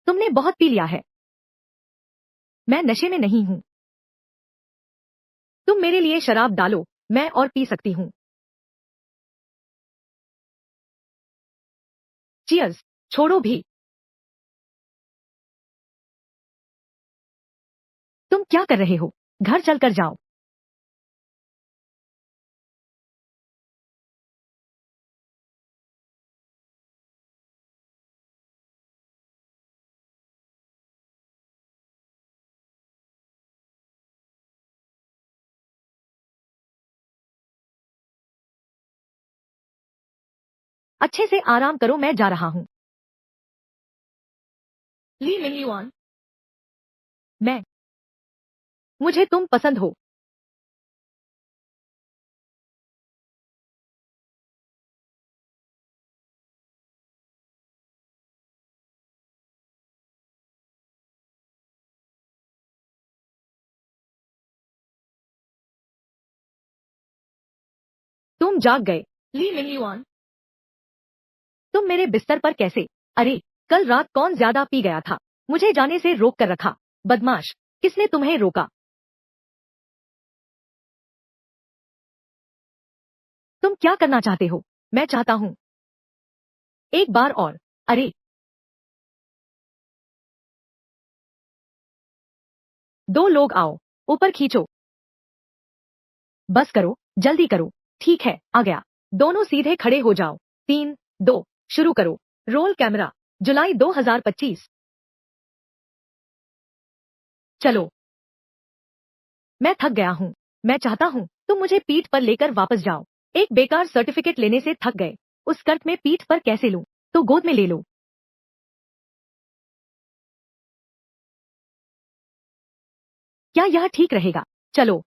तुमने बहुत पी लिया है। मैं नशे में नहीं हूँ। तुम मेरे लिए शराब डालो, मैं और पी सकती हूँ। चियर्स। छोड़ो भी। तुम क्या कर रहे हो? घर चलकर जाओ। अच्छे से आराम करो, मैं जा रहा हूँ। ली मिंगयुआन। मैं। मुझे तुम पसंद हो। तुम जाग गए। ली मिंगयुआन। तुम मेरे बिस्तर पर कैसे? अरे, कल रात कौन ज्यादा पी गया था? मुझे जाने से रोक कर रखा। बदमाश। किसने तुम्हें रोका? तुम क्या करना चाहते हो? मैं चाहता हूँ। एक बार और। अरे, दो लोग आओ। ऊपर खींचो। बस करो। जल्दी करो। ठीक है, आ गया। दोनों सीधे खड़े हो जाओ। 3, 2, शुरू करो। Roll camera. जुलाई 2025। चलो। मैं थक गया हूँ। मैं चाहता हूँ तुम मुझे पीठ पर लेकर वापस जाओ। एक बेकार सर्टिफिकेट लेने से थक गए। उस स्कर्ट में पीठ पर कैसे लूं? तो गोद में ले लो। क्या यह ठीक रहेगा? चलो।